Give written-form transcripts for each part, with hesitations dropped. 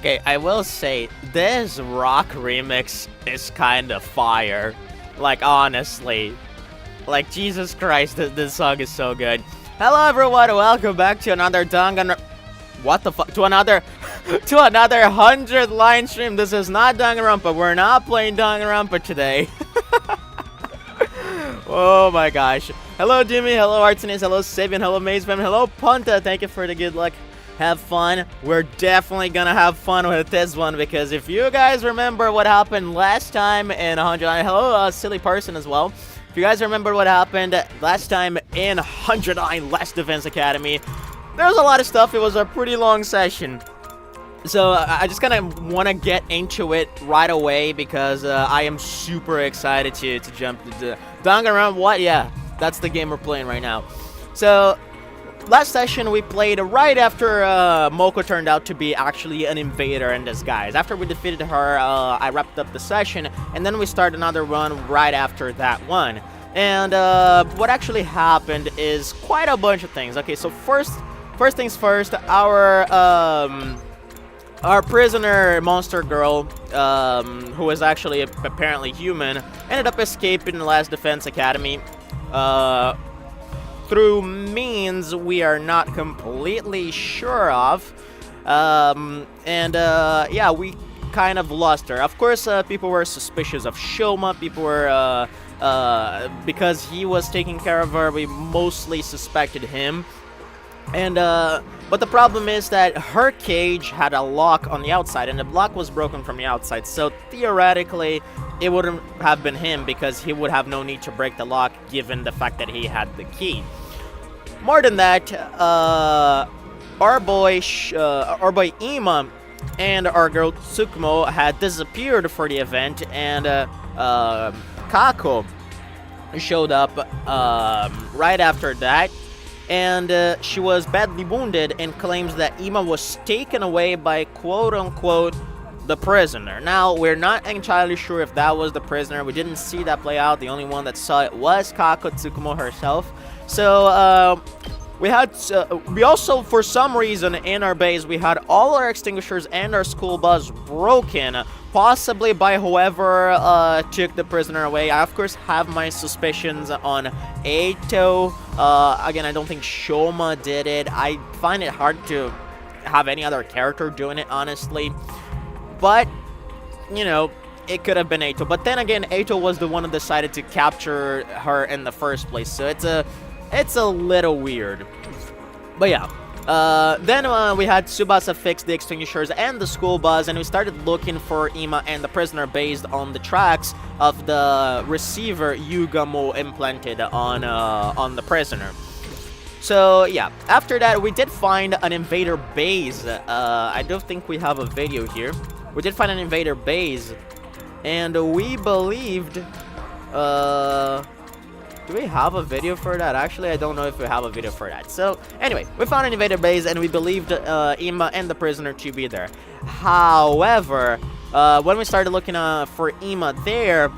Okay, I will say, this rock remix is kind of fire. Like, honestly. Like, Jesus Christ, this song is so good. Hello everyone, welcome back to another Dangan... What the fuck? To another 100th line stream. This is not Danganronpa. We're not playing Danganronpa today. Oh my gosh. Hello Jimmy, hello Artenis, hello Sabian, hello Mazefam, hello Punta. Thank you for the good luck. Have fun. We're definitely gonna have fun with this one, because if you guys remember what happened last time in 109, hello silly person as well. If you guys remember what happened last time in 109 Last Defense Academy, there was a lot of stuff. It was a pretty long session. So I just kind of want to get into it right away, because I am super excited to jump into Danganronpa. What? Yeah, that's the game we're playing right now. So last session we played right after Moko turned out to be actually an invader in disguise. After we defeated her, I wrapped up the session, and then we started another run right after that one. And what actually happened is quite a bunch of things. Okay, so first things first, our prisoner monster girl, who is actually apparently human, ended up escaping the Last Defense Academy through means we are not completely sure of. Yeah, we kind of lost her. Of course, people were suspicious of Shoma. People were, because he was taking care of her, we mostly suspected him. And but the problem is that her cage had a lock on the outside, and the lock was broken from the outside. So theoretically, it wouldn't have been him, because he would have no need to break the lock given the fact that he had the key. More than that, our boy Ima and our girl Tsukumo had disappeared for the event, and Kako showed up right after that. And she was badly wounded and claims that Ima was taken away by quote-unquote the prisoner. Now, we're not entirely sure if that was the prisoner. We didn't see that play out. The only one that saw it was Kako Tsukumo herself. So we also, for some reason, in our base, we had all our extinguishers and our school bus broken, possibly by whoever took the prisoner away. I, of course, have my suspicions on Eito. Again, I don't think Shoma did it. I find it hard to have any other character doing it, honestly. But, you know, it could have been Eito. But then again, Eito was the one who decided to capture her in the first place. So it's a little weird. But yeah. Then we had Tsubasa fix the extinguishers and the school bus, and we started looking for Ima and the prisoner based on the tracks of the receiver Yugamo implanted on the prisoner. So yeah, after that we did find an invader base. I don't think we have a video here. We did find an invader base, and we believed... do we have a video for that? Actually, I don't know if we have a video for that. So, anyway, we found an invader base, and we believed Ima and the prisoner to be there. However, when we started looking for Ima there,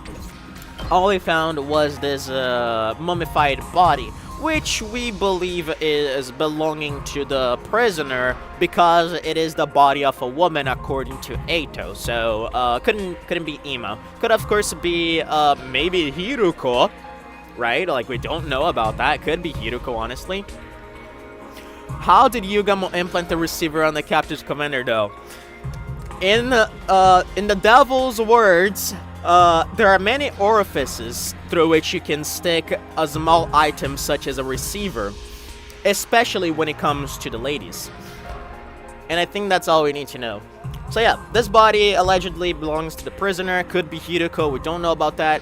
all we found was this mummified body, which we believe is belonging to the prisoner, because it is the body of a woman according to Eito. So, couldn't be Ima. Could, of course, be maybe Hiruko. Right? Like, we don't know about that. Could be Hiruko, honestly. How did Yugamo implant the receiver on the captive's commander, though? In the devil's words, there are many orifices through which you can stick a small item such as a receiver, especially when it comes to the ladies. And I think that's all we need to know. So yeah, this body allegedly belongs to the prisoner. Could be Hiruko. We don't know about that.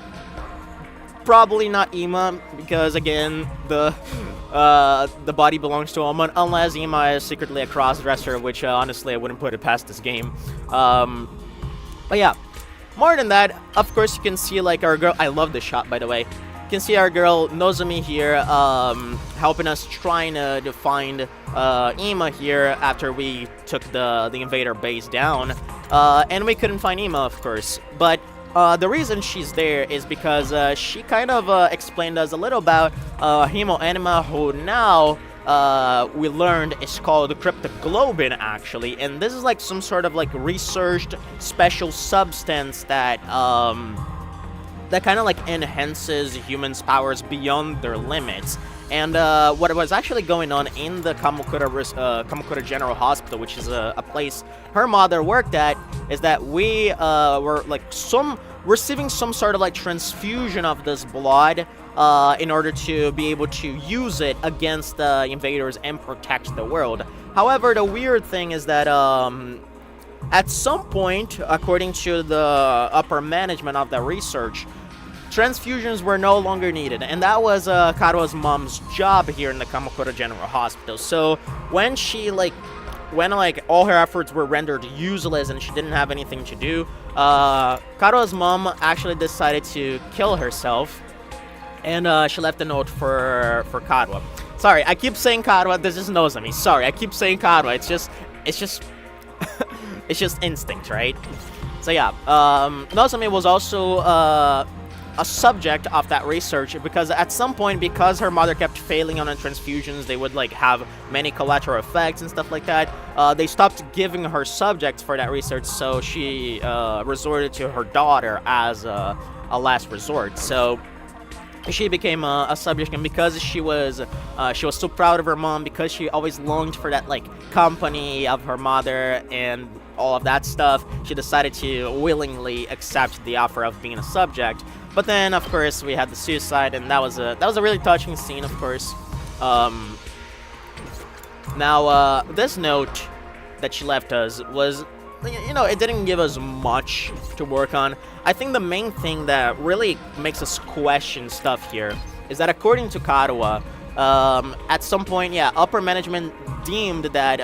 Probably not Ima, because again, the body belongs to a woman, unless Ima is secretly a cross-dresser, which honestly I wouldn't put it past this game. But yeah, more than that, of course you can see like our girl. I love this shot, by the way. You can see our girl Nozomi here, helping us trying to find Ima here after we took the invader base down, and we couldn't find Ima, of course, but. The reason she's there is because she kind of explained us a little about Himo Anima, who now we learned is called cryptoglobin, actually, and this is like some sort of like researched special substance that that kind of like enhances humans' powers beyond their limits. And what was actually going on in the Kamakura General Hospital, which is a place her mother worked at, is that we were like receiving some sort of like transfusion of this blood in order to be able to use it against the invaders and protect the world. However, the weird thing is that at some point, according to the upper management of the research, transfusions were no longer needed, and that was Karua's mom's job here in the Kamakura General Hospital. So when all her efforts were rendered useless and she didn't have anything to do, Karua's mom actually decided to kill herself, and she left a note for Karua. Sorry, I keep saying Karua. This is Nozomi. Sorry, I keep saying Karua. It's just it's just instinct, right? So yeah, Nozomi was also a subject of that research, because at some point, because her mother kept failing on the transfusions, they would like have many collateral effects and stuff like that. They stopped giving her subjects for that research, so she resorted to her daughter as a last resort. So she became a subject, and because she was so proud of her mom, because she always longed for that like company of her mother and all of that stuff, she decided to willingly accept the offer of being a subject. But then, of course, we had the suicide, and that was a really touching scene, of course. Now, this note that she left us was, it didn't give us much to work on. I think the main thing that really makes us question stuff here is that, according to Karua, at some point, yeah, upper management deemed that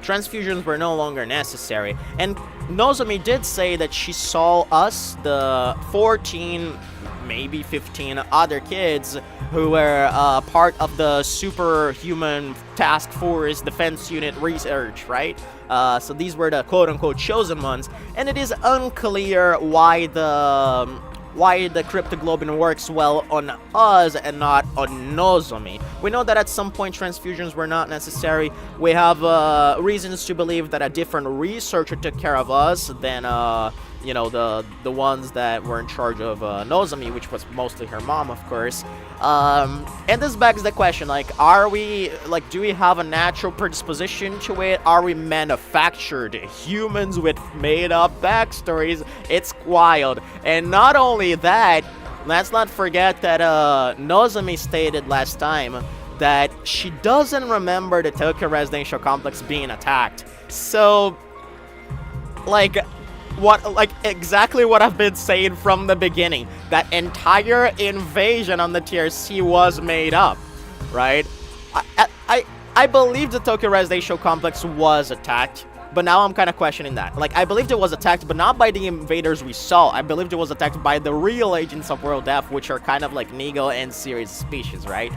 transfusions were no longer necessary. And Nozomi did say that she saw us, the 14, maybe 15 other kids who were part of the superhuman task force defense unit research, right? So these were the quote-unquote chosen ones, and it is unclear why the cryptoglobin works well on us and not on Nozomi. We know that at some point transfusions were not necessary. We have reasons to believe that a different researcher took care of us than the ones that were in charge of Nozomi, which was mostly her mom, of course. And this begs the question, do we have a natural predisposition to it? Are we manufactured humans with made-up backstories? It's wild. And not only that, let's not forget that Nozomi stated last time that she doesn't remember the Tokyo residential complex being attacked. So, exactly what I've been saying from the beginning. That entire invasion on the TRC was made up, right? I believe the Tokyo residential complex was attacked, but now I'm kind of questioning that. I believed it was attacked, but not by the invaders we saw. I believed it was attacked by the real agents of World F, which are kind of like Nigo and Series species, right?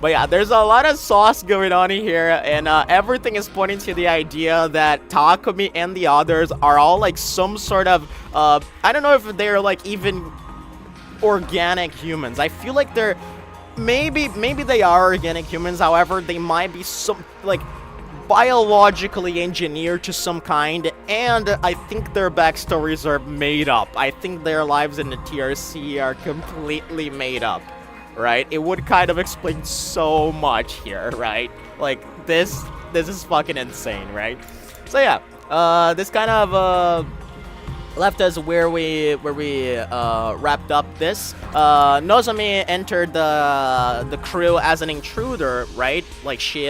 But yeah, there's a lot of sauce going on here, and everything is pointing to the idea that Takumi and the others are all some sort of, I don't know if they're even organic humans. I feel like they're, maybe they are organic humans, however, they might be some, biologically engineered to some kind, and I think their backstories are made up. I think their lives in the TRC are completely made up. Right? It would kind of explain so much here, right? This is fucking insane, right? So yeah, this kind of left us where we wrapped up this. Nozomi entered the crew as an intruder, right? She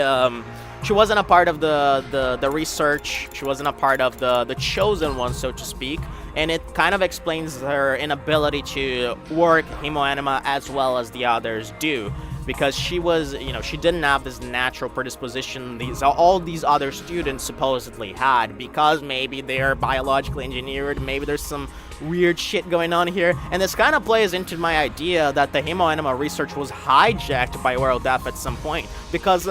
wasn't a part of the research. She wasn't a part of the chosen one, so to speak. And it kind of explains her inability to work Hemoanima as well as the others do. Because she was, she didn't have this natural predisposition all these other students supposedly had. Because maybe they're biologically engineered, maybe there's some weird shit going on here. And this kind of plays into my idea that the Hemoanima research was hijacked by World F at some point. Because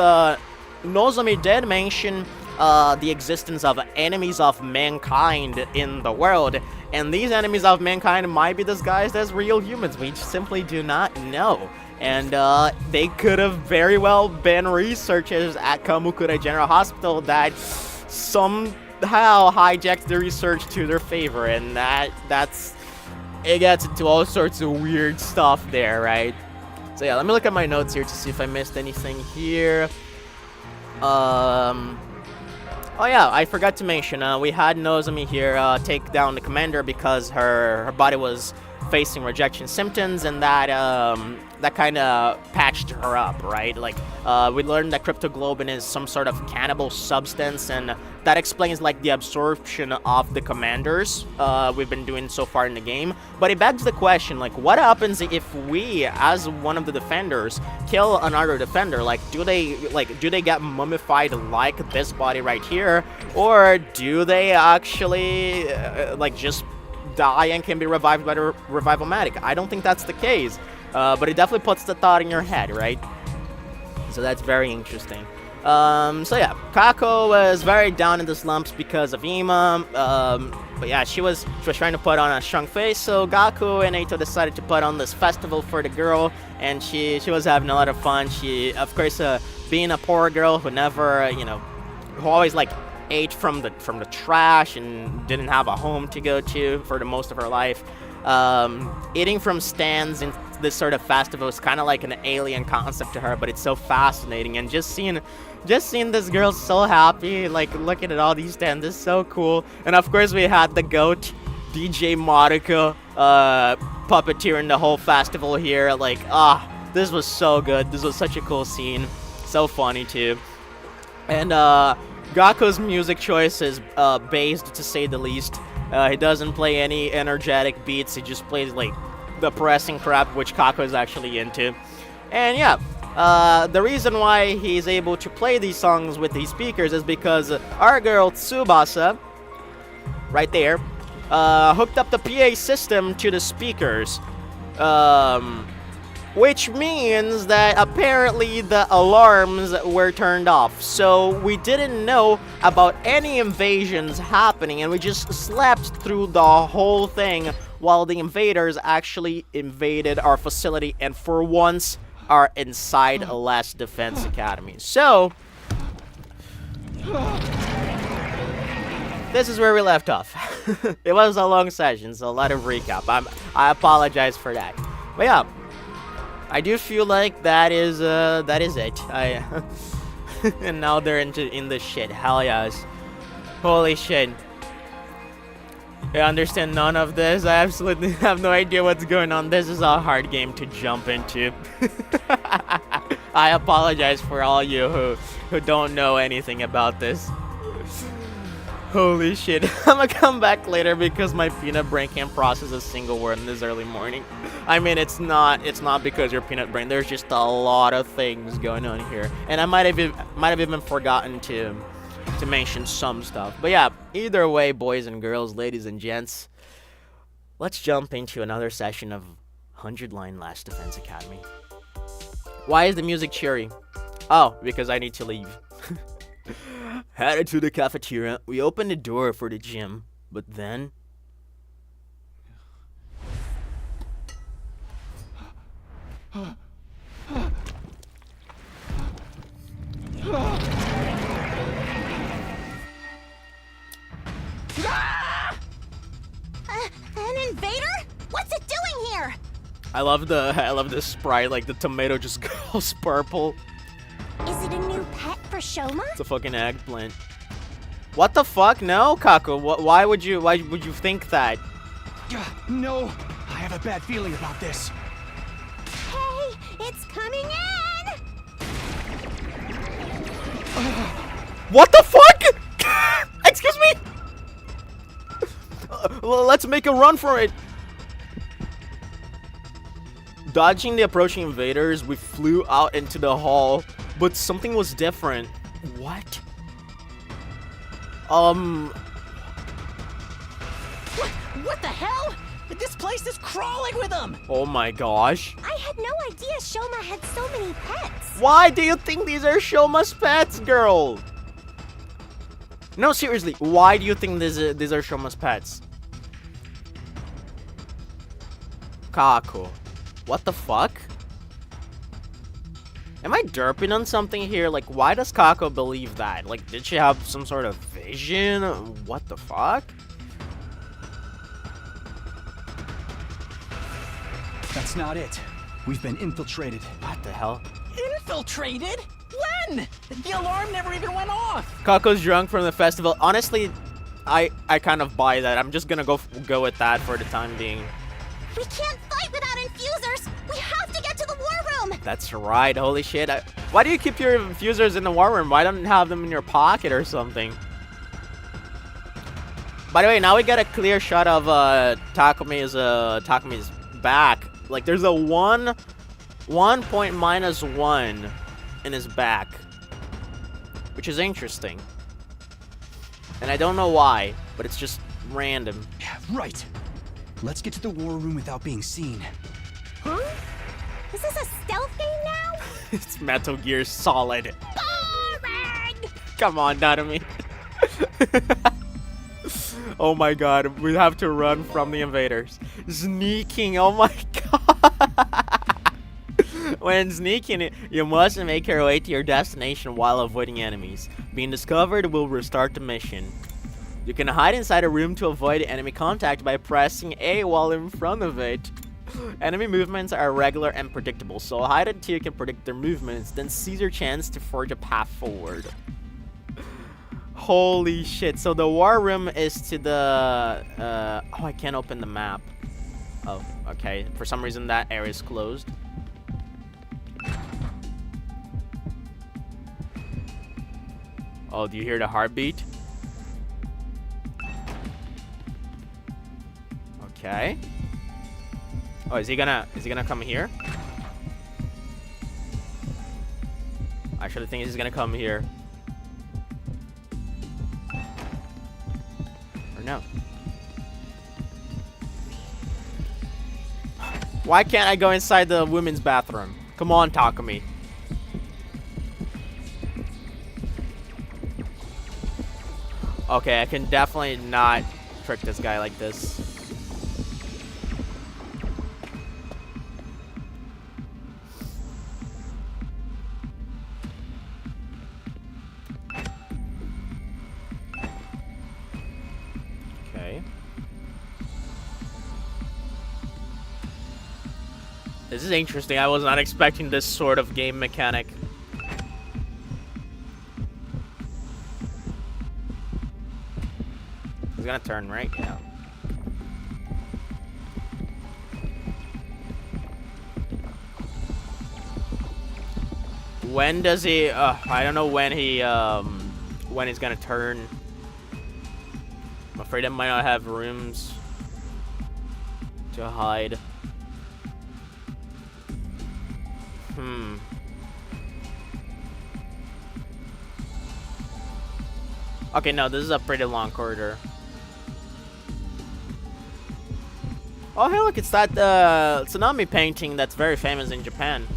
Nozomi did mention the existence of enemies of mankind in the world, and these enemies of mankind might be disguised as real humans. We simply do not know. And they could have very well been researchers at Kamukura General Hospital that somehow hijacked the research to their favor, and it gets into all sorts of weird stuff there, right? So yeah, let me look at my notes here to see if I missed anything here. Oh yeah, I forgot to mention, we had Nozomi here take down the commander because her body was facing rejection symptoms, and that kind of patched her up, right? Like, we learned that cryptoglobin is some sort of cannibal substance, and that explains, like, the absorption of the commanders we've been doing so far in the game. But it begs the question, like, what happens if we, as one of the defenders, kill another defender? Like, do they get mummified like this body right here, or do they actually, like, just die and can be revived by the Revival-matic? I don't think that's the case. But it definitely puts the thought in your head, right? So that's very interesting. So yeah, Kako was very down in the slumps because of Ima. But yeah, she was trying to put on a strong face. So Gaku and Eito decided to put on this festival for the girl, and she was having a lot of fun. She, of course, being a poor girl who never, who always like ate from the trash and didn't have a home to go to for the most of her life. Eating from stands in this sort of festival is kind of like an alien concept to her, but it's so fascinating, and just seeing this girl so happy, like looking at all these stands is so cool. And of course we had the GOAT DJ Maruko puppeteering the whole festival here. Like, this was so good. This was such a cool scene, so funny too. And Gaku's music choice is based, to say the least. He doesn't play any energetic beats. He just plays like depressing crap, which Kako is actually into. And yeah, the reason why he's able to play these songs with these speakers is because our girl Tsubasa, right there, hooked up the PA system to the speakers. Which means that apparently the alarms were turned off. So we didn't know about any invasions happening, and we just slept through the whole thing while the invaders actually invaded our facility and for once are inside a Last Defense Academy. So this is where we left off. It was a long session, so a lot of recap. I apologize for that. But yeah, I do feel like that is it. And now they're in the shit. Hell yes. Holy shit. I understand none of this. I absolutely have no idea what's going on. This is a hard game to jump into. I apologize for all you who don't know anything about this. Holy shit. I'm gonna come back later because my peanut brain can't process a single word in this early morning. I mean, it's not because your peanut brain. There's just a lot of things going on here, and I might have even forgotten to mention some stuff. But yeah, either way, boys and girls, ladies and gents, let's jump into another session of 100 Line Last Defense Academy. Why is the music cheery? Oh, because I need to leave. Headed to the cafeteria, we opened the door for the gym, but then... An invader? What's it doing here? I love the sprite, like the tomato just goes purple. Is it a new pet for Shoma? It's a fucking eggplant. What the fuck? No, Kako. Why would you think that? No, I have a bad feeling about this. Hey, it's coming in! What the fuck? Excuse me? Let's make a run for it. Dodging the approaching invaders, we flew out into the hall, but something was different. What? What the hell? This place is crawling with them! Oh my gosh. I had no idea Shoma had so many pets. Why do you think these are Shoma's pets, girl? No, seriously, why do you think these are Shoma's pets? Kako. What the fuck? Am I derping on something here? Like, why does Kako believe that? Like, did she have some sort of vision? What the fuck? That's not it. We've been infiltrated. What the hell? Infiltrated? When? The alarm never even went off. Kako's drunk from the festival. Honestly, I kind of buy that. I'm just gonna go with that for the time being. We can't fight without infusers! We have to get to the war room! That's right. Holy shit. Why do you keep your infusers in the war room? Why don't you have them in your pocket or something? By the way, now we got a clear shot of Takumi's back. Like, there's a 1 point minus 1 in his back, which is interesting. And I don't know why, but it's just random. Yeah, right. Let's get to the war room without being seen. Huh? Is this a stealth game now? It's Metal Gear Solid. Boring! Come on, Nanami. Oh my god, we have to run from the invaders. Sneaking, oh my god. When sneaking, you must make your way to your destination while avoiding enemies. Being discovered will restart the mission. You can hide inside a room to avoid enemy contact by pressing A while in front of it. Enemy movements are regular and predictable, so hide until you can predict their movements, then seize your chance to forge a path forward. Holy shit, so the war room is to the... oh, I can't open the map. Oh, okay. For some reason that area is closed. Oh, do you hear the heartbeat? Okay. Oh, is he gonna come here? I actually think he's gonna come here. Or no. Why can't I go inside the women's bathroom? Come on, Takumi. Okay, I can definitely not trick this guy like this. Okay. This is interesting. I was not expecting this sort of game mechanic. He's gonna turn, right? Yeah. When does he? I don't know when he's gonna turn. I'm afraid I might not have rooms to hide. Okay, no, this is a pretty long corridor. Oh, hey, look, it's that tsunami painting that's very famous in Japan.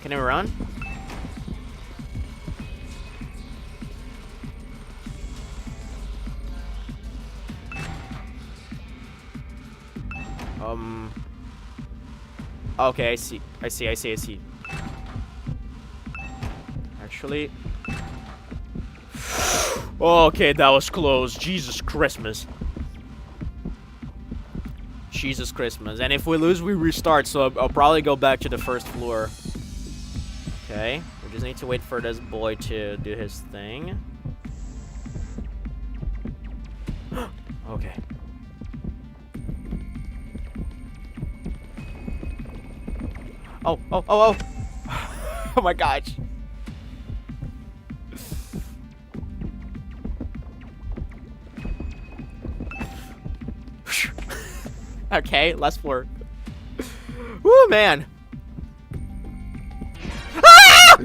Can it run? Okay, I see. Actually... Okay, that was close. Jesus Christmas. Jesus Christmas. And if we lose, we restart, so I'll probably go back to the first floor. Okay, we just need to wait for this boy to do his thing. Okay. Oh. Oh my gosh. Okay, last floor. Woo, man. Ah!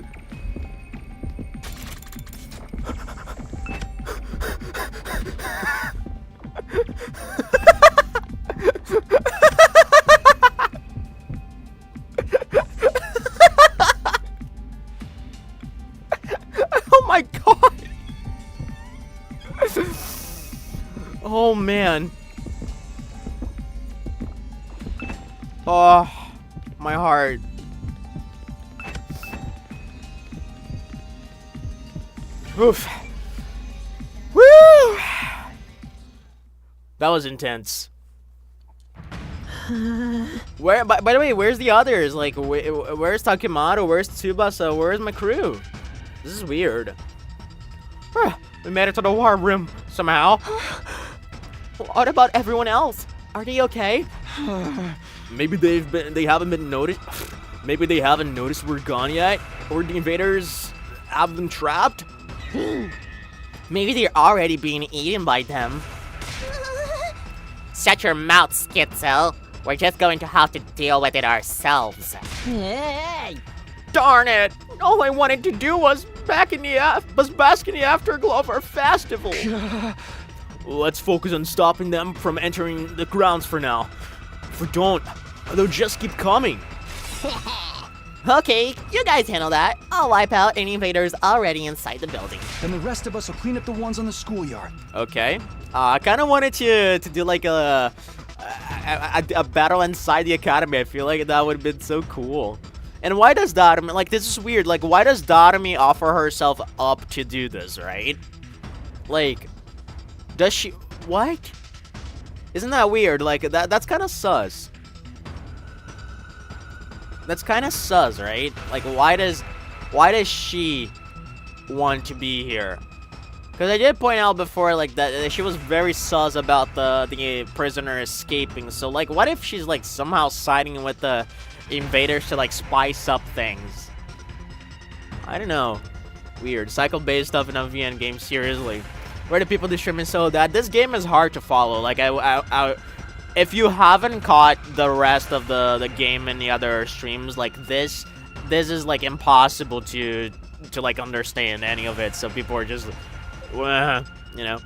Oh, my heart. Oof. Woo! That was intense. Where? By the way, where's the others? Like, where's Takemaru? Where's Tsubasa? Where's my crew? This is weird. We made it to the war room somehow. What about everyone else? Are they okay? Maybe they haven't been noticed. Maybe they haven't noticed we're gone yet, or the invaders have them trapped. Maybe they're already being eaten by them. Shut your mouth, Schizo. We're just going to have to deal with it ourselves. Hey! Darn it! All I wanted to do was bask in the afterglow of our festival. Let's focus on stopping them from entering the grounds for now. If we don't, they'll just keep coming. Okay, you guys handle that. I'll wipe out any invaders already inside the building. And the rest of us will clean up the ones on the schoolyard. Okay. I kind of wanted to do like a battle inside the academy. I feel like that would have been so cool. And why does Darumi, like, this is weird, like, why does Darumi offer herself up to do this, right? Like, does she, what? Isn't that weird? Like, that's kind of sus. That's kind of sus, right? Like, why does she want to be here? Because I did point out before, like, that she was very sus about the prisoner escaping. So, like, what if she's, like, somehow siding with the invaders to, like, spice up things? I don't know. Weird. Cycle-based stuff in a VN game, seriously. Where do people distribute so that this game is hard to follow? Like, if you haven't caught the rest of the game in the other streams, like, this is, like, impossible to like, understand any of it. So people are just, you know.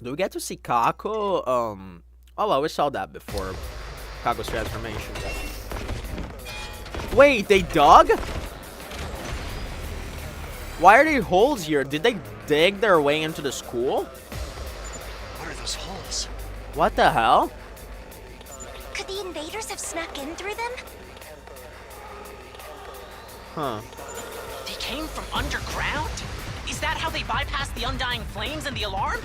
Do we get to see Kako? Oh, well, we saw that before. Kako's transformation. Wait, they dug? Why are there holes here? Did they dig their way into the school? What are those holes? What the hell? Could the invaders have snuck in through them? Huh. They came from underground? Is that how they bypassed the undying flames and the alarm?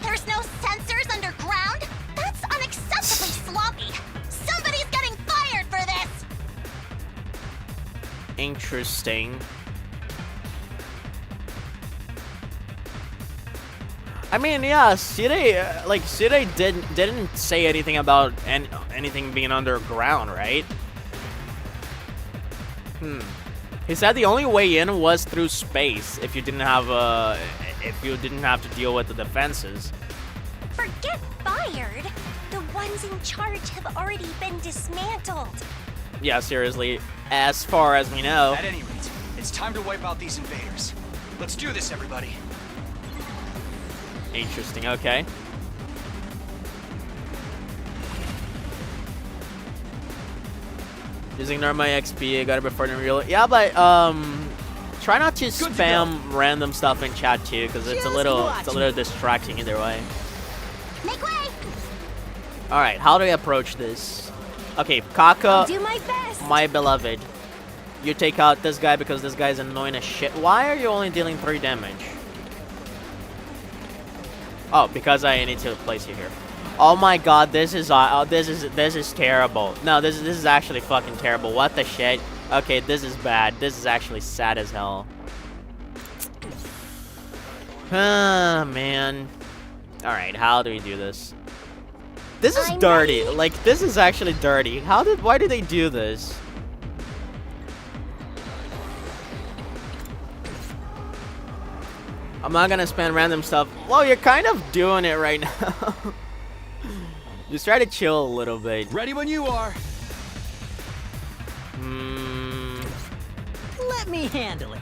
There's no sensors underground? That's unacceptably sloppy. Somebody's getting fired for this! Interesting. I mean, yeah, Sire didn't say anything about anything being underground, right? He said the only way in was through space if you didn't have to deal with the defenses. Forget fired. The ones in charge have already been dismantled. Yeah, seriously, as far as we know. At any rate, it's time to wipe out these invaders. Let's do this, everybody. Interesting, okay. Just ignore my XP, I got it before the real. Yeah, but try not to spam random stuff in chat too, because it's a little distracting either way. Make way! Alright, how do we approach this? Okay, Kaka, Do my best. my beloved. You take out this guy because this guy's annoying as shit. Why are you only dealing 3 damage? Oh, because I need to place you here. Oh my god, this is terrible. No, this is actually fucking terrible. What the shit? Okay, this is bad. This is actually sad as hell. Ah, man. Alright, how do we do this? This is I'm dirty. ready. Like, this is actually dirty. Why did they do this? I'm not gonna spam random stuff. Well, you're kind of doing it right now. Just try to chill a little bit. Ready when you are. Let me handle it.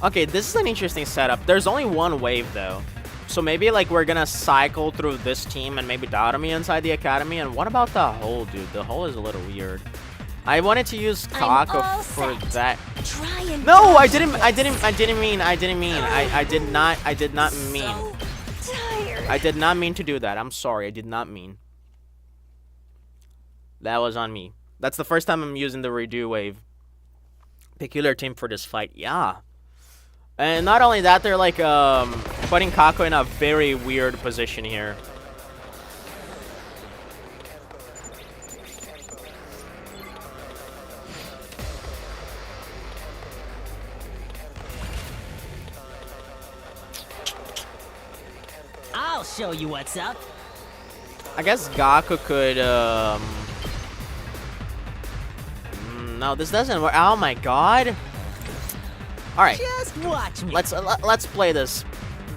Okay, this is an interesting setup. There's only one wave, though. So maybe, like, we're gonna cycle through this team and maybe Darumi inside the academy. And what about the hole, dude? The hole is a little weird. I wanted to use I'm Kako all for set. that. Try and No, I dodge didn't. this. I didn't mean. I did not mean. So tired. I did not mean to do that. I'm sorry. I did not mean. That was on me. That's the first time I'm using the redo wave. Peculiar team for this fight. Yeah. And not only that, they're like putting Kako in a very weird position here. I'll show you what's up. I guess Gaku could no, this doesn't work. Oh my god. All right. Just watch me. Let's play this.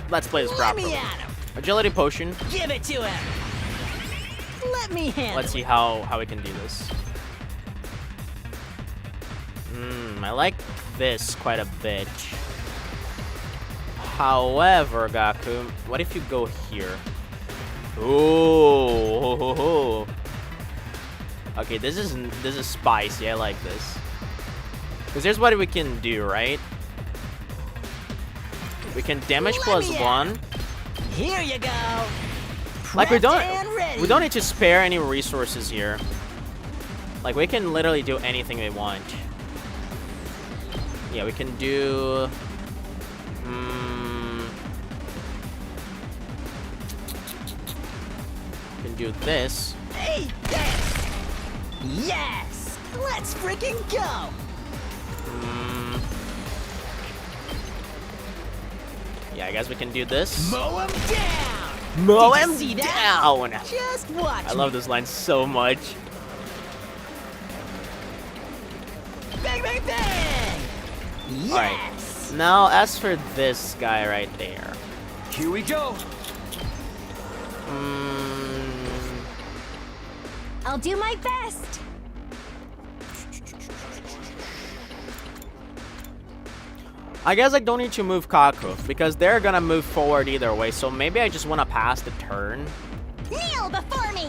Let's play this Let me properly. at him. Agility potion. Give it to him. Let me handle Let's see how we can do this. I like this quite a bit. However, Gaku, what if you go here? Ooh. Okay, this is spicy. I like this. Because here's what we can do, right? We can damage Let plus me at 1. him. Here you go. Like we Prepped and ready. don't need to spare any resources here. Like we can literally do anything we want. Yeah, we can do we can do this. Hey, this. Yes. Let's freaking go. Yeah, I guess we can do this. Mow him down. Mow Did you him see that? down. Just watch. I love this line so much. Bang, bang, bang. Alright. Yes. Now, as for this guy right there. Here we go. I'll do my best. I guess I don't need to move Kaku because they're gonna move forward either way. So maybe I just want to pass the turn. Kneel before me.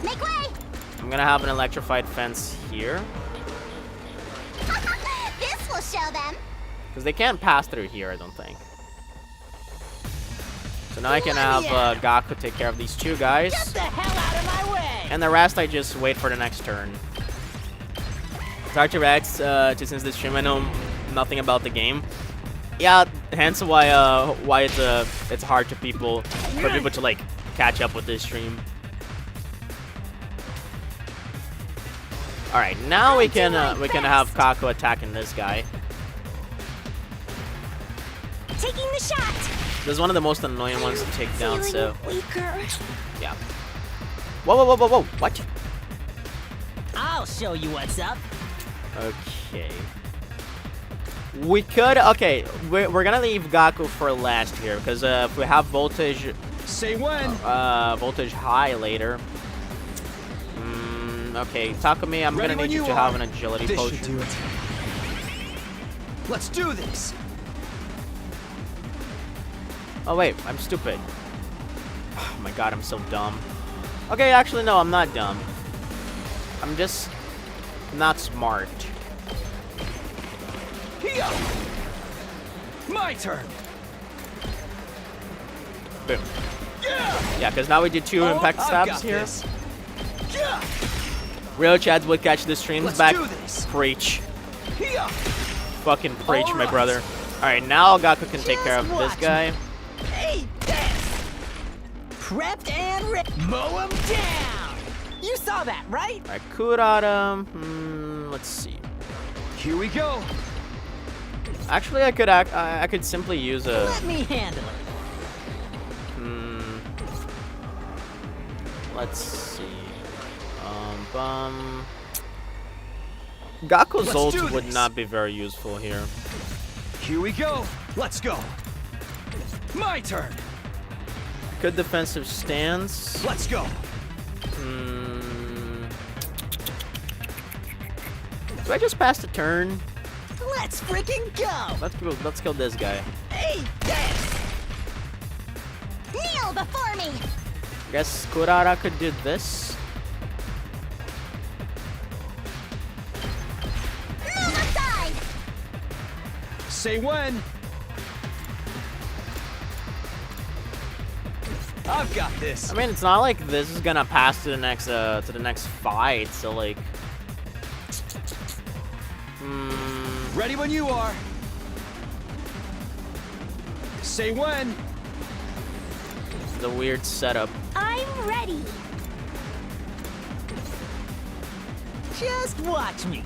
Make way. I'm gonna have an electrified fence here This will show them. because they can't pass through here. I don't think. So now I can Let me have Gaku take care of these two guys, Get the hell out of my way. and the rest I just wait for the next turn. It's hard to react since this stream I know nothing about the game. Yeah, hence why it's hard for people to like catch up with this stream. All right, now we can have Kako attacking this guy. Taking the shot. This is one of the most annoying ones to take down. So Feeling weaker. yeah. Whoa! What? I'll show you what's up. Okay. We could. Okay, we're gonna leave Gaku for last here because if we have voltage. Say when. Voltage high later. Okay, Takumi, I'm Ready gonna when need you you to have are. an agility This potion. should do it. Let's do this. Oh wait, I'm stupid. Oh my god, I'm so dumb. Okay, actually no, I'm not dumb. I'm just not smart. Here. My turn. Boom. Yeah. Yeah, because now we do two impact I've stabs got here. this. Yeah. Real Chads would catch the streams Let's back. do this. Preach. Here. Fucking preach, my Alright. brother. Alright, now Gaku can take care of Just this watch guy. Hey, this. Prepped and ready. Mow him down. You saw that, right? Alright, Kurata. Let's see. Here we go. Actually, I could simply use a. Let me handle it. Let's see. Gaku's Let's ult do would this. not be very useful here. Here we go. Let's go. My turn. Good defensive stance. Let's go. Do I just pass the turn? Let's freaking go. Let's kill this guy. Hey, this. Kneel before me. Guess Kurara could do this. say when. I've got this. I mean, it's not like this is gonna pass to the next fight, so like. Ready when you are. Say when. It's a weird setup. I'm ready. Just watch me.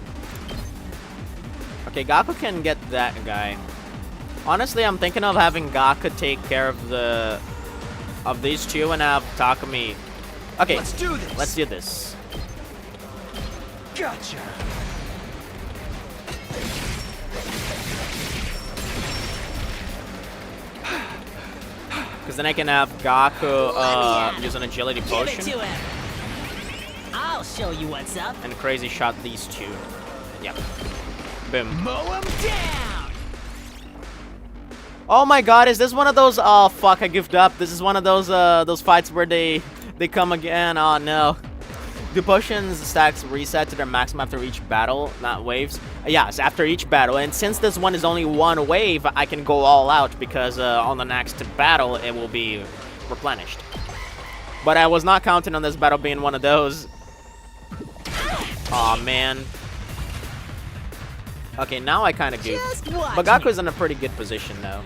Okay, Gaku can get that guy. Honestly, I'm thinking of having Gaku take care of these two and have Takumi. Okay, Let's do this. let's do this. Gotcha. Because then I can have Gaku use an agility Give potion it to him. I'll show you what's up. and crazy shot these two. Yep. Boom. Mow him down. Oh my god, is this one of those? Oh fuck, I goofed up. This is one of those fights where they come again. Oh no. The potions stacks reset to their maximum after each battle, not waves. Yes, after each battle. And since this one is only one wave, I can go all out because on the next battle it will be replenished. But I was not counting on this battle being one of those. Aw, man. Okay, now I kind of goofed. Just watch But me. Gaku's in a pretty good position though.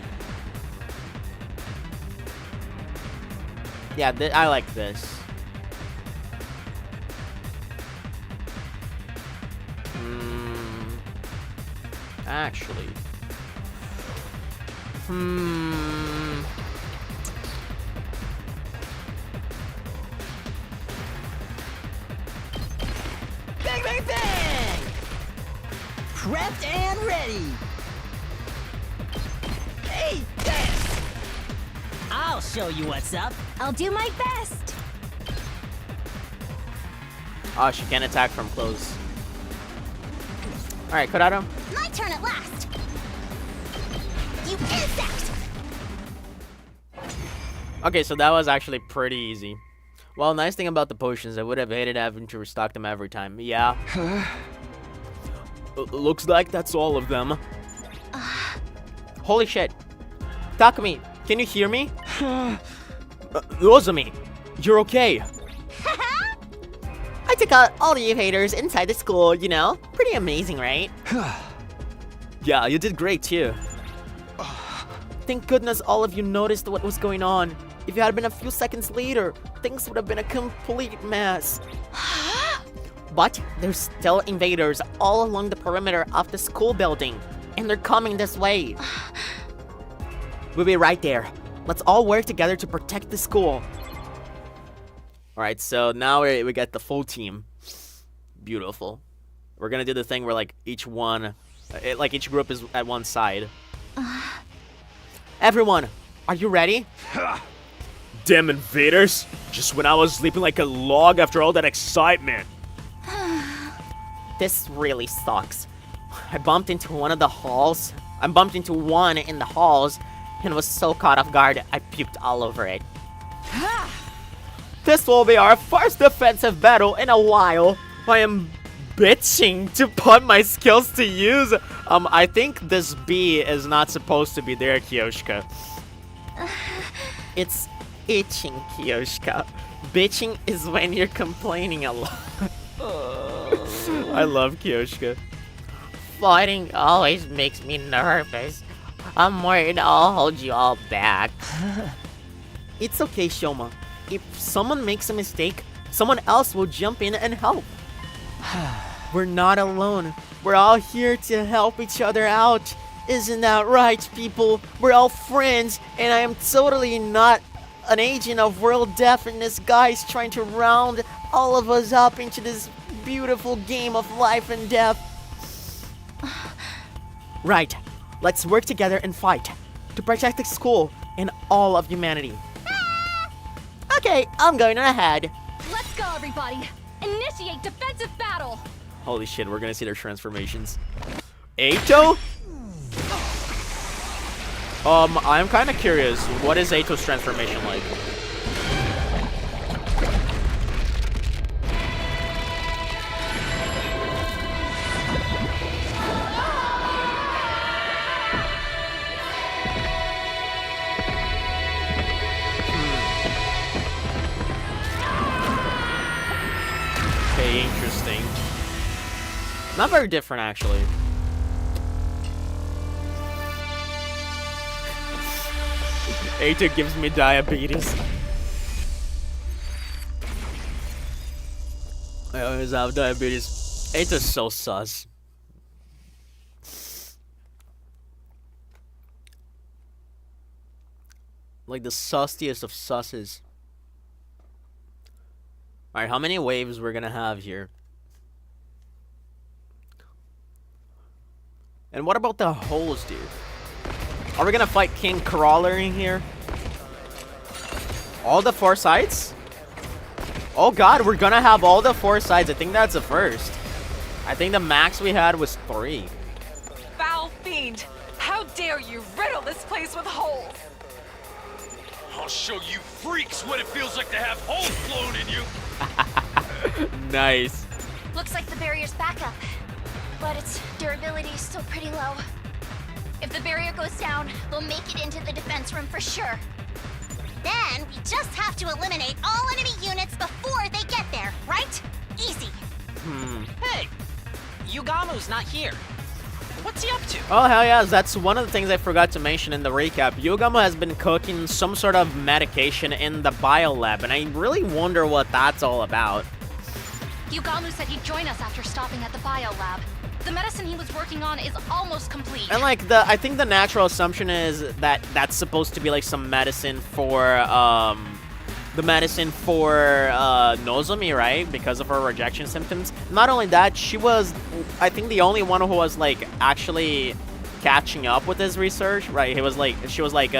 Yeah, I like this. Actually. Bang, bang, bang. Prepped and ready. Hey, this. I'll show you what's up. I'll do my best. Oh, she can attack from close. Alright, Kurado. My turn at last. You insect! Okay, so that was actually pretty easy. Well, nice thing about the potions, I would have hated having to restock them every time. Yeah. Looks like that's all of them. Holy shit. Takumi, can you hear me? Rosami, you're okay. I took out all the invaders inside the school, you know? Pretty amazing, right? Yeah, you did great too. Thank goodness all of you noticed what was going on. If you had been a few seconds later, things would have been a complete mess. But there's still invaders all along the perimeter of the school building, and they're coming this way. We'll be right there. Let's all work together to protect the school. Alright, so now we get the full team. Beautiful. We're gonna do the thing where like each one, like each group is at one side. Everyone, are you ready? Damn invaders! Just when I was sleeping like a log after all that excitement. This really sucks. I bumped into one in the halls, and was so caught off guard, I puked all over it. This will be our first defensive battle in a while. I am bitching to put my skills to use. I think this B is not supposed to be there, Kiyoshika. It's itching, Kiyoshika. Bitching is when you're complaining a lot. I love Kiyoshika. Fighting always makes me nervous. I'm worried I'll hold you all back. It's okay, Shoma. If someone makes a mistake, someone else will jump in and help. We're not alone. We're all here to help each other out. Isn't that right, people? We're all friends, and I am totally not an agent of world deafness guys trying to round all of us up into this beautiful game of life and death. Right. Let's work together and fight to protect the school and all of humanity. Okay, I'm going ahead. Let's go, everybody. Initiate defensive battle. Holy shit, we're gonna see their transformations. Eito? I'm kind of curious. What is Eito's transformation like? Not very different, actually. Eta gives me diabetes. I always have diabetes. Eta's so sus. Like the sustiest of susses. Alright, how many waves we're gonna have here? And what about the holes, dude? Are we gonna fight King Crawler in here? All the 4 sides? Oh god, we're gonna have all the 4 sides. I think that's a first. I think the max we had was 3. Foul fiend! How dare you riddle this place with holes! I'll show you freaks what it feels like to have holes blown in you. Nice. Looks like the barrier's back up, but its durability is still pretty low. If the barrier goes down, we'll make it into the defense room for sure. Then we just have to eliminate all enemy units before they get there, right? Easy. Hey, Yugamu's not here. What's he up to? Oh, hell yeah, that's one of the things I forgot to mention in the recap. Yugamo has been cooking some sort of medication in the biolab, and I really wonder what that's all about. Yugamu said he'd join us after stopping at the biolab. The medicine he was working on is almost complete. And like I think the natural assumption is that that's supposed to be like some medicine for Nozomi, right? Because of her rejection symptoms. Not only that, she was, I think, the only one who was like actually catching up with his research, right? She was like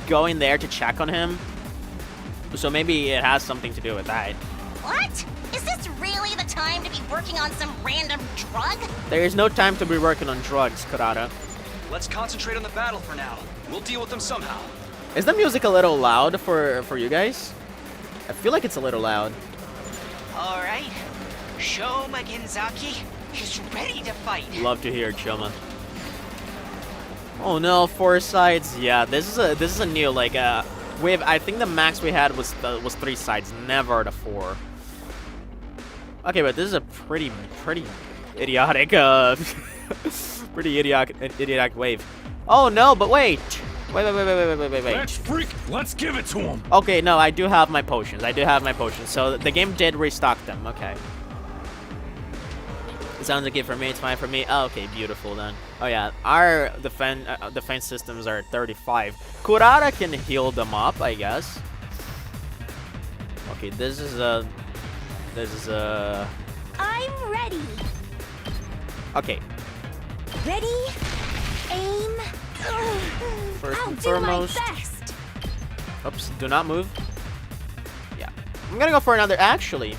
going there to check on him. So maybe it has something to do with that. What? Is this really the time to be working on some random drug? There is no time to be working on drugs, Kurata. Let's concentrate on the battle for now. We'll deal with them somehow. Is the music a little loud for you guys? I feel like it's a little loud. All right, Shoma Genzaki is ready to fight. Love to hear it, Shoma. Oh no, 4 sides. Yeah, this is a new like wave. I think the max we had was 3 sides, never the 4. Okay, but this is a pretty idiotic pretty idiotic wave. Oh no, but wait. Wait. Let's freak. Let's give it to him. Okay, no, I do have my potions. So the game did restock them. Okay. It sounds okay for me. It's fine for me. Oh, okay, beautiful then. Oh yeah, our defense systems are 35. Kurata can heal them up, I guess. Okay, this is I'm ready. Okay. Ready? Aim. First I'll and do my foremost. best. Oops, do not move. Yeah. I'm gonna go for another, actually.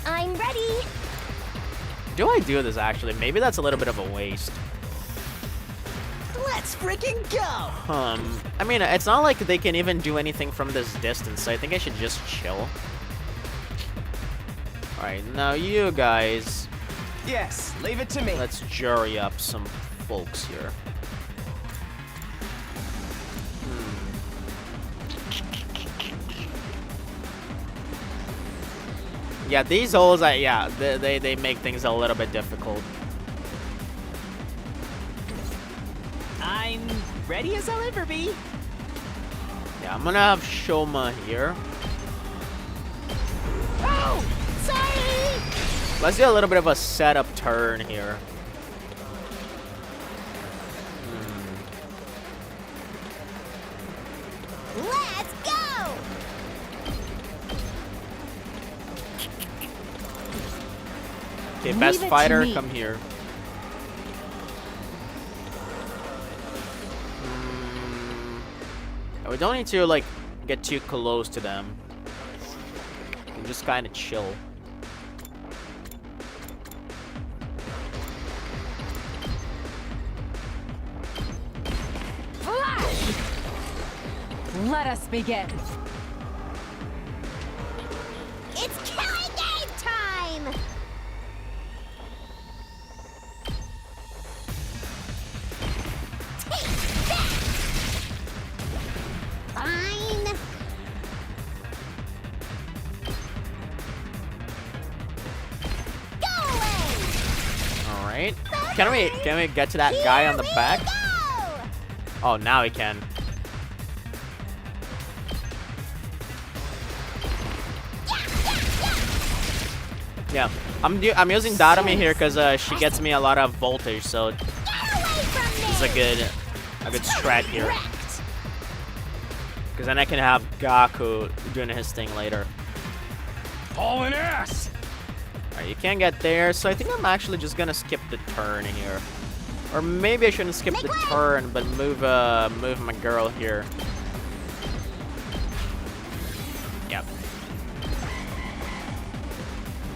I'm ready. Do I do this, actually? Maybe that's a little bit of a waste. Let's freaking go! I mean, it's not like they can even do anything from this distance, so I think I should just chill. Alright, now you guys, Yes, leave it to me. let's jury up some folks here. Yeah, these holes, they make things a little bit difficult. I'm ready as I'll ever be. Yeah, I'm gonna have Shoma here. Oh, sorry. Let's do a little bit of a setup turn here. Let's go. Okay, Leave best it to fighter, me. come here. We don't need to like get too close to them. We can just kind of chill. Flash! Let us begin. It's killing game time. Take that. Fine. Go away. Right? Can we get to that guy on the back? Oh, now we can. Yeah, I'm using Datami here because she gets me a lot of voltage, so it's a good strat here. Because then I can have Gaku doing his thing later. Hauling ass! Alright, you can't get there, so I think I'm actually just gonna skip the turn here. Or maybe I shouldn't skip the turn, but move my girl here. Yep.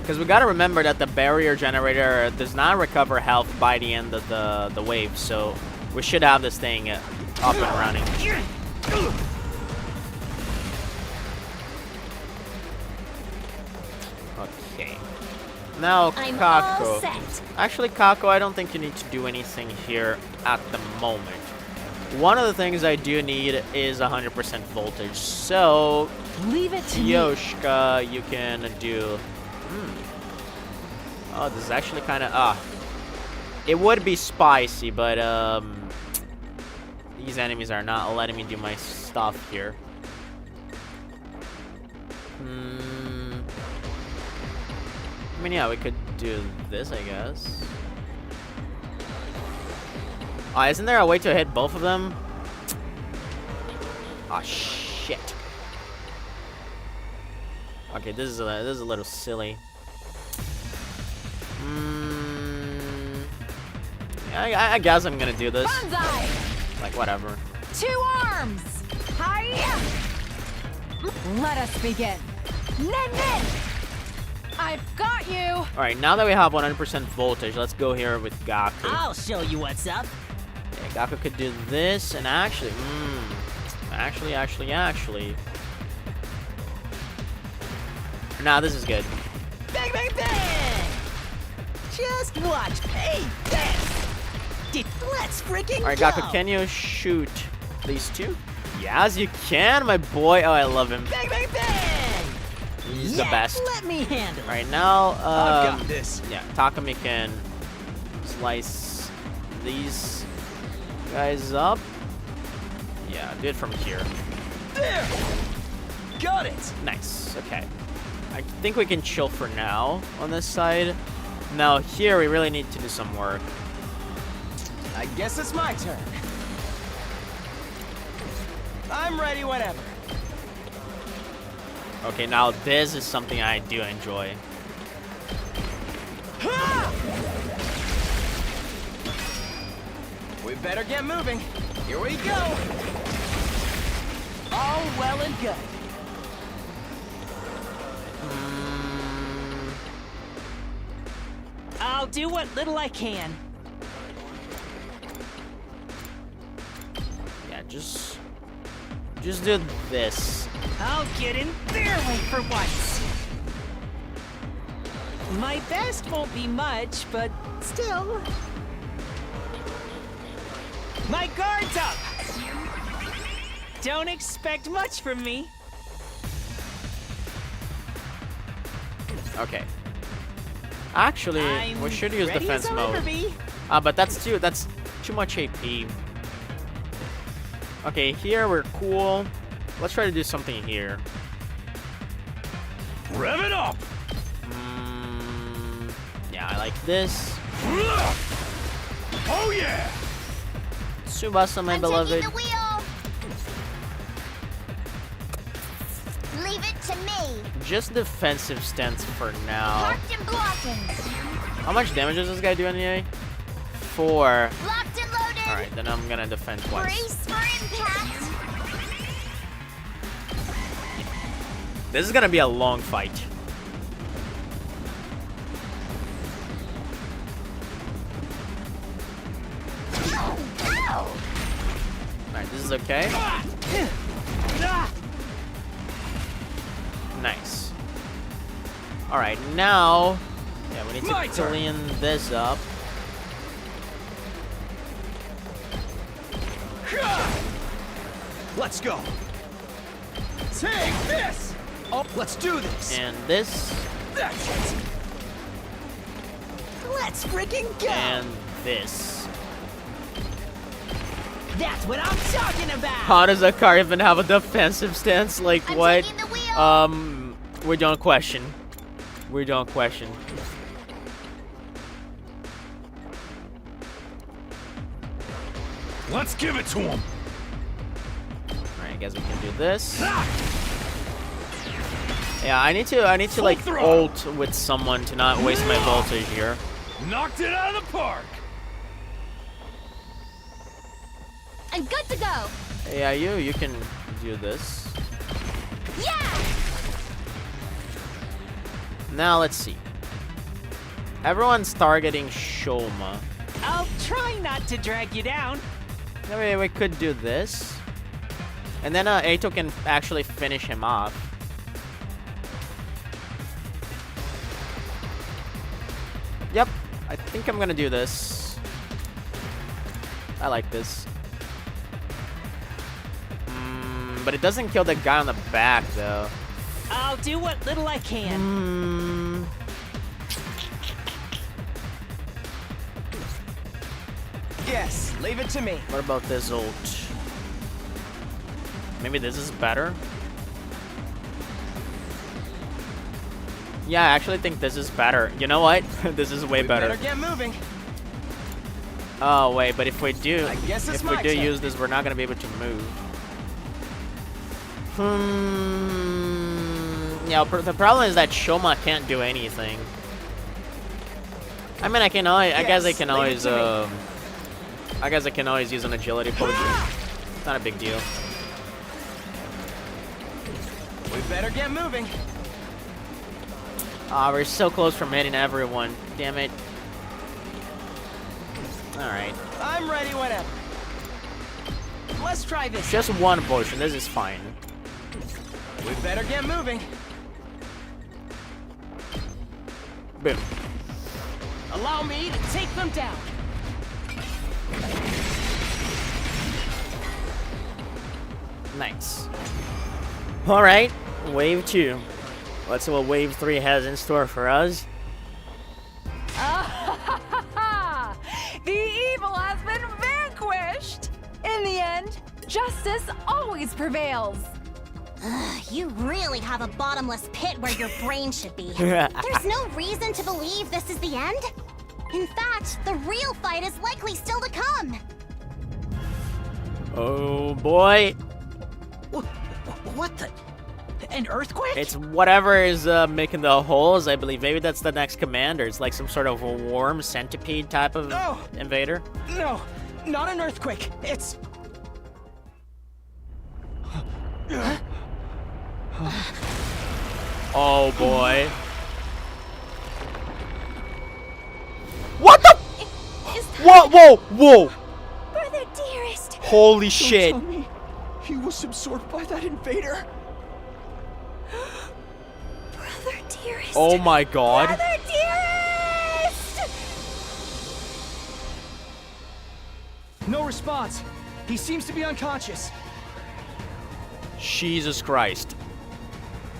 Because we gotta remember that the barrier generator does not recover health by the end of the wave, so we should have this thing up and running. Okay. Now, I'm all Kako. set. Actually, Kako, I don't think you need to do anything here at the moment. One of the things I do need is 100% voltage, so Leave it to Yoshka, you can do... Oh, this is actually kind of... It would be spicy, but these enemies are not letting me do my stuff here. I mean, yeah, we could do this, I guess. Oh, isn't there a way to hit both of them? Oh, shit. Okay, this is a little silly. I guess I'm gonna do this. Banzai! Like, whatever. 2 arms! Hiya! Let us begin. Nen! I've got you! Alright, now that we have 100% voltage, let's go here with Gaku. I'll show you what's up. Yeah, Gaku could do this, and actually, actually. Nah, this is good. Bang, bang, bang! Just watch. Hey, this! Let's freaking Alright, go! Gaku, can you shoot these two? Yes, you can, my boy. Oh, I love him. Bang, bang, bang! He's the best. Let me handle it. Alright, now, I've got this. yeah, Takumi can slice these guys up. Yeah, do it from here. There! Got it! Nice, okay. I think we can chill for now on this side. Now, here, we really need to do some work. I guess it's my turn. I'm ready whenever. Okay, now this is something I do enjoy. We better get moving. Here we go. All well and good. I'll do what little I can. Yeah, just do this. I'll get in their way for once. My best won't be much, but still. My guard's up! Don't expect much from me. Okay. Actually, I'm we should use ready defense as I'll ever mode. be. But that's too much AP. Okay, here we're cool. Let's try to do something here. Rev it up! Yeah, I like this. Oh yeah! Tsubasa, my I'm beloved. taking the wheel. Leave it to me. Just defensive stance for now. Locked and blocking. How much damage does this guy do anyway? 4. Locked and loaded. Alright, then I'm gonna defend twice. Brace for impact. This is gonna be a long fight. Ow! Alright, this is okay. Nice. Alright, now... Yeah, we need My to turn. clean this up. Let's go. Take this. Oh, let's do this. And this. That's it. Let's freaking go! And this. That's what I'm talking about! How does a car even have a defensive stance? Like, I'm what? taking the wheel. We don't question. We don't question. Let's give it to him. Alright, I guess we can do this. Yeah, I need to like throttle. ult with someone to not waste my voltage here. Knocked it out of the park. I'm good to go. Yeah, you can do this. Yeah! Now let's see. Everyone's targeting Shoma. I'll try not to drag you down. I mean, we could do this. And then Ato can actually finish him off. Yep, I think I'm gonna do this. I like this. But it doesn't kill the guy on the back, though. I'll do what little I can. Yes, leave it to me. What about this ult? Maybe this is better? Yeah, I actually think this is better. You know what? This is way better. Better get moving. Oh, wait, but if we do, I guess it's if we my do turn. use this, we're not gonna be able to move. Yeah, the problem is that Shoma can't do anything. I mean, I can always, I guess I Yes, can leave it always, to me. I guess I can always use an agility potion. Not a big deal. We better get moving. Ah, we're so close from hitting everyone. Damn it. Alright. I'm ready whenever. Let's try this. Just one potion. This is fine. We better get moving. Boom. Allow me to take them down. Nice. Alright. Wave 2. Let's see what Wave 3 has in store for us. The evil has been vanquished! In the end, justice always prevails. You really have a bottomless pit where your brain should be. There's no reason to believe this is the end. In fact, the real fight is likely still to come. Oh boy. What the? An earthquake? It's whatever is making the holes, I believe. Maybe that's the next commander. It's like some sort of a worm centipede type of No. invader. No, not an earthquake. It's... Oh boy. What the? What? Whoa! Whoa! Brother dearest. Holy shit! Tell me he was absorbed by that invader. Brother dearest. Oh my god. Brother dearest! No response. He seems to be unconscious. Jesus Christ.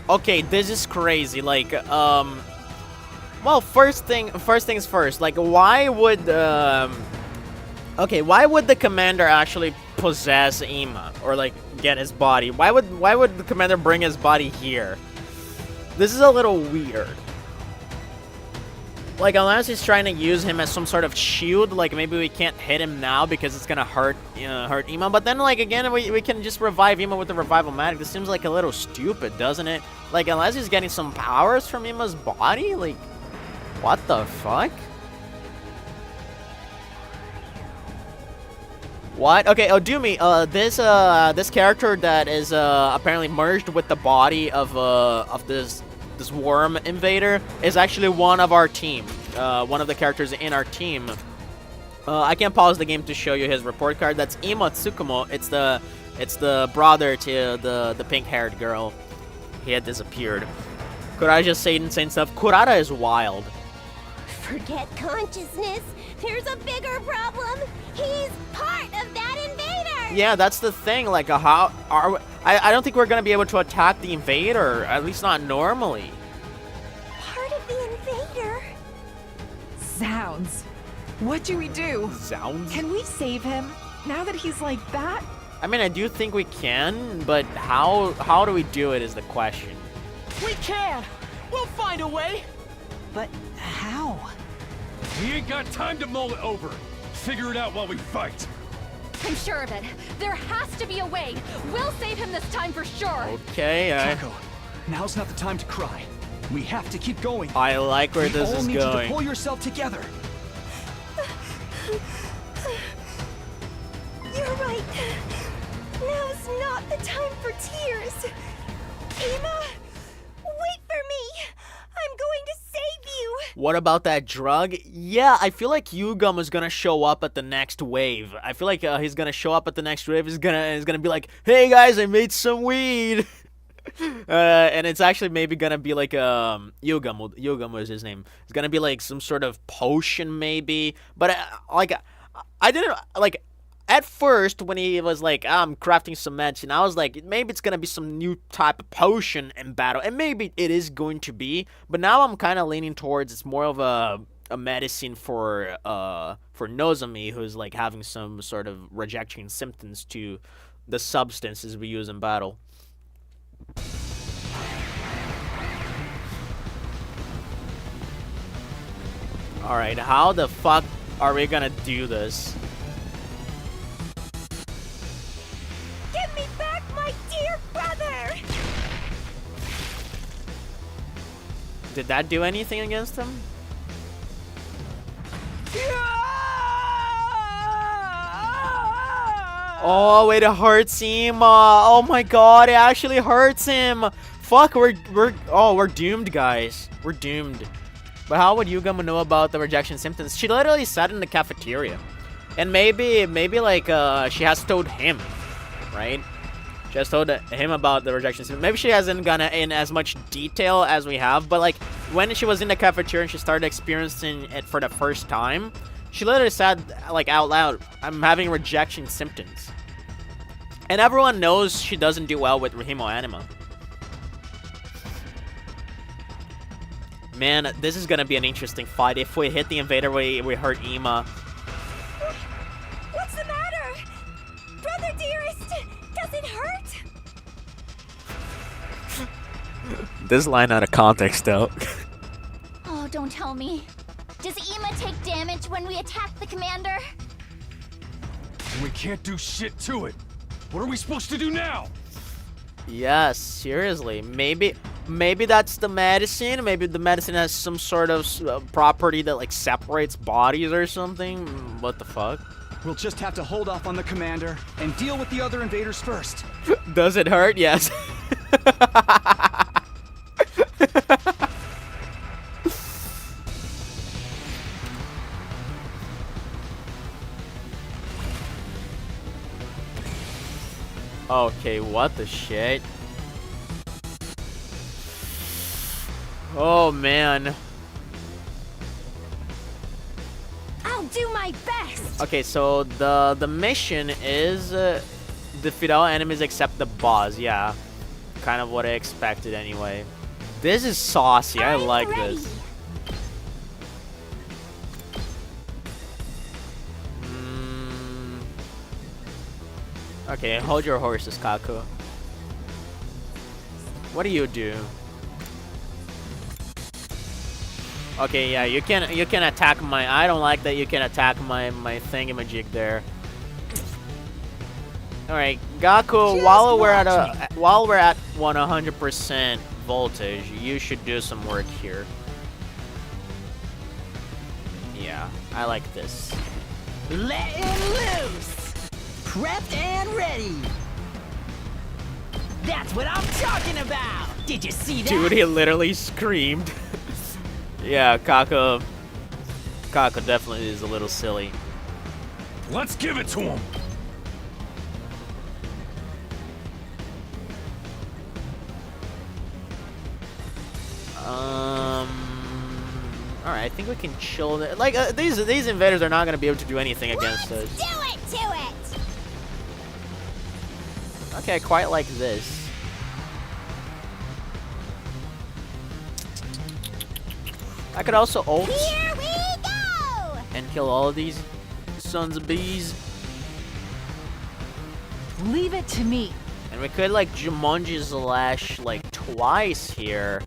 Okay, this is crazy. Like, well, first things first. Like, why would, okay, why would the commander actually possess Ima or like get his body? Why would the commander bring his body here? This is a little weird. Like, unless he's trying to use him as some sort of shield, like maybe we can't hit him now because it's gonna hurt Ima. But then, like, again, we can just revive Ima with the revival-matic. This seems like a little stupid, doesn't it? Like, unless he's getting some powers from Ima's body, like, what the fuck? What? Okay, Odumi, this character that is apparently merged with the body of this worm invader is actually one of our team. One of the characters in our team. I can pause the game to show you his report card. That's Ima Tsukumo. It's the brother to the pink-haired girl. He had disappeared. Kurara just saying insane stuff. Kurara is wild. Forget consciousness. There's a bigger problem. He's part of that invader. Yeah, that's the thing. Like, how are we, I don't think we're gonna be able to attack the invader. At least not normally. Part of the invader? Zounds. What do we do? Sounds? Can we save him? Now that he's like that? I mean, I do think we can, but how do we do it is the question. We can! We'll find a way! But how? We ain't got time to mull it over. Figure it out while we fight. I'm sure of it. There has to be a way. We'll save him this time for sure. Okay, Kako, now's not the time to cry. We have to keep going. I like where this all is need you to going. pull yourself together. You're right. Now's not the time for tears. Emma, wait for me. I'm going to save you. What about that drug? Yeah, I feel like Yugam is gonna show up at the next wave. I feel like he's gonna show up at the next wave. He's gonna be like, "Hey guys, I made some weed," and it's actually maybe gonna be like Yugam was his name. It's gonna be like some sort of potion maybe. But I didn't like. At first, when he was like, I'm crafting some medicine, I was like, maybe it's gonna be some new type of potion in battle, and maybe it is going to be. But now I'm kind of leaning towards it's more of a medicine for Nozomi, who's like having some sort of rejection symptoms to the substances we use in battle. All right, how the fuck are we gonna do this? Give me back my dear brother. Did that do anything against him? Oh, it hurts him. Oh my god, it actually hurts him. Fuck, we're doomed, guys. We're doomed. But how would Yugama know about the rejection symptoms? She literally sat in the cafeteria. And maybe like she has told him, right? She has told him about the rejection symptoms. Maybe she hasn't gone in as much detail as we have, but like when she was in the cafeteria and she started experiencing it for the first time, she literally said like out loud, I'm having rejection symptoms. And everyone knows she doesn't do well with Himo Anima. Man, this is gonna be an interesting fight. If we hit the invader, we hurt Ima. What's the matter? Brother dearest, does it hurt? This line out of context, though. Oh, don't tell me. Does Ima take damage when we attack the commander? We can't do shit to it. What are we supposed to do now? Yes, seriously. Maybe that's the medicine. Maybe the medicine has some sort of property that like separates bodies or something. What the fuck? We'll just have to hold off on the commander and deal with the other invaders first. Does it hurt? Yes. Okay, what the shit? Oh man. I'll do my best. Okay, so the mission is defeat all enemies except the boss. Yeah, kind of what I expected anyway. This is saucy. I like ready. this. Okay, hold your horses, Kaku. What do you do? Okay, yeah, you can attack my. I don't like that you can attack my thingamajig there. All right, Gaku. While we're at 100% voltage, you should do some work here. Yeah, I like this. Letting loose! Prepped and ready! That's what I'm talking about! Did you see that? Dude, he literally screamed. Yeah, Kako definitely is a little silly. Let's give it to him. All right, I think we can chill. Like these invaders are not gonna be able to do anything against us. Do it to it. Okay, quite like this. I could also ult. Here we go. kill all of these sons of bees. Leave it to me. And we could like Jumanji Slash like twice here.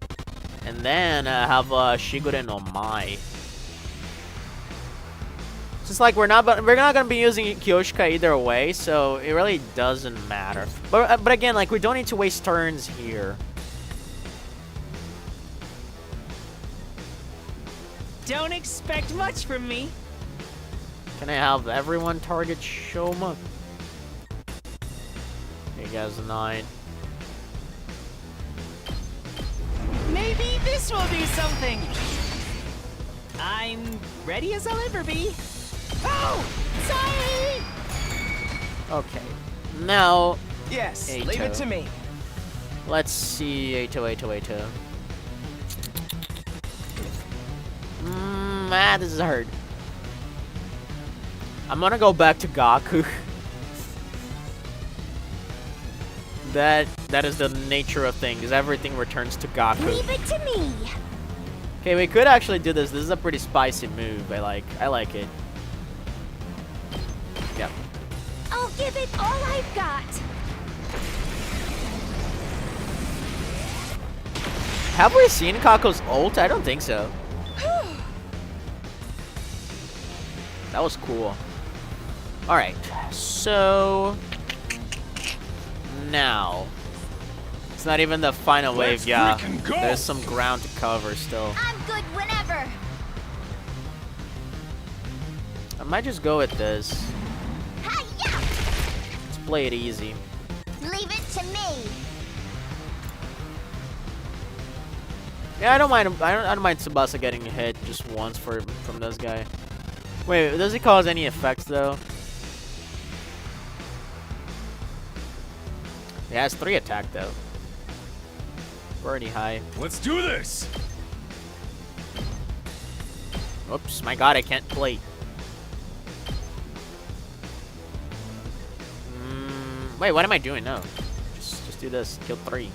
And then have Shigure no Mai. It's just like we're not gonna be using Kyoshika either way, so it really doesn't matter. But again, like we don't need to waste turns here. Don't expect much from me. Can I have everyone target Shoma? You guys 9. Maybe this will do something. I'm ready as I'll ever be. Oh, sorry. Okay. Now, Yes, Eito. leave it to me. let's see. Eito. This is hard. I'm gonna go back to Gaku. That is the nature of things. Everything returns to Gaku. Leave it to me. Okay, we could actually do this. This is a pretty spicy move. I like it. Yep. I'll give it all I've got. Have we seen Kako's ult? I don't think so. That was cool. Alright, so now it's not even the final wave, yeah. freaking go. There's some ground to cover still. I'm good whenever. I might just go with this. Hi-ya! Let's play it easy. Leave it to me. Yeah, I don't mind. I don't mind Tsubasa getting hit just once from this guy. Wait, does he cause any effects though? He has 3 attack though. Pretty high. Let's do this. Oops, my god, I can't play. Wait, what am I doing? No. Just do this. Kill 3.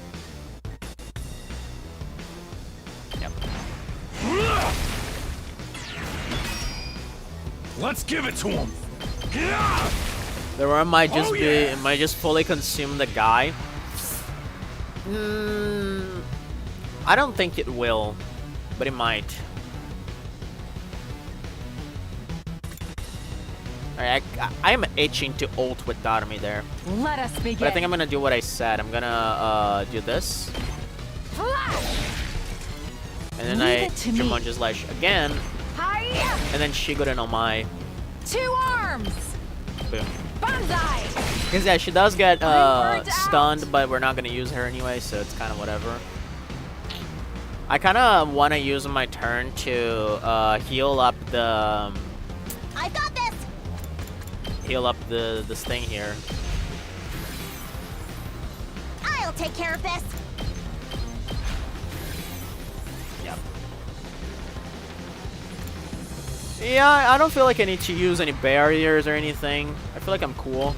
Yep. Let's give it to him. The one might just it might just fully consume the guy. I don't think it will, but it might. Alright, I am itching to ult with Darumi there. Let us begin. But I think I'm gonna do what I said. I'm gonna do this. And then Leave I it to me. Jumanji Slash again. Hi-ya! And then Shigure no Mai. 2 arms. Boom. Banzai. Because yeah, she does get Burned stunned, but we're not gonna use her anyway, so it's kind of whatever. I kind of want to use my turn to heal up the I got this. this thing here. I'll take care of this. Yep. Yeah, I don't feel like I need to use any barriers or anything. I feel like I'm cool.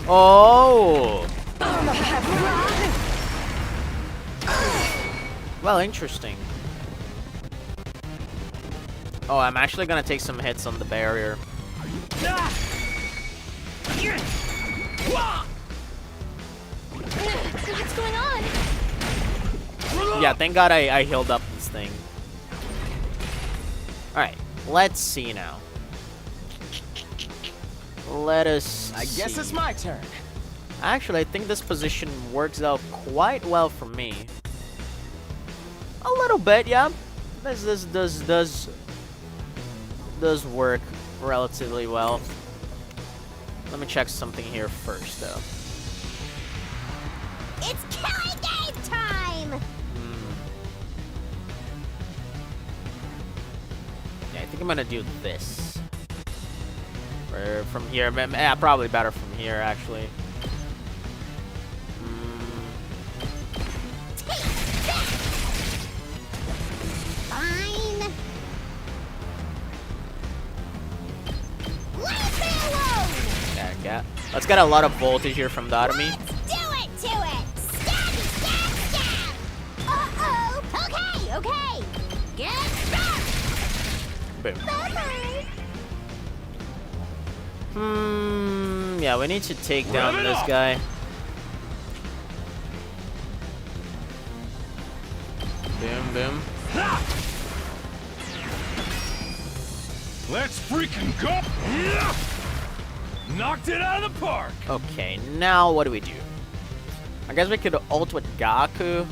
Oh! Well, interesting. Oh, I'm actually gonna take some hits on the barrier. What's going on? Yeah, thank God I healed up this thing. Alright, let's see now. Let us I guess see. it's my turn. Actually, I think this position works out quite well for me. A little bit, yeah. This does work relatively well. Let me check something here first, though. It's killing game time. Yeah, I think I'm gonna do this. Or from here, yeah, probably better from here, actually. Fine. Leave me alone. Yeah. Let's get a lot of voltage here from Darumi. Let's do it to it. Stab, stab, stab. Uh-oh. Okay. Boom. Bye-bye. Yeah, we need to take down this guy. Boom, boom. Let's freaking go! Yeah! Knocked it out of the park! Okay, now what do we do? I guess we could ult with Gaku.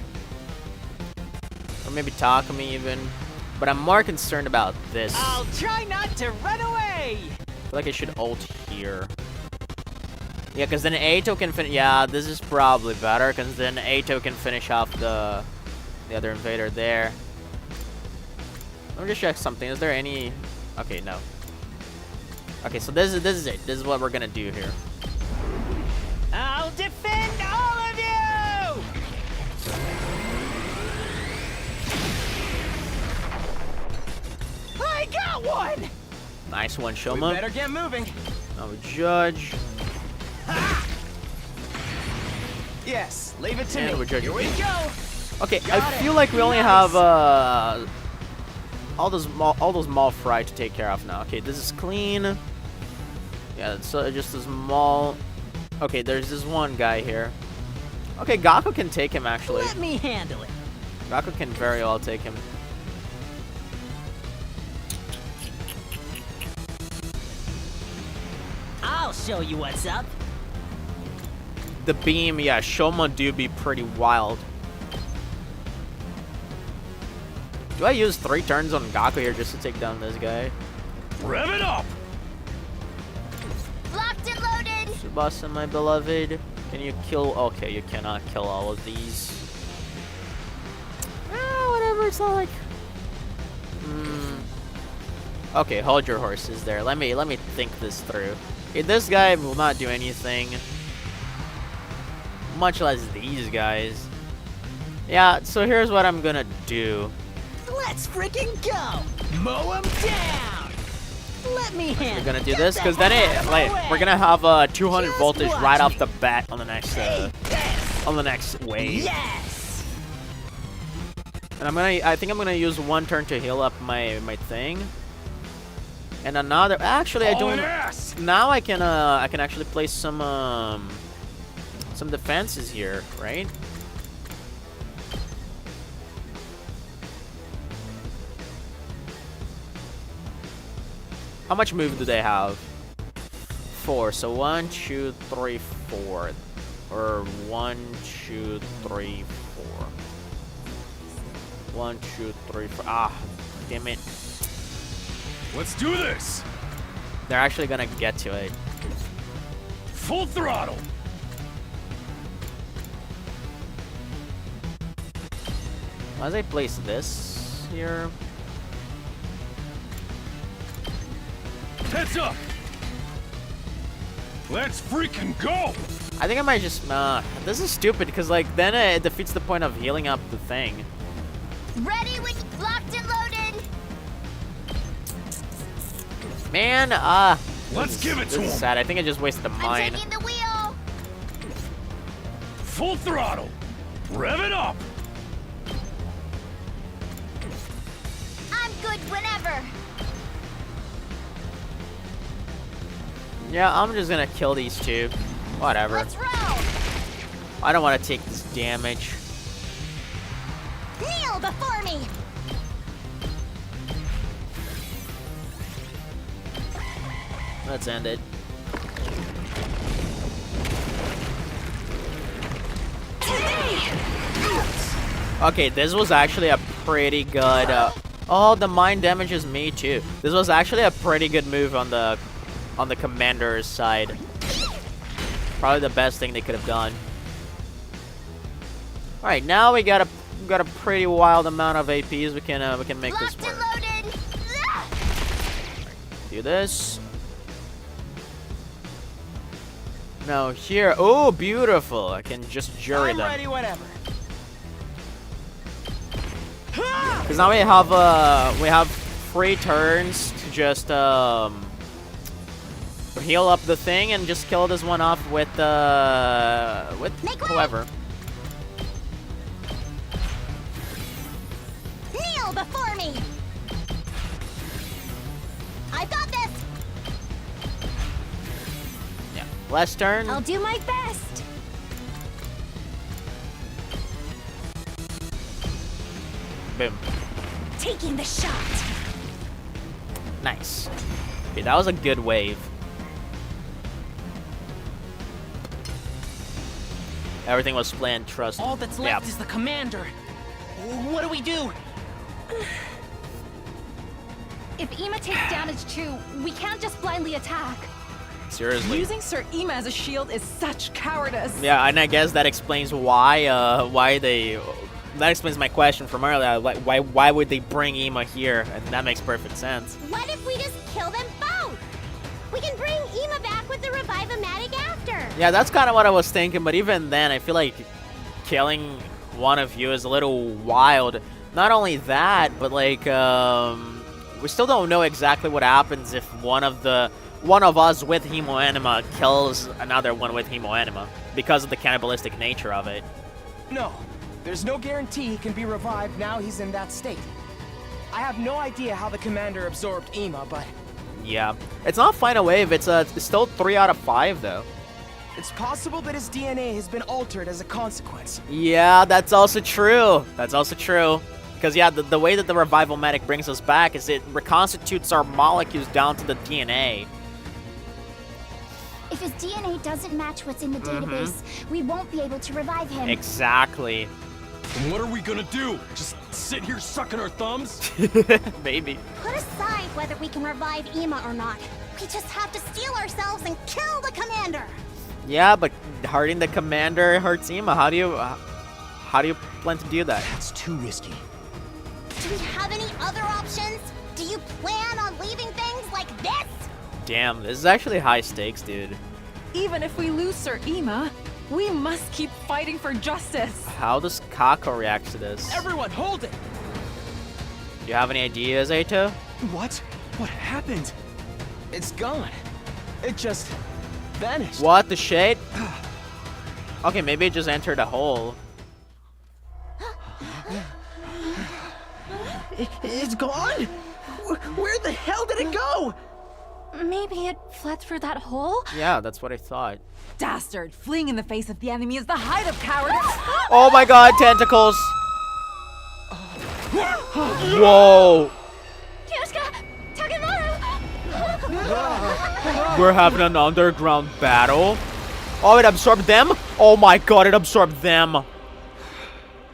Or maybe Takumi even. But I'm more concerned about this. I'll try not to run away. I feel like I should ult here. Yeah, because then Aito can finish. Yeah, this is probably better, because then Aito can finish off the other invader there. Let me just check something. Is there any... Okay, no. Okay, so this is it. This is what we're gonna do here. I'll defend all of you. I got one. Nice one, We Shoma. better get moving. Now we judge. Yes, leave it to And me. we're judging. Here we go. Okay, Got I it. feel like we only Nice. have all those mall fry to take care of now. Okay, this is clean. Yeah, it's just a small. Okay, there's this one guy here. Okay, Gaku can take him actually. Let me handle it. Gaku can very well take him. I'll show you what's up. The beam, yeah, Shoma do be pretty wild. Do I use 3 turns on Gaku here just to take down this guy? Rev it up! Locked and loaded. Tsubasa, my beloved. Can you kill? Okay, you cannot kill all of these. Whatever, it's not like... Okay, hold your horses there. Let me think this through. Okay, this guy will not do anything. Much less these guys. Yeah, so here's what I'm gonna do. Let's freaking go. Mow him down. Let me handle it. We're gonna do this because then we're gonna have 200 Just voltage watch right off me. the bat on the next wave. Yes. And I think I'm gonna use 1 turn to heal up my thing. And another, actually I Hauling don't. ass! Now I can actually place some defenses here, right? How much move do they have? 4. So 1, 2, 3, 4. Or 1, 2, 3, 4. 1, 2, 3, 4. Ah, damn it. Let's do this! They're actually gonna get to it. Full throttle! As I place this here. Heads up! Let's freaking go! I think I might just, this is stupid because like then it defeats the point of healing up the thing. Ready with locked and loaded. Man, Let's give it to this is him. sad. I think I just wasted a I'm mine. taking the wheel. Full throttle! Rev it up! I'm good whenever. Yeah, I'm just gonna kill these two. Whatever. Let's roll. I don't want to take this damage. Kneel before me. Let's end it. Okay, this was actually a pretty good. Oh, the mine damages me too. This was actually a pretty good move on the commander's side. Probably the best thing they could have done. All right, now we got a pretty wild amount of APs. We can make this Locked and work. loaded. Do this. Now here, oh, beautiful! I can just jury I'm them. ready whenever. Because now we have 3 turns to just heal up the thing and just kill this one off with Make way. whoever. Kneel before me. Last turn. I'll do my best. Boom. Taking the shot. Nice. Okay, that was a good wave. Everything was planned, trust. All that's left is the commander. What do we do? If Ima takes damage too, we can't just blindly attack. Seriously. Using Sir Ima as a shield is such cowardice. Yeah, and I guess that explains why they. That explains my question from earlier. Like, why would they bring Ima here? And that makes perfect sense. What if we just kill them both? We can bring Ima back with the Revive-O-Matic after. Yeah, that's kind of what I was thinking. But even then, I feel like killing one of you is a little wild. Not only that, but like we still don't know exactly what happens if one of us with Hemoanima kills another one with Hemoanima because of the cannibalistic nature of it. No, there's no guarantee he can be revived now he's in that state. I have no idea how the commander absorbed Ima, but Yeah, it's not final wave. It's still 3 out of 5 though. it's possible that his DNA has been altered as a consequence. Yeah, that's also true. That's also true. Because, yeah, the way that the Revival-Matic brings us back is it reconstitutes our molecules down to the DNA. If his DNA doesn't match what's in the database, we won't be able to revive him. Exactly. And what are we gonna do? Just sit here sucking our thumbs? Maybe. Put aside whether we can revive Ima or not. We just have to steel ourselves and kill the commander. Yeah, but hurting the commander hurts Ima. How do you plan to do that? That's too risky. Do we have any other options? Do you plan on leaving things like this? Damn, this is actually high stakes, dude. Even if we lose Sir Ima, we must keep fighting for justice. How does Kako react to this? Everyone, hold it! Do you have any ideas, Aito? What? What happened? It's gone. It just vanished. What the shit? Okay, maybe it just entered a hole. It's gone? Where the hell did it go? Maybe it fled through that hole? Yeah, that's what I thought. Dastard, fleeing in the face of the enemy is the height of cowardice. Oh my god, tentacles! Whoa! Kyoshika! Takemoto! We're having an underground battle? Oh, it absorbed them? Oh my god, it absorbed them!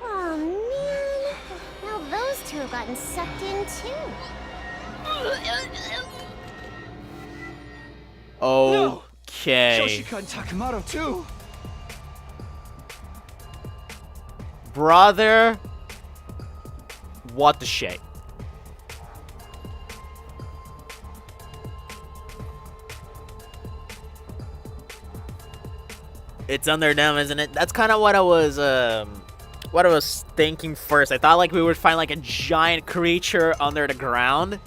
Oh man. Now those two have gotten sucked in too. Okay. Shoshika and Takemoto too. Brother. What the shit? It's under them, isn't it? That's kind of what I was thinking first. I thought like we would find like a giant creature under the ground.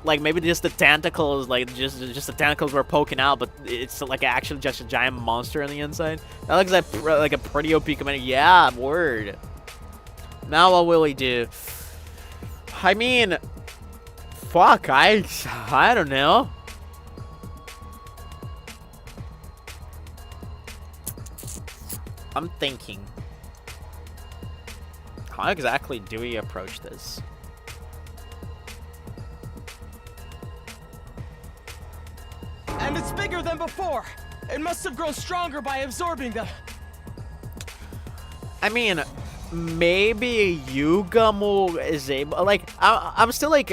Like maybe just the tentacles, like just the tentacles were poking out, but it's like actually just a giant monster on the inside. That looks like a pretty OP commander. Yeah, word. Now what will we do? I mean, fuck, I don't know. I'm thinking. How exactly do we approach this? And it's bigger than before. It must have grown stronger by absorbing them. I mean, maybe Yugamo is able. Like, I'm still like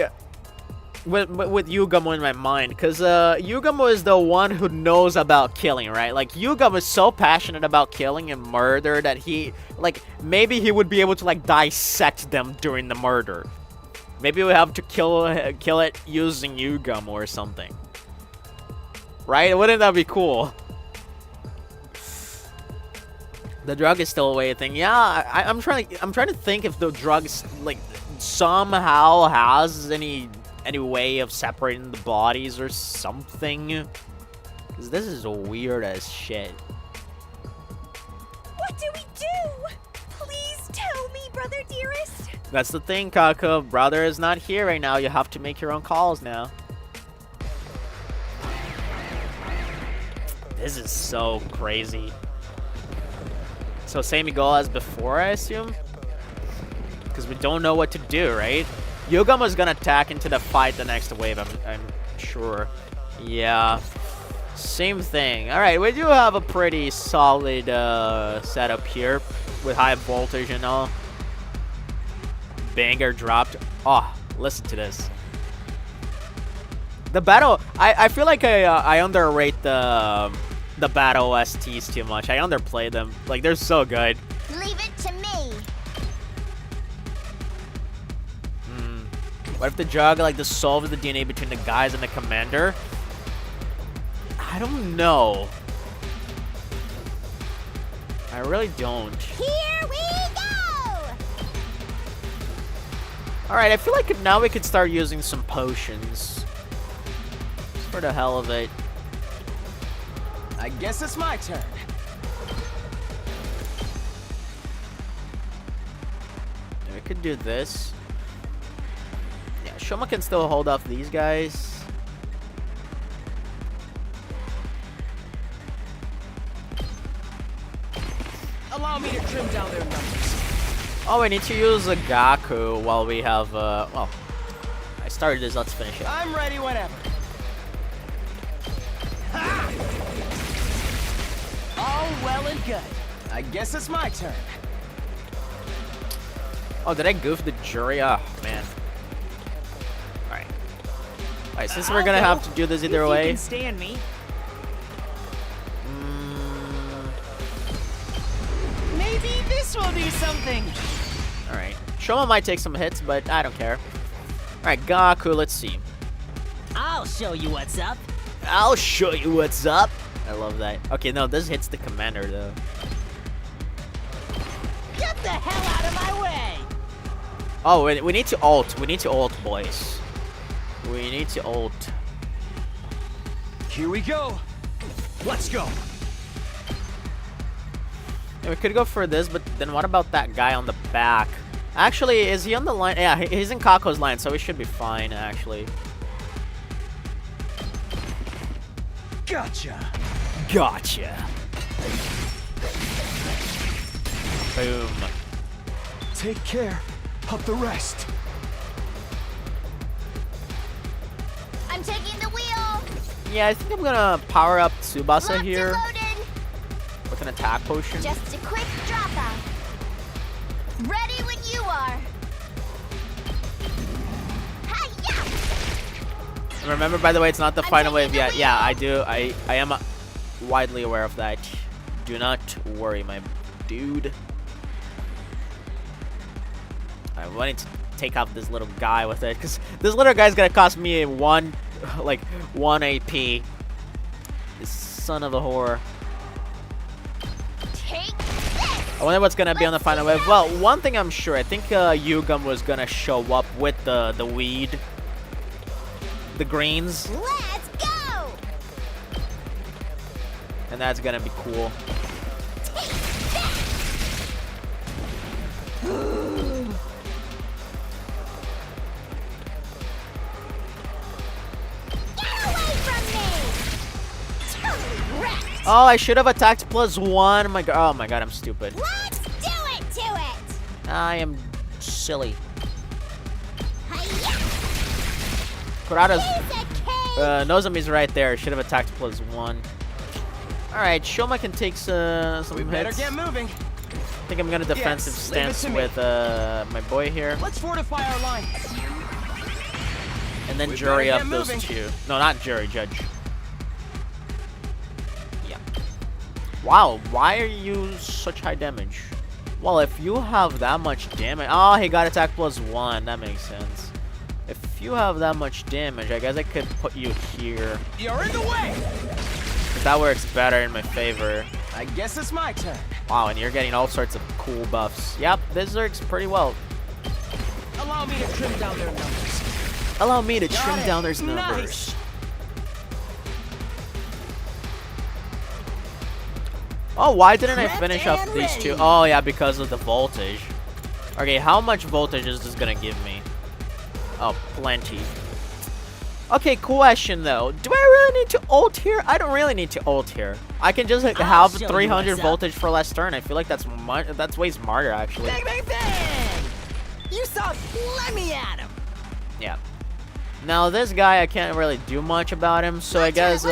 with Yugamo in my mind, because Yugamo is the one who knows about killing, right? Like, Yugamo is so passionate about killing and murder that he, like, maybe he would be able to like dissect them during the murder. Maybe we have to kill it using Yugamo or something. Right? Wouldn't that be cool? The drug is still away thing. Yeah, I'm trying to think if the drugs like somehow has any way of separating the bodies or something. Cause this is weird as shit. What do we do? Please tell me, brother dearest. That's the thing, Kako. Brother is not here right now. You have to make your own calls now. This is so crazy. So same goal as before, I assume? Because we don't know what to do, right? Yugama's gonna attack into the fight the next wave, I'm sure. Yeah. Same thing. Alright, we do have a pretty solid setup here with high voltage and all. Banger dropped. Oh, listen to this. The battle, I feel like I underrate the battle STs too much. I underplay them. Like, they're so good. Leave it to me. What if the jug like dissolves the DNA between the guys and the commander? I don't know. I really don't. Here we go! Alright, I feel like now we could start using some potions. Just for the hell of it. I guess it's my turn. We could do this. Yeah, Shoma can still hold off these guys. Allow me to trim down their numbers. Oh, we need to use a Gaku while we have, well, I started this, let's finish it. I'm ready whenever. Ha! All well and good. I guess it's my turn. Oh, did I goof the jury? Oh, man. Alright. Alright, since we're gonna have to do this either way. You can stand me. Maybe this will do something. Alright. Shoma might take some hits, but I don't care. Alright, Gaku, let's see. I'll show you what's up. I'll show you what's up. I love that. Okay, no, this hits the commander, though. Get the hell out of my way. Oh, we need to ult. We need to ult, boys. We need to ult. Here we go. Let's go. Yeah, we could go for this, but then what about that guy on the back? Actually, is he on the line? Yeah, he's in Kako's line, so we should be fine, actually. Gotcha. Gotcha. Boom. Take care of the rest. I'm taking the wheel. Yeah, I think I'm gonna power up Tsubasa Locked here and loaded. with an attack potion. Just a quick drop out. Ready when you are. Hi-ya! And remember, by the way, it's not the I'm final taking wave the yet. Yeah, wheel. I do. I am widely aware of that. Do not worry, my dude. I wanted to take out this little guy with it, because this little guy's gonna cost me one AP. This son of a whore. Take this. I wonder what's gonna be on the Let's final see wave. Well, one thing I'm sure, I think Yugam was gonna show up with the weed, the greens, Let's go. and that's gonna be cool. Take this. Get away from me. Totally wrecked. Oh, I should have attacked +1. Oh my god, I'm stupid. Let's do it to it. I am silly. Hi-ya. Kurata's Piece of cake. Nozomi's right there. Should have attacked +1. Alright, Shoma can take some We better hits. get moving. I think I'm gonna defensive Yes, leave it stance to me. with my boy here. Let's fortify our line. And then We jury better up get those moving. two. No, not jury, judge. Yeah. Wow, why are you such high damage? Well, if you have that much damage... Oh, he got attack +1. That makes sense. If you have that much damage, I guess I could put you here. You're in the way. 'Cause that works better in my favor. I guess it's my turn. Wow, and you're getting all sorts of cool buffs. Yep, this works pretty well. Allow me to trim down their numbers. Allow me to Got trim it. down their numbers. Nice. Oh, why didn't I Prepped finish up and these two? ready. Oh, yeah, because of the voltage. Okay, how much voltage is this gonna give me? Oh, plenty. Okay, question though. Do I really need to ult here? I don't really need to ult here. I can just I'll have show you 300 what's up. voltage for last turn. I feel like that's way smarter, actually. Bang, bang, bang! You saw, let me at him. Yeah. Now this guy, I can't really do much about him, so I guess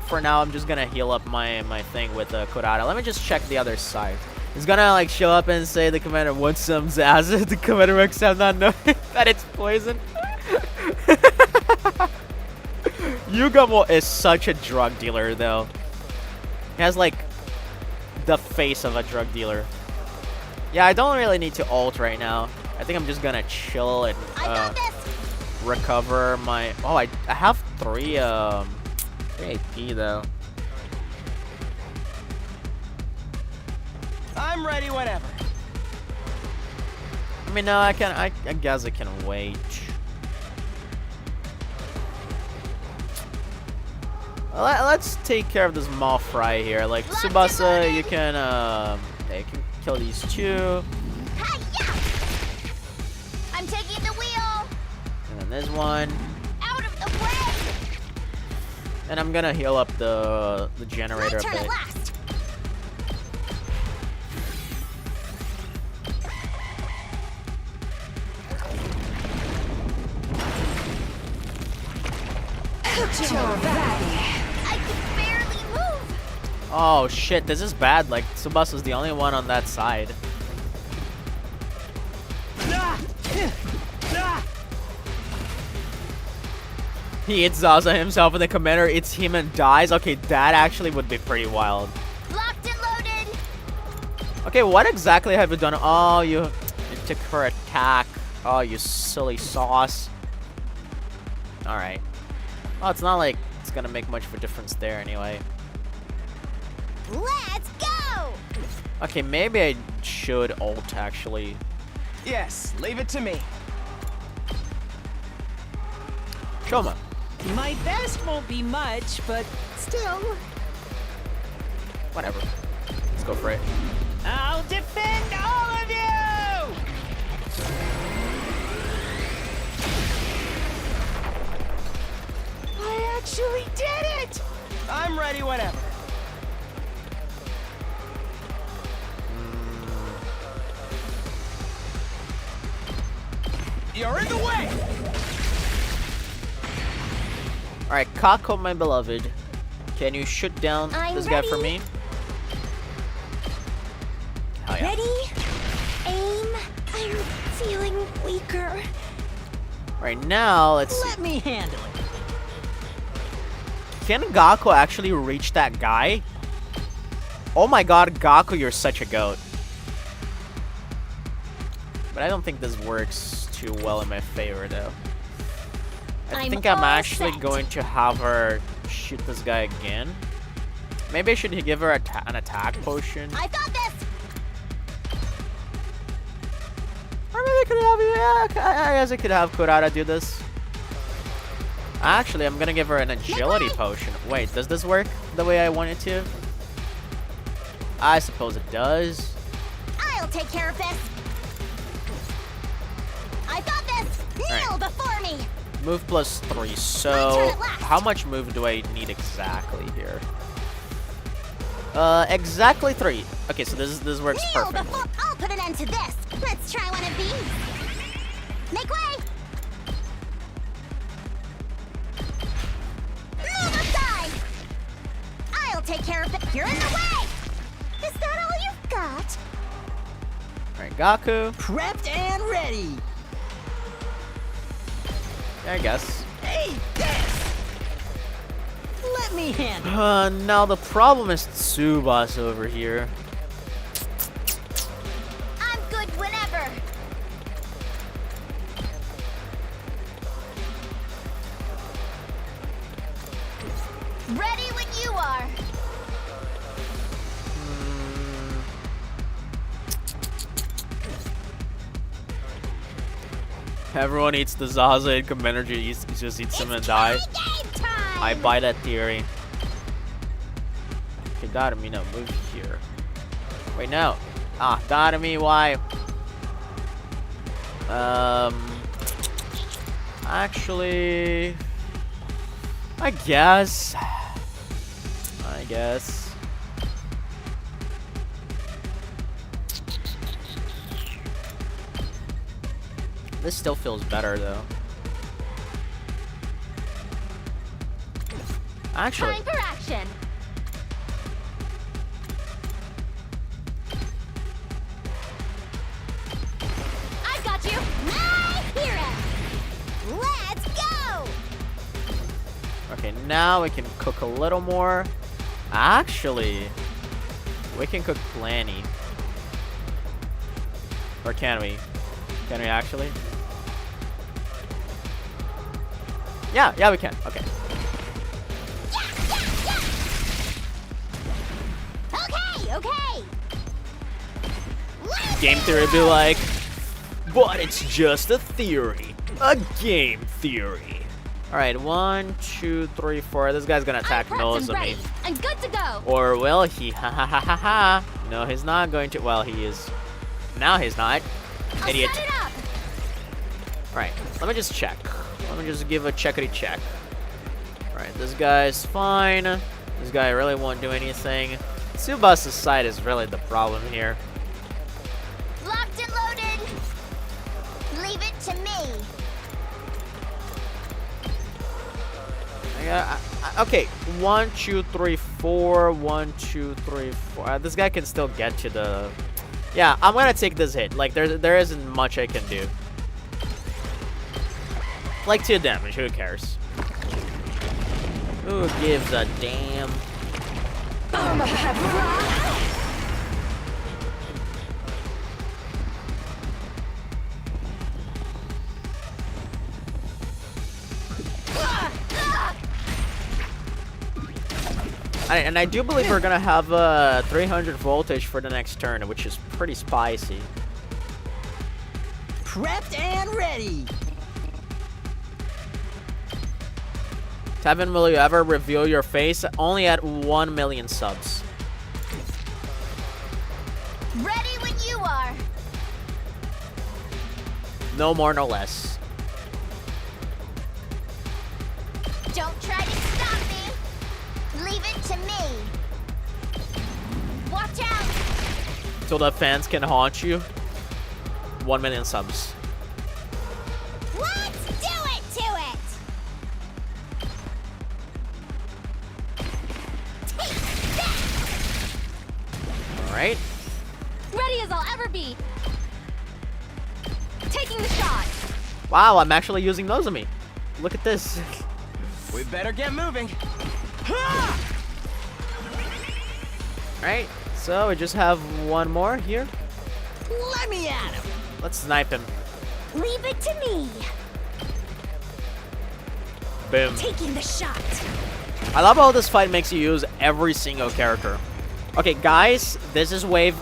for now I'm just gonna heal up my thing with Kurata. Let me just check the other side. He's gonna like show up and say the commander wants some Zaz. The commander works out not knowing that it's poison. Yugamo is such a drug dealer, though. He has like the face of a drug dealer. Yeah, I don't really need to ult right now. I think I'm just gonna chill and recover my. Oh, I have 3 AP though. I'm ready whenever. I mean, no, I guess I can wait. Let's take care of this mall fry here. Like Tsubasa, you can kill these 2. I'm taking the wheel. And then this one. Out of the way. And I'm gonna heal up the generator My a turn bit. at last. I can barely move. Oh shit, this is bad. Like Tsubasa's the only one on that side. He hits Zaza himself and the commander hits him and dies. Okay, that actually would be pretty wild. Locked and loaded. Okay, what exactly have you done? Oh, you took her attack. Oh, you silly sauce. Alright. Well, it's not like it's gonna make much of a difference there anyway. Let's go. Okay, maybe I should ult actually. Yes, leave it to me. Shoma. My best won't be much, but still. Whatever. Let's go for it. I'll defend all of you! I actually did it! I'm ready whenever. You're in the way! Alright, Kako, my beloved. Can you shoot down this guy for me? Hell yeah. Ready? Aim. I'm feeling weaker. Right now, let's see. Let me handle it. Can Gakko actually reach that guy? Oh my god, Gakko, you're such a goat. But I don't think this works too well in my favor, though. I think I'm actually going to have her shoot this guy again. Maybe I should give her an attack potion. I got this. Or maybe I could have, yeah, I guess I could have Kurata do this. Actually, I'm gonna give her an agility potion. Wait, does this work the way I want it to? I suppose it does. I'll take care of this. I got this. Kneel Alright. before me. Move plus 3. My So, turn at last. how much move do I need exactly here? Exactly 3. Okay, so this works Kneel perfectly. before I'll put an end to this. Let's try one of these. Make way. Move aside. I'll take care of it. You're in the way. Is that all you've got? Alright, Gaku. Prepped and ready. Yeah, I guess. Hey, this! Let me handle it. Now the problem is Tsubasa over here. I'm good whenever. Ready when you are. Everyone eats the Zaza and Commander just eats him and die. Game time. I buy that theory. Okay, Darami, no, move here. Wait, no. Ah, Darami, why? Actually, I guess. I guess. This still feels better though. Actually, Time for action. I got you. My hero! Let's go! okay, now we can cook a little more. Actually, we can cook plenty. Or can we? Can we actually? Yeah, we can. Okay. Okay. Game theory be like, but it's just a theory. A game theory. Alright, 1, 2, 3, 4. This guy's gonna attack I'm prepped nose and of me. ready. I'm good to go. Or will he? Ha ha ha ha ha. No, he's not going to. Well, he is. Now he's not. I'll Idiot. set it up. Alright, let me just check. Let me just give a checkity check. Alright, this guy's fine. This guy really won't do anything. Tsubasa side is really the problem here. Locked and loaded. Leave it to me. Okay, 1, 2, 3, 4. 1, 2, 3, 4. This guy can still get to the. Yeah, I'm gonna take this hit. Like there isn't much I can do. Like 2 damage. Who cares? Who gives a damn? And I do believe we're gonna have 300 voltage for the next turn, which is pretty spicy. Prepped and ready. Tavin, will you ever reveal your face? Only at 1 million subs. Ready when you are. No more, no less. Don't try to stop me. Leave it to me. Watch out. So the fans can haunt you. 1 million subs. Let's do it to it. Take that. Alright. Ready as I'll ever be. Taking the shot. Wow, I'm actually using those on me. Look at this. We better get moving. Alright, so we just have 1 more here. Let me at him. Let's snipe him. Leave it to me. Boom. Taking the shot. I love how this fight makes you use every single character. Okay, guys, this is wave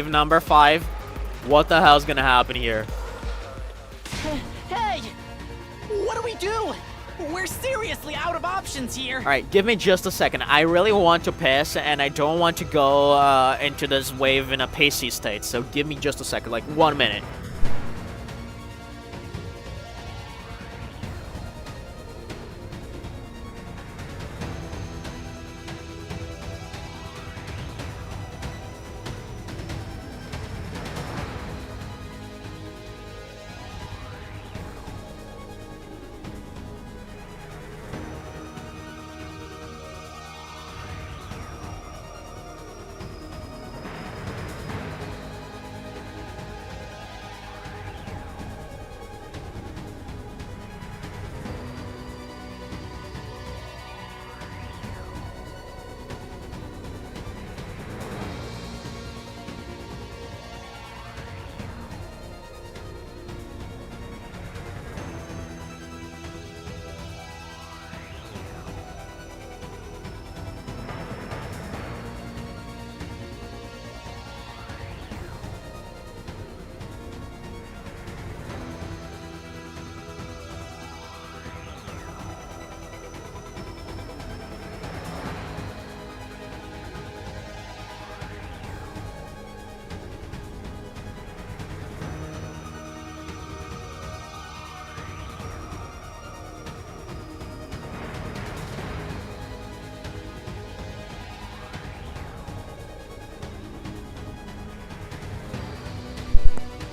number 5. What the hell's gonna happen here? Hey, what do we do? We're seriously out of options here. Alright, give me just a second. I really want to pass, and I don't want to go into this wave in a pacey state. So give me just a second, like 1 minute.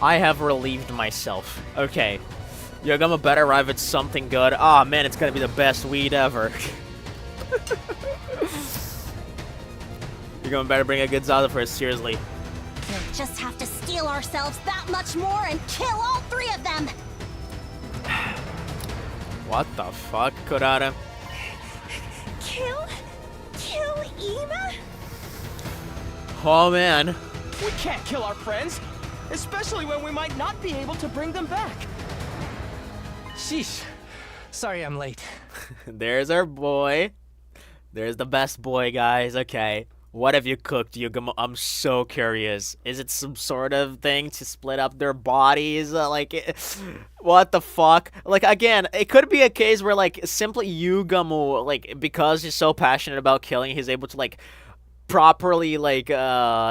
I have relieved myself. Okay. Yogama better arrive at something good. Oh man, it's gonna be the best weed ever. Yogama better bring a good Zaza for us, seriously. We'll just have to steel ourselves that much more and kill all 3 of them! What the fuck, Kurata? Kill Ima? Oh man. We can't kill our friends, especially when we might not be able to bring them back. Sheesh. Sorry I'm late. There's our boy. There's the best boy, guys. Okay. What have you cooked, Yugamo? I'm so curious. Is it some sort of thing to split up their bodies? What the fuck? Like, again, it could be a case where, like, simply Yugamo, like, because he's so passionate about killing, he's able to, like, properly, like,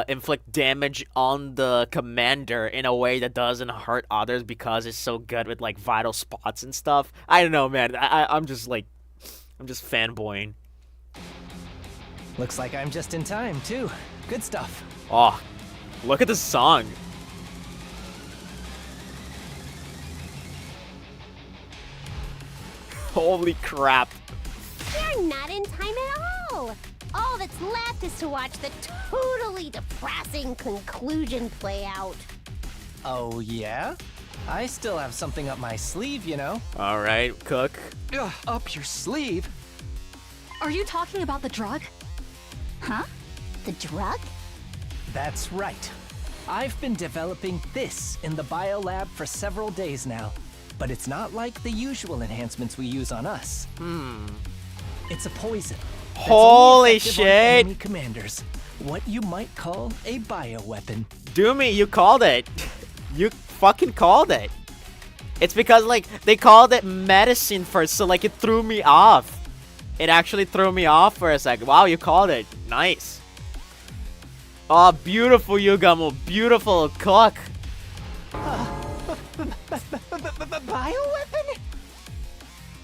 inflict damage on the commander in a way that doesn't hurt others because he's so good with, like, vital spots and stuff. I don't know, man. I'm just, like, I'm just fanboying. Looks like I'm just in time, too. Good stuff. Oh, look at this song. Holy crap. You're not in time at all! All that's left is to watch the totally depressing conclusion play out. Oh, yeah? I still have something up my sleeve, you know. All right, Cook. Ugh, up your sleeve? Are you talking about the drug? Huh? The drug? That's right. I've been developing this in the biolab for several days now, but it's not like the usual enhancements we use on us. It's a poison. that's Holy only effective on shit. enemy commanders. What you might call a bioweapon. Doomy, you called it. You fucking called it. It's because, like, they called it medicine first, so, like, it threw me off. It actually threw me off for a second. Wow, you called it. Nice. Oh, beautiful, Yugamo. Beautiful Cook. Bioweapon?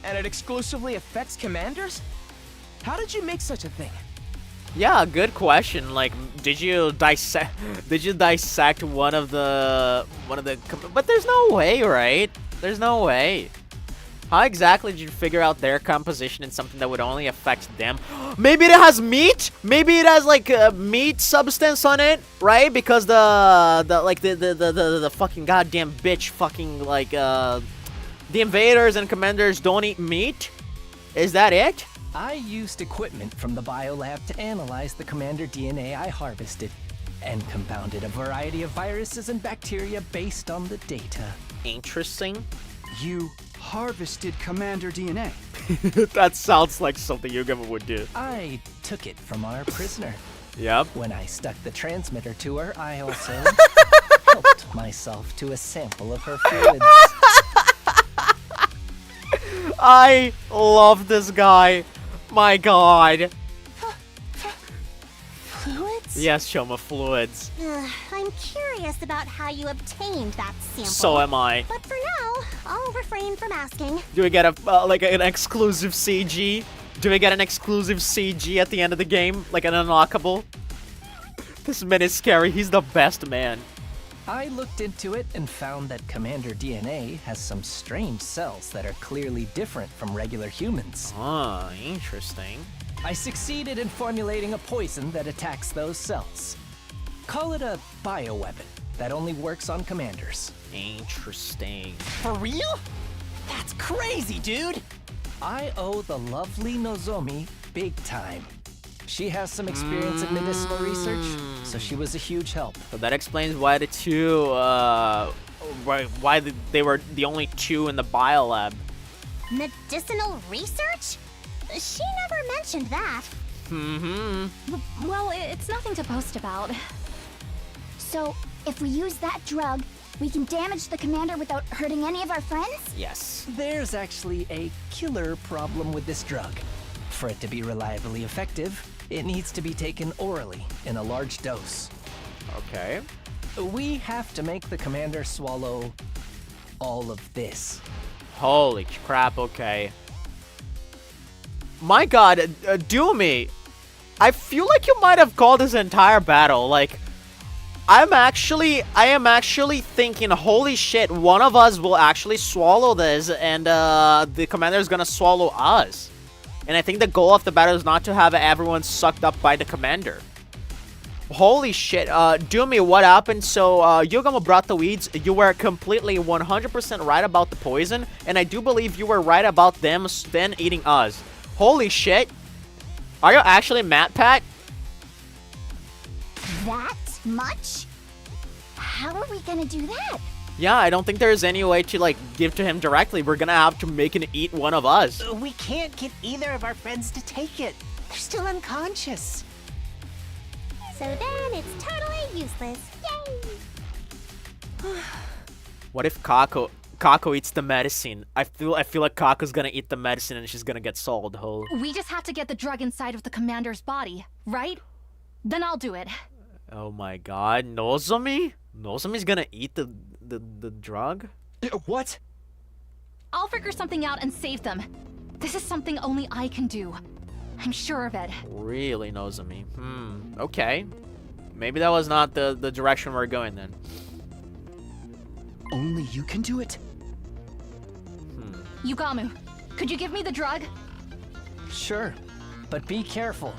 And it exclusively affects commanders? How did you make such a thing? Yeah, good question. Like, did you dissect one of the but there's no way, right? There's no way. How exactly did you figure out their composition in something that would only affect them? Maybe it has meat? Maybe it has, like, meat substance on it, right? Because the fucking goddamn bitch fucking, like, the invaders and commanders don't eat meat? Is that it? I used equipment from the biolab to analyze the commander DNA I harvested, and compounded a variety of viruses and bacteria based on the data. Interesting. You harvested Commander DNA. That sounds like something Yugama would do. I took it from our prisoner. Yep. When I stuck the transmitter to her, I also helped myself to a sample of her fluids. I love this guy. My god. Fluids? Yes, Shoma, fluids. I'm curious about how you obtained that sample. So am I. But for now, I'll refrain from asking. Do we get a like an exclusive CG? Do we get an exclusive CG at the end of the game? Like an unlockable? This man is scary. He's the best man. I looked into it and found that Commander DNA has some strange cells that are clearly different from regular humans. Ah, interesting. I succeeded in formulating a poison that attacks those cells. Call it a bioweapon that only works on commanders. Interesting. For real? That's crazy, dude! I owe the lovely Nozomi big time. She has some experience in medicinal research, so she was a huge help. So that explains why the two, why they were the only two in the biolab. Medicinal research? She never mentioned that. Well, it's nothing to boast about. So, if we use that drug, we can damage the commander without hurting any of our friends? Yes. There's actually a killer problem with this drug. For it to be reliably effective, it needs to be taken orally in a large dose. Okay. We have to make the commander swallow all of this. Holy crap, okay. My god, Doomy, I feel like you might have called this entire battle. Like, I am actually thinking, holy shit, one of us will actually swallow this, and the commander is gonna swallow us. And I think the goal of the battle is not to have everyone sucked up by the commander. Holy shit, Doomy, what happened? So, Yugamo brought the weeds. You were completely 100% right about the poison, and I do believe you were right about them then eating us. Holy shit. Are you actually mad, Pat? That much? How are we gonna do that? Yeah, I don't think there's any way to, like, give to him directly. We're gonna have to make him eat one of us. We can't get either of our friends to take it. They're still unconscious. So then it's totally useless. Yay! What if Kako eats the medicine? I feel like Kako's gonna eat the medicine and she's gonna get sold whole. We just have to get the drug inside of the commander's body, right? Then I'll do it. Oh my god, Nozomi? Nozomi's gonna eat the drug? What? I'll figure something out and save them. This is something only I can do. I'm sure of it. Really, Nozomi? Okay. Maybe that was not the direction we're going then. Only you can do it? Yugamu, could you give me the drug? Sure, but be careful.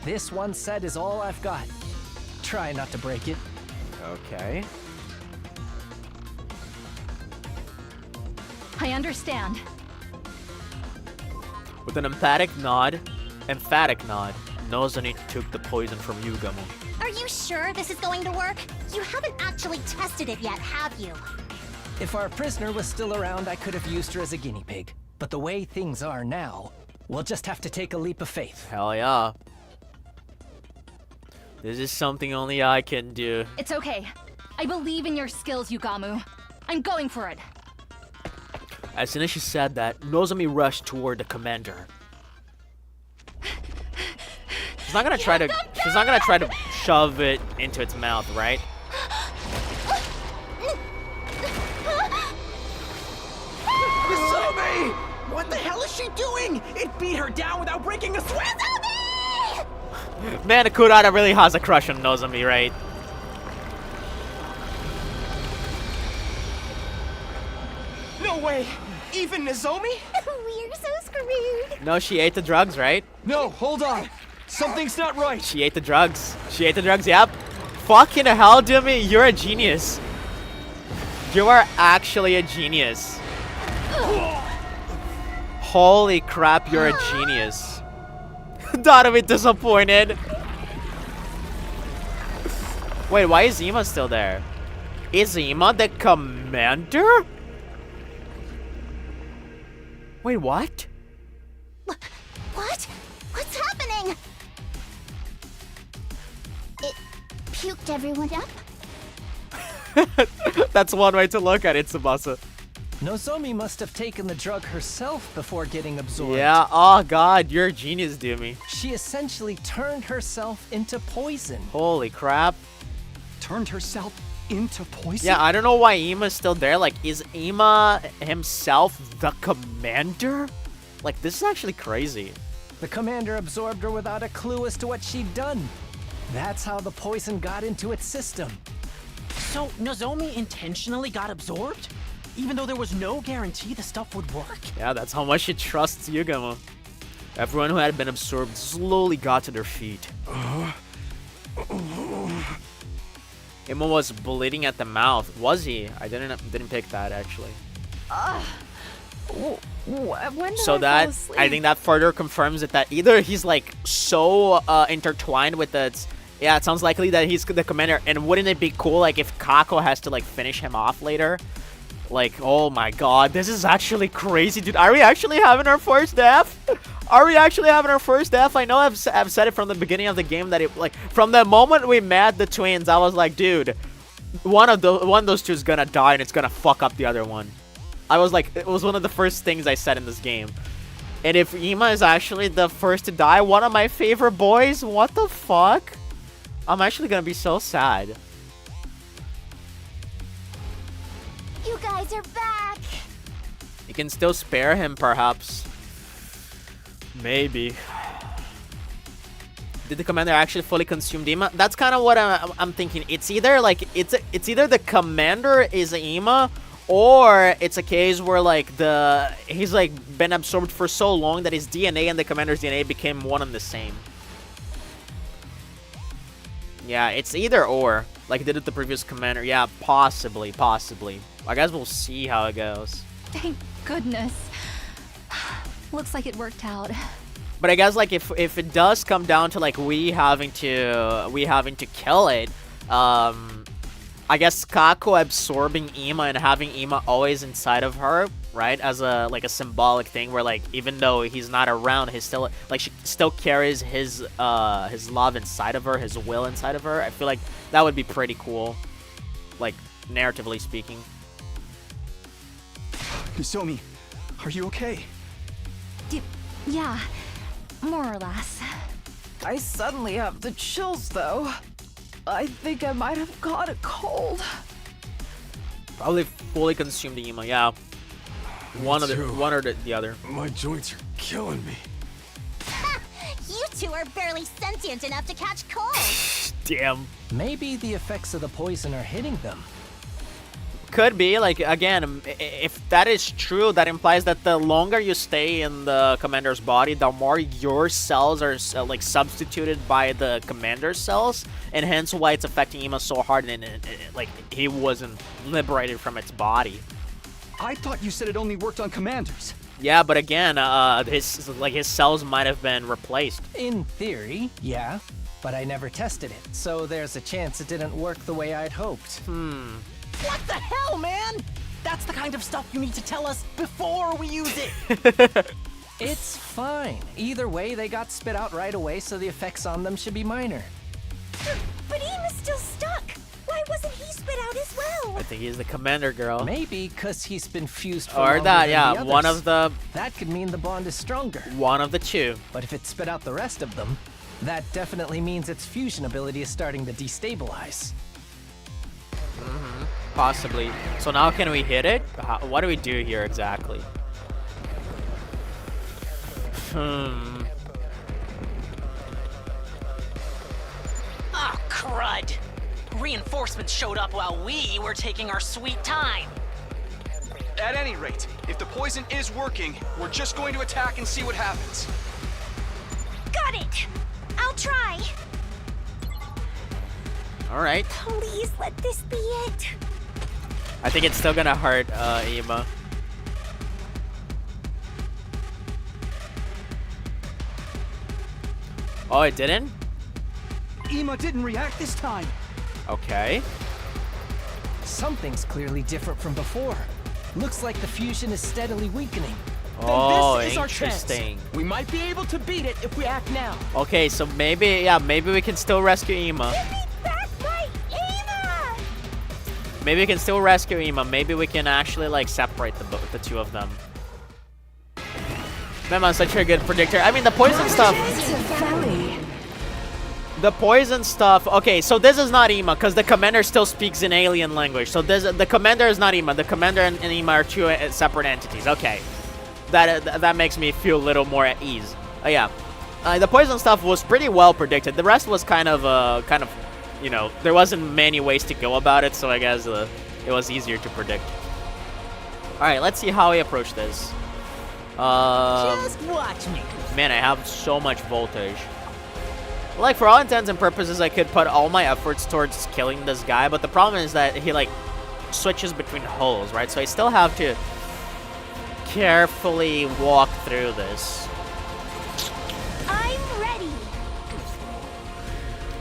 This one set is all I've got. Try not to break it. Okay. I understand. With an emphatic nod, Nozomi took the poison from Yugamo. Are you sure this is going to work? You haven't actually tested it yet, have you? If our prisoner was still around, I could have used her as a guinea pig. But the way things are now, we'll just have to take a leap of faith. Hell yeah. This is something only I can do. It's okay. I believe in your skills, Yugamu. I'm going for it. As soon as she said that, Nozomi rushed toward the commander. She's not gonna try to shove it into its mouth, right? Nozomi! What the hell is she doing? It beat her down without breaking a sweat! Man, Kurata really has a crush on Nozomi, right? No way! Even Nozomi? We're so screwed. No, she ate the drugs, right? No, hold on. Something's not right. She ate the drugs. She ate the drugs, yep. Fucking hell, Doomy, you're a genius. You are actually a genius. Holy crap, you're a genius. Not a bit disappointed. Wait, why is Ima still there? Is Ima the commander? Wait, what? What? What's happening? It puked everyone up? That's one way to look at it, Tsubasa. Nozomi must have taken the drug herself before getting absorbed. Yeah, oh god, you're a genius, Doomy. She essentially turned herself into poison. Holy crap. Turned herself into poison? Yeah, I don't know why Ima's still there. Like, is Ima himself the commander? Like, this is actually crazy. The commander absorbed her without a clue as to what she'd done. That's how the poison got into its system. So, Nozomi intentionally got absorbed? Even though there was no guarantee the stuff would work? Yeah, that's how much she trusts Yugamo. Everyone who had been absorbed slowly got to their feet. Ima was bleeding at the mouth. Was he? I didn't pick that, actually. When did So I that, fall asleep? I think that further confirms it, that either he's like so intertwined with it. Yeah, it sounds likely that he's the commander. And wouldn't it be cool, like, if Kako has to like finish him off later? Like, oh my god, this is actually crazy, dude. Are we actually having our first death? Are we actually having our first death? I know I've said it from the beginning of the game that it, like, from the moment we met the twins, I was like, dude, one of those two is gonna die and it's gonna fuck up the other one. I was like, it was one of the first things I said in this game. And if Ima is actually the first to die, one of my favorite boys, what the fuck? I'm actually gonna be so sad. You guys are back! You can still spare him, perhaps. Maybe. Did the commander actually fully consume Ima? That's kind of what I'm thinking. It's either like it's either the commander is Ima, or it's a case where like he's like been absorbed for so long that his DNA and the commander's DNA became one and the same. Yeah, it's either or, like did it the previous commander. Yeah, possibly. I guess we'll see how it goes. Thank goodness. Looks like it worked out. But I guess like if it does come down to like we having to kill it, I guess Kako absorbing Ima and having Ima always inside of her, right? As a like a symbolic thing where like even though he's not around, he's still like she still carries his love inside of her, his will inside of her. I feel like that would be pretty cool, like narratively speaking. Nozomi, are you okay? Yeah, more or less. I suddenly have the chills, though. I think I might have caught a cold. Probably fully consumed the Ima, yeah. One or the other. My joints are killing me. You two are barely sentient enough to catch cold. Damn. Maybe the effects of the poison are hitting them. Could be, like, again, if that is true, that implies that the longer you stay in the commander's body, the more your cells are, like, substituted by the commander's cells, and hence why it's affecting Ima so hard, and like, he wasn't liberated from its body. I thought you said it only worked on commanders. Yeah, but again, his cells might have been replaced. In theory, yeah, but I never tested it, so there's a chance it didn't work the way I'd hoped. What the hell, man? That's the kind of stuff you need to tell us before we use it. It's fine. Either way, they got spit out right away, so the effects on them should be minor. But Ima's still stuck. Why wasn't he spit out as well? I think he's the commander, girl. Maybe because he's been fused for Or longer that, than yeah, the one others. of the... That could mean the bond is stronger. One of the two. But if it spit out the rest of them, that definitely means its fusion ability is starting to destabilize. Possibly. So now can we hit it? What do we do here exactly? Ah, crud. Reinforcements showed up while we were taking our sweet time. At any rate, if the poison is working, we're just going to attack and see what happens. Got it. I'll try. All right. Please let this be it. I think it's still gonna hurt Ima. Oh, it didn't? Ima didn't react this time. Okay. Something's clearly different from before. Looks like the fusion is steadily weakening. Oh, Then this is our chance. interesting. We might be able to beat it if we act now. Okay, so maybe, yeah, maybe we can still rescue Ima. Give me back my Ima! Maybe we can still rescue Ima. Maybe we can actually, like, separate the two of them. Man, I'm such a good predictor. I mean, the poison stuff... The poison stuff... Okay, so this is not Ima, because the commander still speaks in alien language. So the commander is not Ima. The commander and Ima are two separate entities. Okay. That makes me feel a little more at ease. Yeah. The poison stuff was pretty well predicted. The rest was kind of, you know, there wasn't many ways to go about it, so I guess it was easier to predict. Alright, let's see how we approach this. Just watch me. Man, I have so much voltage. Like, for all intents and purposes, I could put all my efforts towards killing this guy, but the problem is that he, like, switches between holes, right? So I still have to carefully walk through this. I'm ready.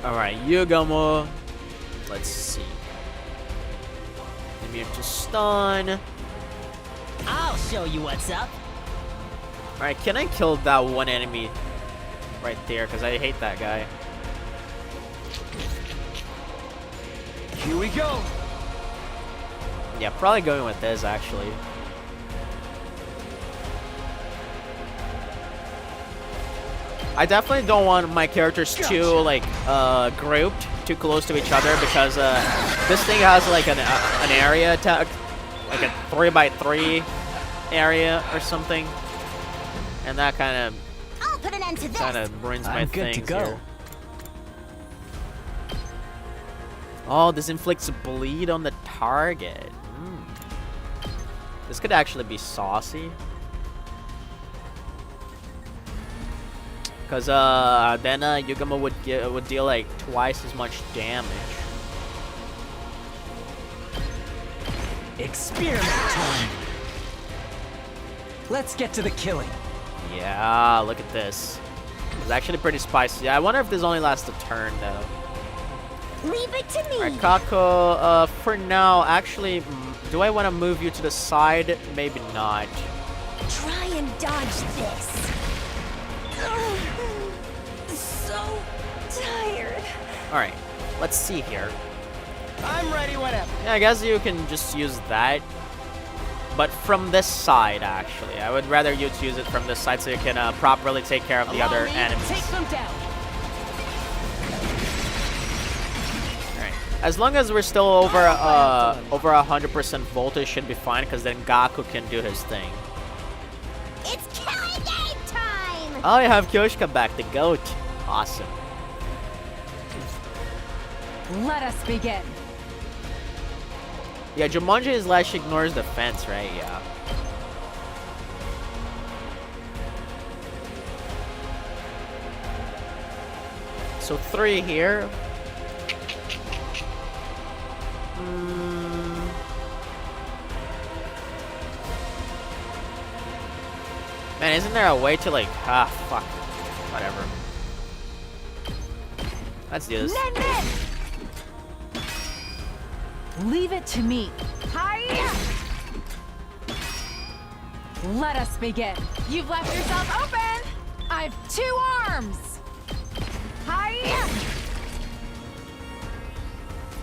Alright, Yugomo. Let's see. Immune to stun. I'll show you what's up. Alright, can I kill that one enemy right there? Because I hate that guy. Here we go. Yeah, probably going with this, actually. I definitely don't want my characters too, like, grouped too close to each other, because this thing has, like, an area attack, like a 3x3 area or something. And that kind I'll put an end to this. of ruins my I'm good things to go. here. Oh, this inflicts bleed on the target. This could actually be saucy. Because then Yugamo would deal like twice as much damage. Experiment time. Let's get to the killing. Yeah, look at this. It's actually pretty spicy. I wonder if this only lasts a turn though. Leave it to me. Alright, Kako, for now, actually, do I want to move you to the side? Maybe not. Try and dodge this. So tired. Alright, let's see here. I'm ready whenever. Yeah, I guess you can just use that. But from this side, actually. I would rather you to use it from this side so you can properly take care of the other enemies. Take them down. Alright. As long as we're still over 100% voltage, should be fine, because then Gaku can do his thing. It's killing game time. Oh, you have Kyoshika back, the goat. Awesome. Let us begin. Yeah, Jumanji slash ignores the fence, right? Yeah. So 3 here. Man, isn't there a way to like... fuck. Whatever. Let's do this. Leave it to me. Hiya! Let us begin. You've left yourself open. I've 2 arms. Hiya!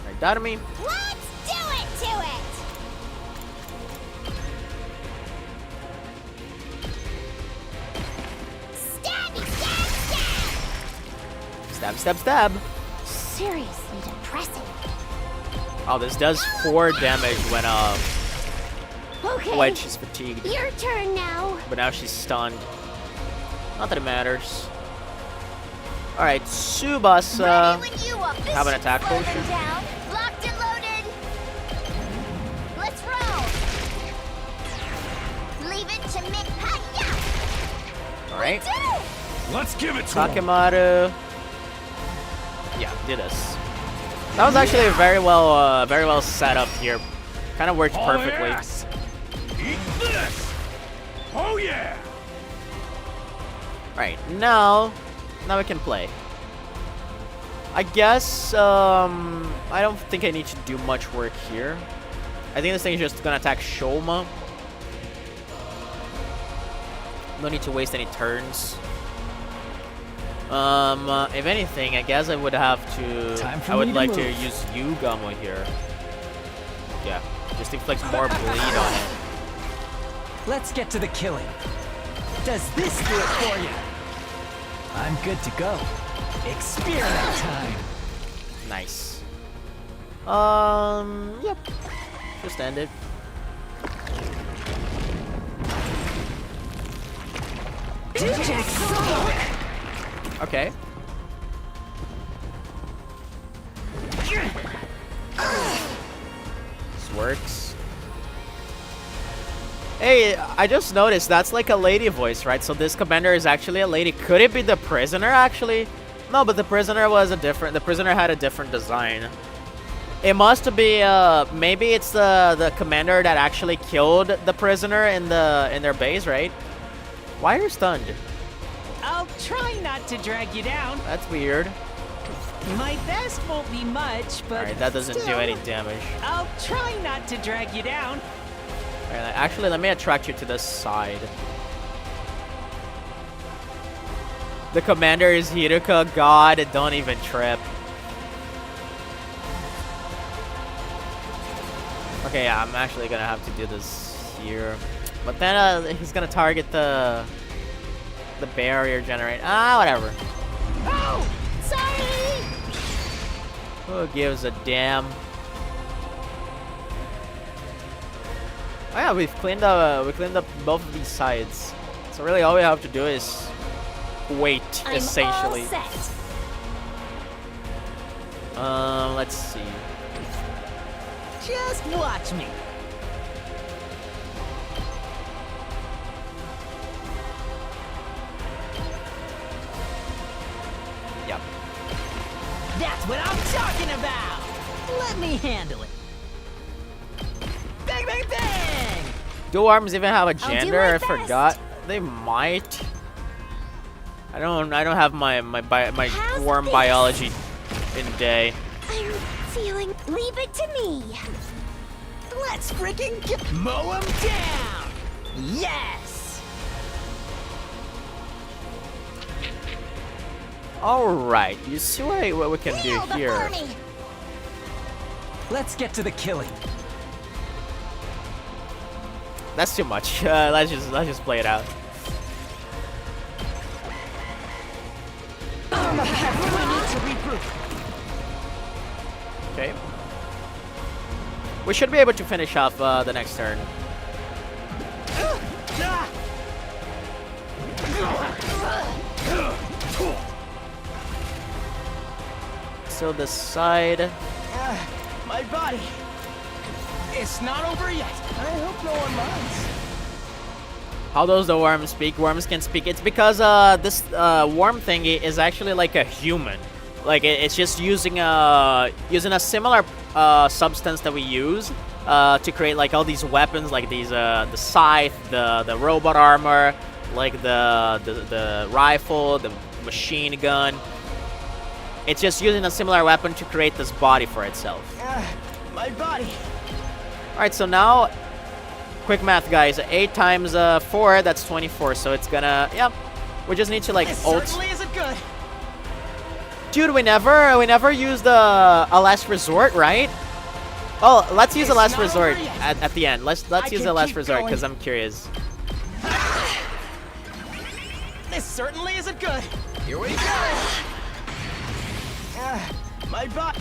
Alright, down to me. Let's do it to it. Stabby, stab, stab. Stab, stab, stab. Seriously depressing. Oh, this does 4 damage Okay. when she's fatigued. Your turn now. But now she's stunned. Not that it matters. Alright, Tsubasa. Ready when you are. This have an should attack slow them potion. down. Locked and loaded. Let's roll. Leave it to me. Hiya! Alright. Did it. Let's give it to him. Takemoto. Yeah, do this. That was actually very well set up here. Kind of worked perfectly. Yes. Eat this. Oh yeah. Right, now we can play. I guess I don't think I need to do much work here. I think this thing is just gonna attack Shoma. No need to waste any turns. If anything, I guess I would have to. I would like to use Yugamo here. Yeah, just inflict more bleed on it. Let's get to the killing. Does this do it for you? I'm good to go. Experiment time. Nice. Yep. Just end it. Okay. This works. Hey, I just noticed that's like a lady voice, right? So this commander is actually a lady. Could it be the prisoner, actually? No, but the prisoner was a different... The prisoner had a different design. It must be, maybe it's the commander that actually killed the prisoner in their base, right? Why are you stunned? I'll try not to drag you down. That's weird. My best won't be much, but Alright, that doesn't do still, any damage. I'll try not to drag you down. Alright, actually, let me attract you to the side. The commander is Hiruka. God, don't even trip. Okay, yeah, I'm actually gonna have to do this here. But then he's gonna target the barrier generate. Whatever. Oh, sorry. Who gives a damn? Oh yeah, we've cleaned up both of these sides. So really, all we have to do is wait, essentially. I'm all set. Let's see. Just watch me. Yep. That's what I'm talking about. Let me handle it. Bang, bang, bang! Do arms even have a do gender? my I best. forgot. They might. I don't have my How's worm this? biology in day. I'm feeling. Leave it to me. Let's freaking mow him down! Yes! Alright, you see what we can do Kneel here. before me. Let's get to the killing. That's too much. Let's just play it out. We need to regroup. Okay. We should be able to finish off the next turn. So the side. My body. It's not over yet. I hope no one minds. How does the worm speak? Worms can speak. It's because this worm thingy is actually like a human. Like it's just using a similar substance that we use to create like all these weapons, like these the scythe, the robot armor, like the rifle, the machine gun. It's just using a similar weapon to create this body for itself. My body. All right, so now, quick math, guys. 8 times 4, that's 24. So it's gonna, yeah. We just need to like This ult. certainly isn't good. Dude, we never used a last resort, right? Oh, let's use a It's last not resort over yet. at the end. Let's I use can a last keep resort going. because I'm curious. This certainly isn't good. Here we go. My body.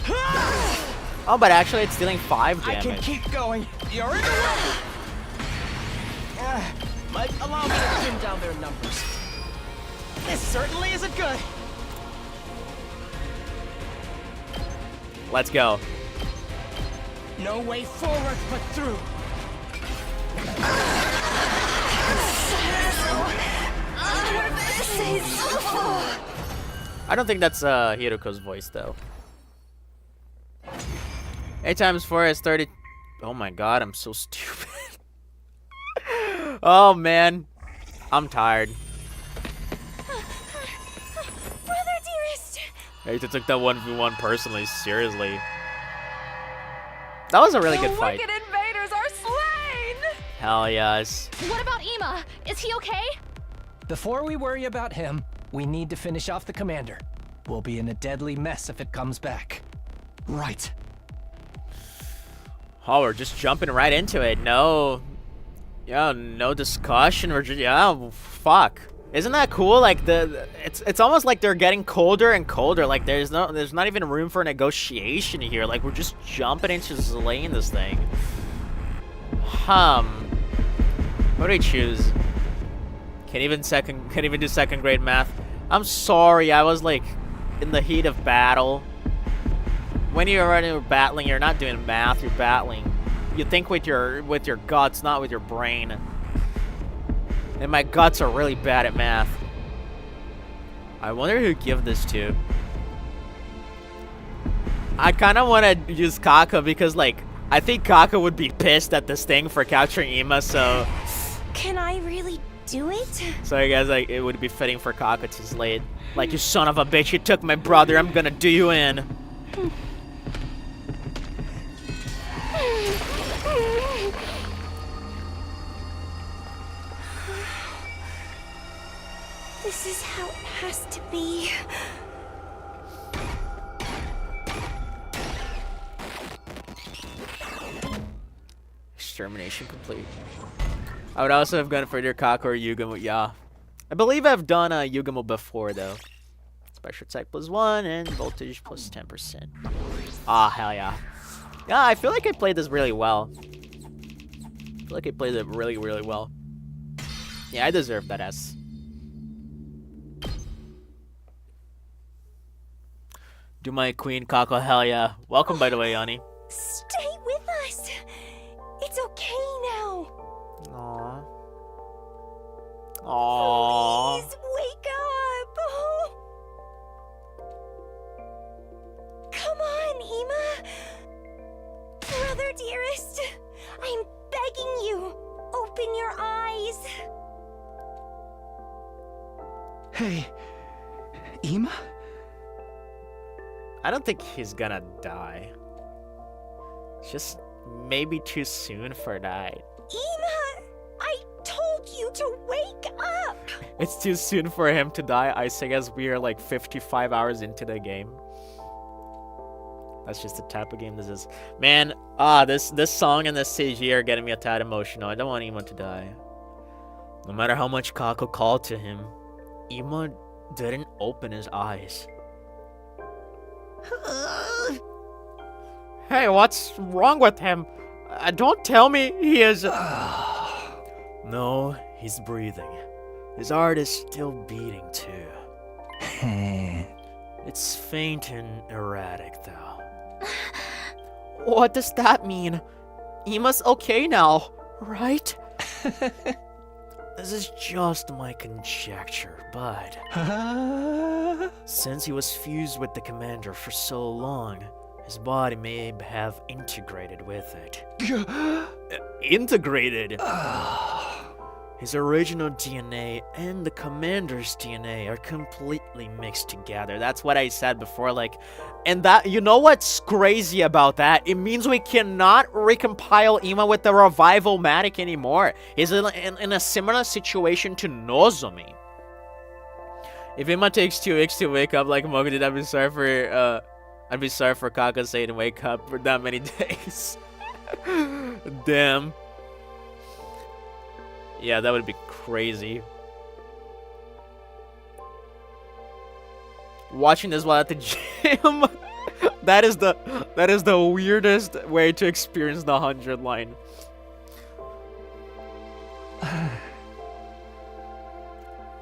Oh, but actually, it's dealing 5 I can damage. keep going. You're in the way. Allow me to pin down their numbers. This certainly isn't good. Let's go. No way forward but through. I don't think that's Hiroko's voice though. 8 times 4 is 30. Oh my god, I'm so stupid. Oh man, I'm tired. Brother dearest. I hate to take that 1v1 personally, seriously. That was a really good fight. wicked invaders are slain! Hell yes. What about Ema? Is he okay? Before we worry about him, we need to finish off the commander. We'll be in a deadly mess if it comes back. Right. Oh, we're just jumping right into it. No, yeah, no discussion. We're just, yeah, fuck. Isn't that cool? Like it's almost like they're getting colder and colder. Like there's not even room for negotiation here. Like we're just jumping into slaying this thing. What do we choose? Can't even do second grade math. I'm sorry. I was like in the heat of battle. When you're already battling, you're not doing math, you're battling. You think with your guts, not with your brain. And my guts are really bad at math. I wonder who to give this to. I kind of want to use Kaka because, like, I think Kaka would be pissed at this thing for capturing Ema, so... Can I really do it? So I guess, like, it would be fitting for Kaka to slay it. Like, you son of a bitch, you took my brother, I'm gonna do you in. This is how it has to be. Extermination complete. I would also have gone for either Kaka or Yugamo. Yeah. I believe I've done a Yugamo before, though. Special attack +1 and voltage +10%. Ah, hell yeah. Yeah, I feel like I played this really well. I feel like I played it really, really well. Yeah, I deserve that S. Do my queen, Kako, hell yeah. Welcome, by the way, Yanni. Stay with us. It's okay now. Aww. Aww. Please wake up. Oh. Come on, Ema. Brother dearest, I'm begging you. Open your eyes. Hey, Ema? I don't think he's gonna die. It's just maybe too soon for that. Ema, I told you to wake up. It's too soon for him to die, I say, as we are like 55 hours into the game. That's just the type of game this is. Man, this song and this CG are getting me a tad emotional. I don't want Ema to die. No matter how much Kako called to him, Ema didn't open his eyes. Hey, what's wrong with him? Don't tell me he is... No, he's breathing. His heart is still beating too. It's faint and erratic though. What does that mean? Ema's okay now, right? This is just my conjecture, but... Since he was fused with the commander for so long, his body may have integrated with it. Integrated? His original DNA and the commander's DNA are completely mixed together. That's what I said before, like... And that, you know what's crazy about that? It means we cannot recompile Ema with the Revival-Matic anymore. He's in a similar situation to Nozomi. If Ema takes 2 weeks to wake up like Mogo did, I'd be sorry for Kakase to wake up for that many days. Damn. Yeah, that would be crazy. Watching this while at the gym. that is the weirdest way to experience the 100 line.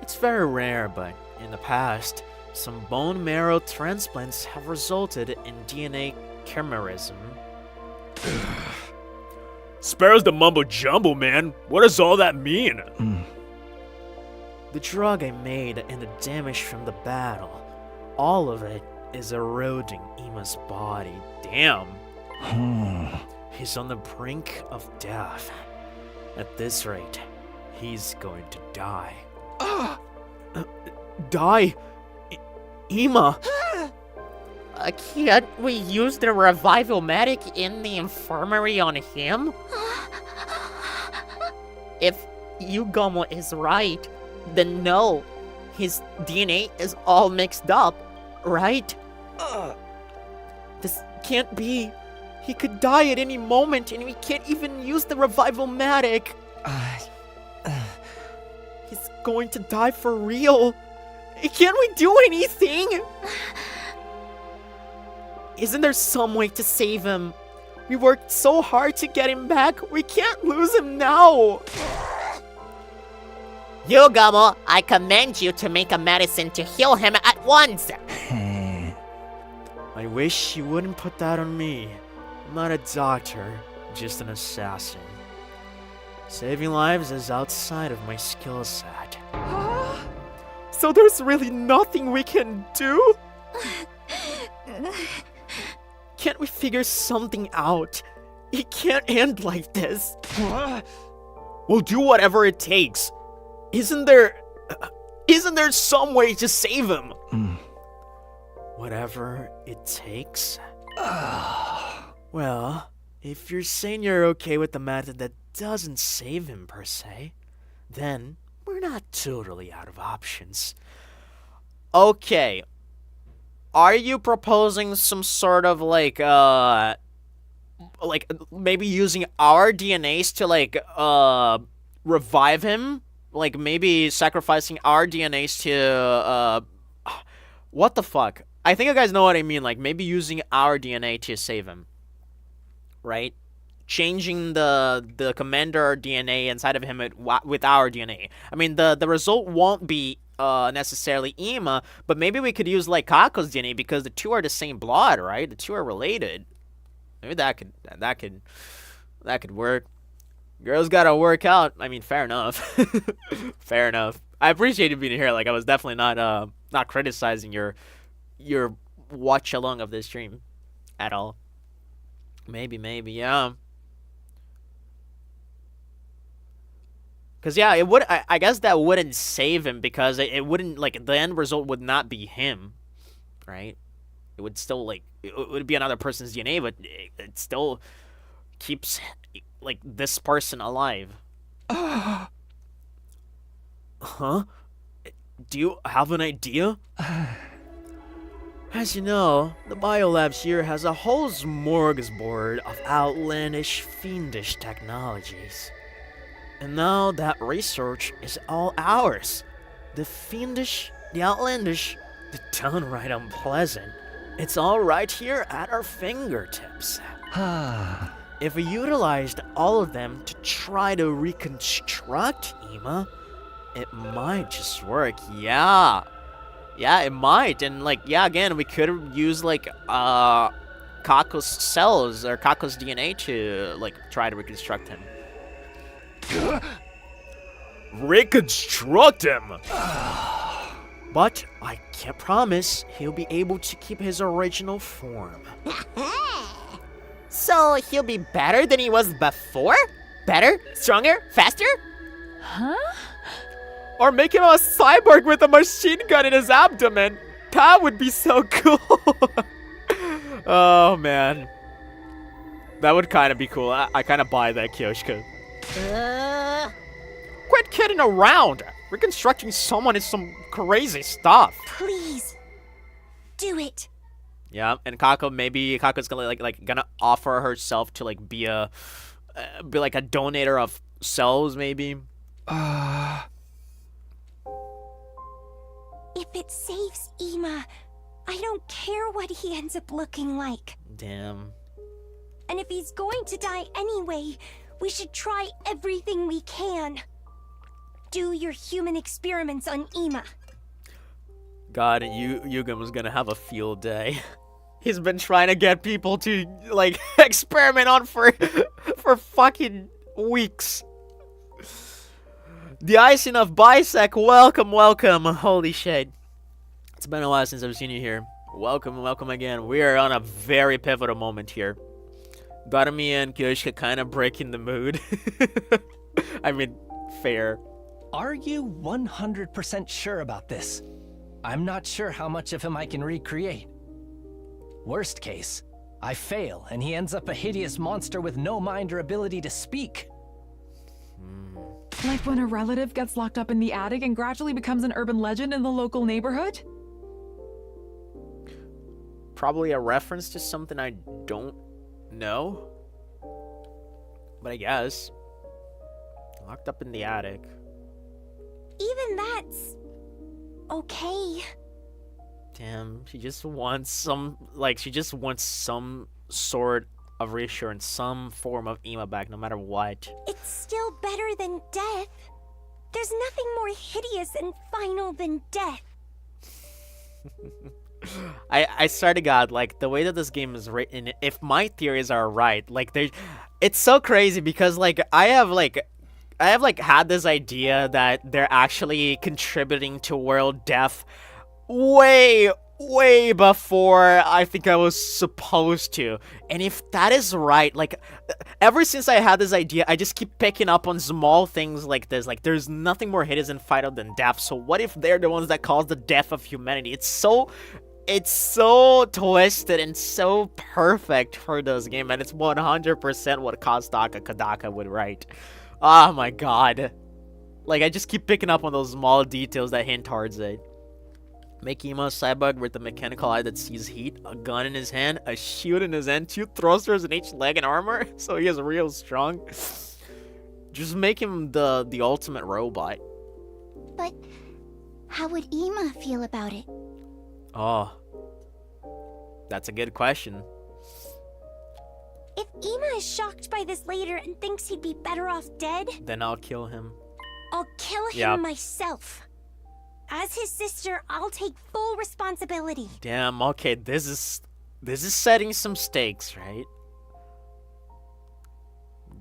It's very rare, but in the past, some bone marrow transplants have resulted in DNA chimerism. Spares the mumbo jumbo, man. What does all that mean? The drug I made and the damage from the battle, all of it is eroding Ema's body. Damn. He's on the brink of death. At this rate, he's going to die. Die? Ema! Can't we use the Revival-Matic in the infirmary on him? If Yugomo is right, then no. His DNA is all mixed up, right? This can't be. He could die at any moment and we can't even use the Revival-Matic. He's going to die for real. Can't we do anything? Isn't there some way to save him? We worked so hard to get him back. We can't lose him now. Yugomo, I command you to make a medicine to heal him at once. I wish you wouldn't put that on me. I'm not a doctor, just an assassin. Saving lives is outside of my skill set. So there's really nothing we can do? Can't we figure something out? It can't end like this. We'll do whatever it takes. Isn't there some way to save him? Whatever it takes? Well, if you're saying you're okay with the method that doesn't save him per se, then we're not totally out of options. Okay. Are you proposing some sort of like maybe using our DNAs to like revive him? Like maybe sacrificing our DNAs to what the fuck? I think you guys know what I mean. Like maybe using our DNA to save him, right? Changing the commander DNA inside of him with our DNA. I mean, the result won't be necessarily Ema, but maybe we could use like Kako's DNA because the two are the same blood, right? The two are related. Maybe that could work. Girls gotta work out. I mean, fair enough. Fair enough. I appreciate you being here. Like, I was definitely not criticizing your watch along of this stream at all. Maybe, yeah. Cause yeah, it would. I guess that wouldn't save him because it wouldn't, like, the end result would not be him, right? It would still, like, it would be another person's DNA, but it still keeps, like, this person alive. Huh? Do you have an idea? As you know, the biolabs here has a whole smorgasbord of outlandish, fiendish technologies. And now that research is all ours. The fiendish, the outlandish, the downright unpleasant. It's all right here at our fingertips. If we utilized all of them to try to reconstruct Ima, it might just work. Yeah, it might. And, like, yeah, again, we could use, like, Kako's cells or Kako's DNA to, like, try to reconstruct him. Reconstruct him! But I can't promise he'll be able to keep his original form. So he'll be better than he was before? Better? Stronger? Faster? Huh? Or make him a cyborg with a machine gun in his abdomen. That would be so cool. Oh, man. That would kind of be cool. I kind of buy that, Kyoshika. Quit kidding around. Reconstructing someone is some crazy stuff. Please, do it. Yeah, and Kako's gonna gonna offer herself to, like, be like a donator of cells, maybe. If it saves Ima, I don't care what he ends up looking like. Damn. And if he's going to die anyway, we should try everything we can. Do your human experiments on Ima. God, Yugen was gonna have a field day. He's been trying to get people to, like, experiment on for fucking weeks. The icing of Bisec, welcome. Holy shit. It's been a while since I've seen you here. Welcome again. We are on a very pivotal moment here. Darumi and Kyoshika kind of breaking the mood. I mean, fair. Are you 100% sure about this? I'm not sure how much of him I can recreate. Worst case, I fail and he ends up a hideous monster with no mind or ability to speak. Like when a relative gets locked up in the attic and gradually becomes an urban legend in the local neighborhood? Probably a reference to something I don't know. But I guess. Locked up in the attic. Even that's okay. Damn, she just wants some sort of reassurance, some form of Ima back, no matter what. It's still better than death. There's nothing more hideous and final than death. I swear to God, like, the way that this game is written, if my theories are right, like, it's so crazy because, like, I have had this idea that they're actually contributing to world death way before I think I was supposed to. And if that is right, like, ever since I had this idea, I just keep picking up on small things like this. Like, there's nothing more hideous and final than death. So what if they're the ones that cause the death of humanity? It's so twisted and so perfect for this game, and it's 100% what Kazutaka Kadaka would write. Oh my god. Like, I just keep picking up on those small details that hint towards it. Make Ima a cyborg with a mechanical eye that sees heat, a gun in his hand, a shield in his hand, 2 thrusters in each leg and armor, so he is real strong. Just make him the ultimate robot. But how would Ima feel about it? Oh. That's a good question. If Ima is shocked by this later and thinks he'd be better off dead, Then I'll kill him. I'll kill him Yep. myself. As his sister, I'll take full responsibility. Damn, okay, this is setting some stakes, right?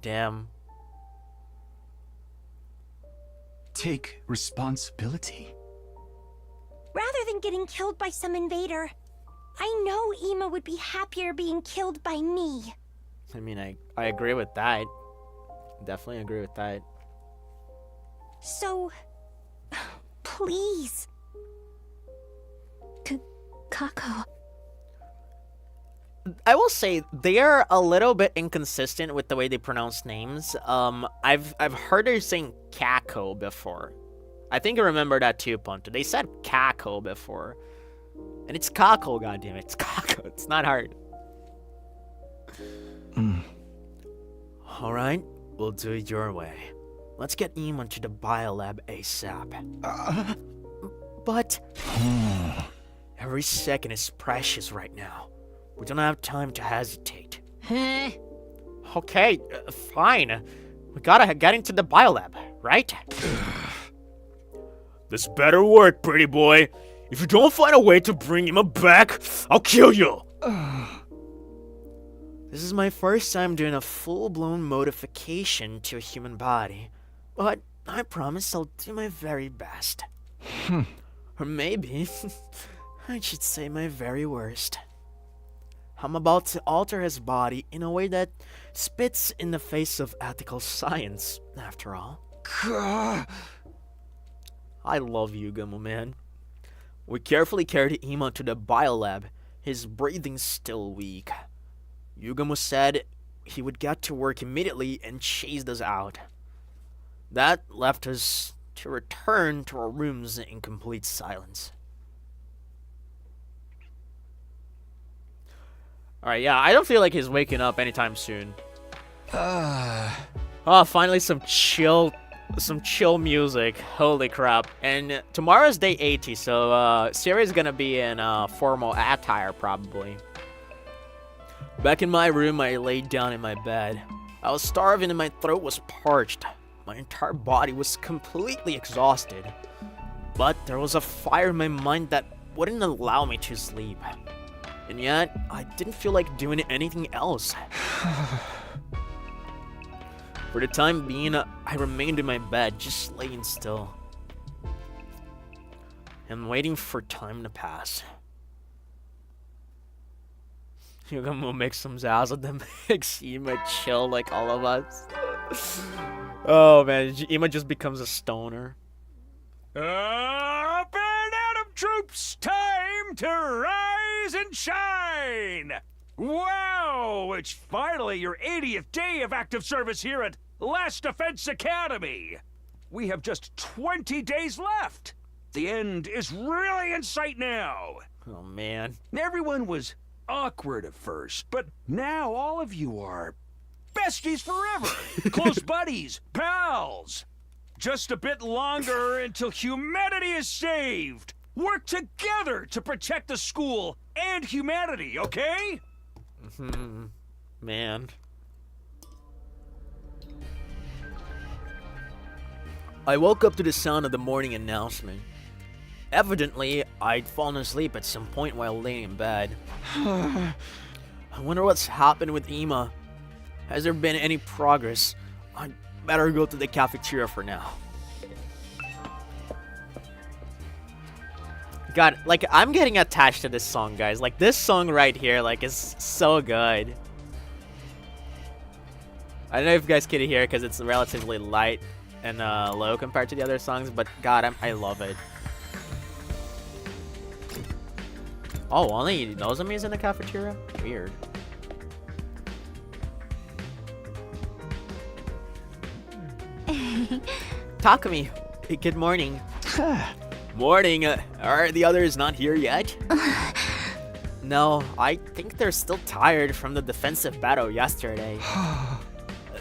Damn. take responsibility. Rather than getting killed by some invader, I know Ima would be happier being killed by me. I mean, I agree with that. Definitely agree with that. So, please. Kako. I will say they are a little bit inconsistent with the way they pronounce names. I've heard her saying Kako before. I think I remember that too, Punto. They said Kako before. And it's Kako, goddammit. It's Kako. It's not hard. Alright, we'll do it your way. Let's get Ima to the biolab ASAP. But every second is precious right now. We don't have time to hesitate. Okay, fine. We gotta get into the biolab, right? This better work, pretty boy. If you don't find a way to bring Ima back, I'll kill you. This is my first time doing a full-blown modification to a human body, but I promise I'll do my very best. Or maybe I should say my very worst. I'm about to alter his body in a way that spits in the face of ethical science, after all. I love Yugamo, man. We carefully carried Ima to the biolab. His breathing's still weak. Yugamo said he would get to work immediately and chased us out. That left us to return to our rooms in complete silence. Alright, yeah, I don't feel like he's waking up anytime soon. Oh, finally some chill music. Holy crap. And tomorrow's day 80, so Siri's gonna be in formal attire probably. Back in my room, I laid down in my bed. I was starving and my throat was parched. My entire body was completely exhausted. But there was a fire in my mind that wouldn't allow me to sleep. And yet, I didn't feel like doing anything else. For the time being, I remained in my bed, just laying still. And waiting for time to pass. Yugamo makes some zazz and then makes Ima chill like all of us. Oh man, Ima just becomes a stoner. Up and Atom troops, time to rise and shine! Wow, it's finally your 80th day of active service here at Last Defense Academy. We have just 20 days left. The end is really in sight now. Oh man. Everyone was awkward at first, but now all of you are besties forever. Close buddies, pals. Just a bit longer until humanity is saved. Work together to protect the school and humanity, okay? Man. I woke up to the sound of the morning announcement. Evidently, I'd fallen asleep at some point while laying in bed. I wonder what's happened with Ima. Has there been any progress? I'd better go to the cafeteria for now. God, like, I'm getting attached to this song, guys. Like, this song right here, like, is so good. I don't know if you guys can hear it because it's relatively light and low compared to the other songs, but God, I love it. Oh, only Nozomi is in the cafeteria? Weird. Takumi, good morning. Morning. Are the others not here yet? No, I think they're still tired from the defensive battle yesterday.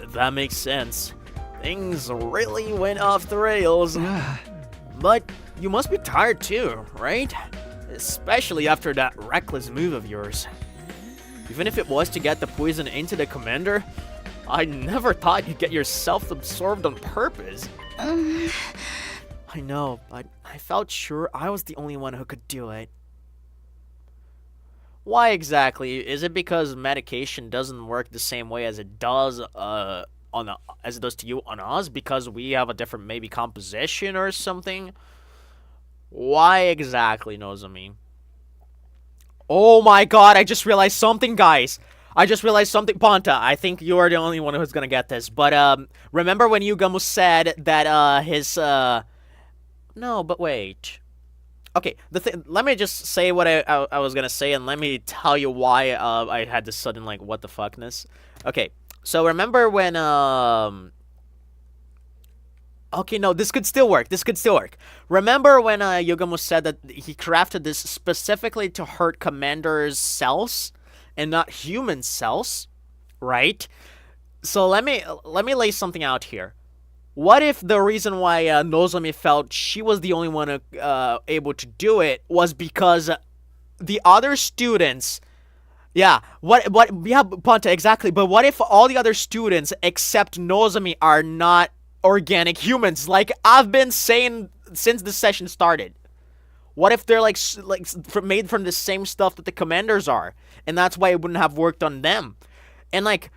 That makes sense. Things really went off the rails. But you must be tired too, right? Especially after that reckless move of yours. Even if it was to get the poison into the commander, I never thought you'd get yourself absorbed on purpose. I know, but I felt sure I was the only one who could do it. Why exactly? Is it because medication doesn't work the same way as it does as it does to you on us because we have a different maybe composition or something? Why exactly, Nozomi? Oh my god, I just realized something, guys. I just realized something. Ponta, I think you are the only one who's gonna get this. But, remember when Yugamu said that, No, but wait. Okay, let me just say what I was gonna say, and let me tell you why, I had this sudden, like, what the fuckness. Okay, so remember when, Okay, no, this could still work. This could still work. Remember when Yugamu said that he crafted this specifically to hurt Commander's cells and not human cells, right? So let me lay something out here. What if the reason why Nozomi felt she was the only one able to do it was because the other students... Yeah, yeah, Ponta, exactly. But what if all the other students except Nozomi are not organic humans, like I've been saying since the session started? What if they're made from the same stuff that the commanders are, and that's why it wouldn't have worked on them? And like,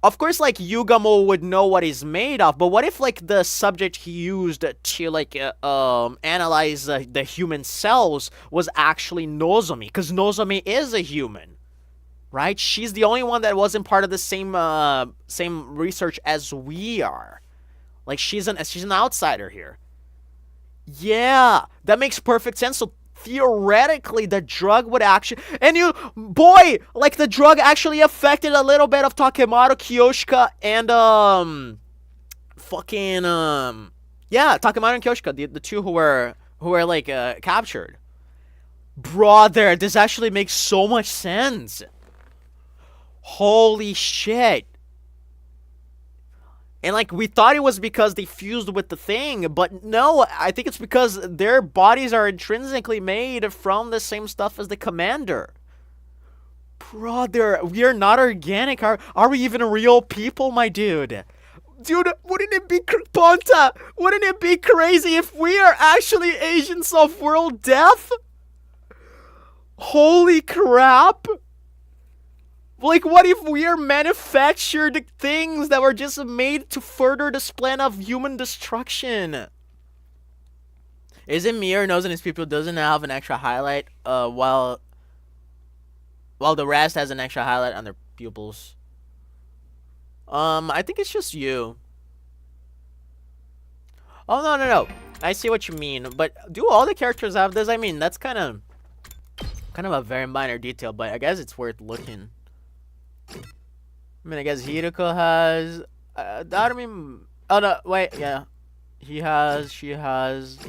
of course, like Yugamo would know what he's made of, but what if like the subject he used to like analyze the human cells was actually Nozomi, because Nozomi is a human, right? She's the only one that wasn't part of the same research as we are. Like, she's an outsider here. Yeah, that makes perfect sense. So, theoretically, the drug would actually... And like, the drug actually affected a little bit of Takemaru, Kiyoshika, and, yeah, Takemaru and Kiyoshika, the two who were, like, captured. Brother, this actually makes so much sense. Holy shit. And, like, we thought it was because they fused with the thing, but no, I think it's because their bodies are intrinsically made from the same stuff as the commander. Brother, we are not organic. Are we even real people, my dude? Dude, wouldn't it be... Ponta, wouldn't it be crazy if we are actually agents of world death? Holy crap. Like, what if we are manufactured things that were just made to further this plan of human destruction? Is it me or Nozomi's people doesn't have an extra highlight, while the rest has an extra highlight on their pupils? I think it's just you. Oh, no. I see what you mean, but do all the characters have this? I mean, that's kind of a very minor detail, but I guess it's worth looking. I mean, I guess Hiroko has... I mean... Oh, no, wait, yeah. He has, she has...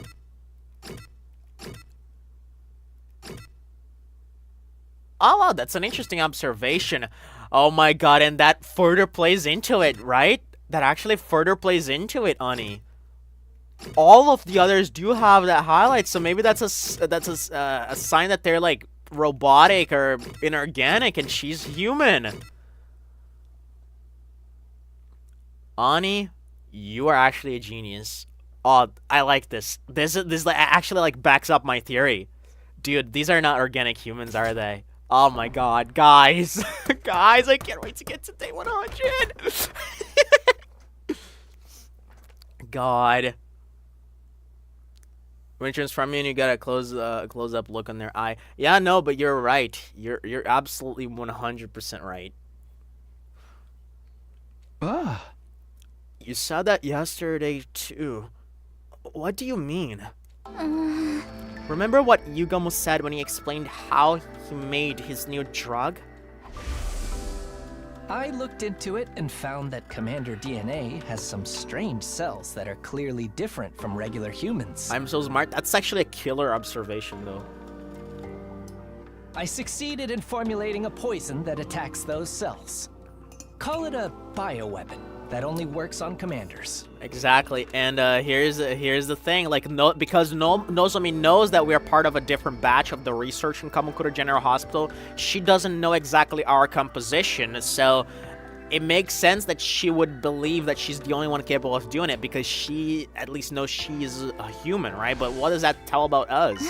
Oh, wow, that's an interesting observation. Oh my god, and that further plays into it, right? That actually further plays into it, Ani. All of the others do have that highlight, so maybe that's a sign that they're, like, robotic or inorganic, and she's human. Ani, you are actually a genius. Oh, I like this. This actually like backs up my theory. Dude, these are not organic humans, are they? Oh my god, guys. Guys, I can't wait to get to day 100. God. When it turns from you and you got a close up look on their eye. Yeah, no, but you're right. You're absolutely 100% right. Ah. You said that yesterday, too. What do you mean? Remember what Yugamo said when he explained how he made his new drug? I looked into it and found that Commander DNA has some strange cells that are clearly different from regular humans. I'm so smart. That's actually a killer observation, though. I succeeded in formulating a poison that attacks those cells. Call it a bioweapon that only works on commanders. Exactly, and here's the thing, like, because Nozomi knows that we are part of a different batch of the research in Kamakura General Hospital, she doesn't know exactly our composition, so it makes sense that she would believe that she's the only one capable of doing it, because she at least knows she's a human, right? But what does that tell about us?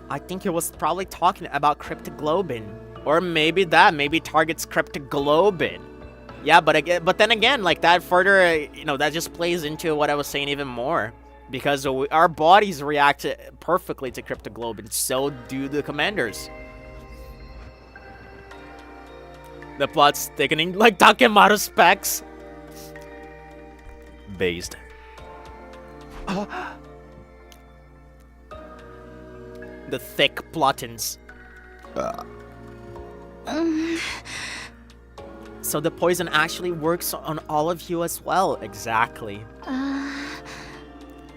I think it was probably talking about cryptoglobin. Or maybe targets cryptoglobin. Yeah, but then again, like that further, that just plays into what I was saying even more. Because our bodies react perfectly to cryptoglobin, so do the commanders. The plot's thickening like Takemaru specs. Based. The thick plottins. So the poison actually works on all of you as well. Exactly.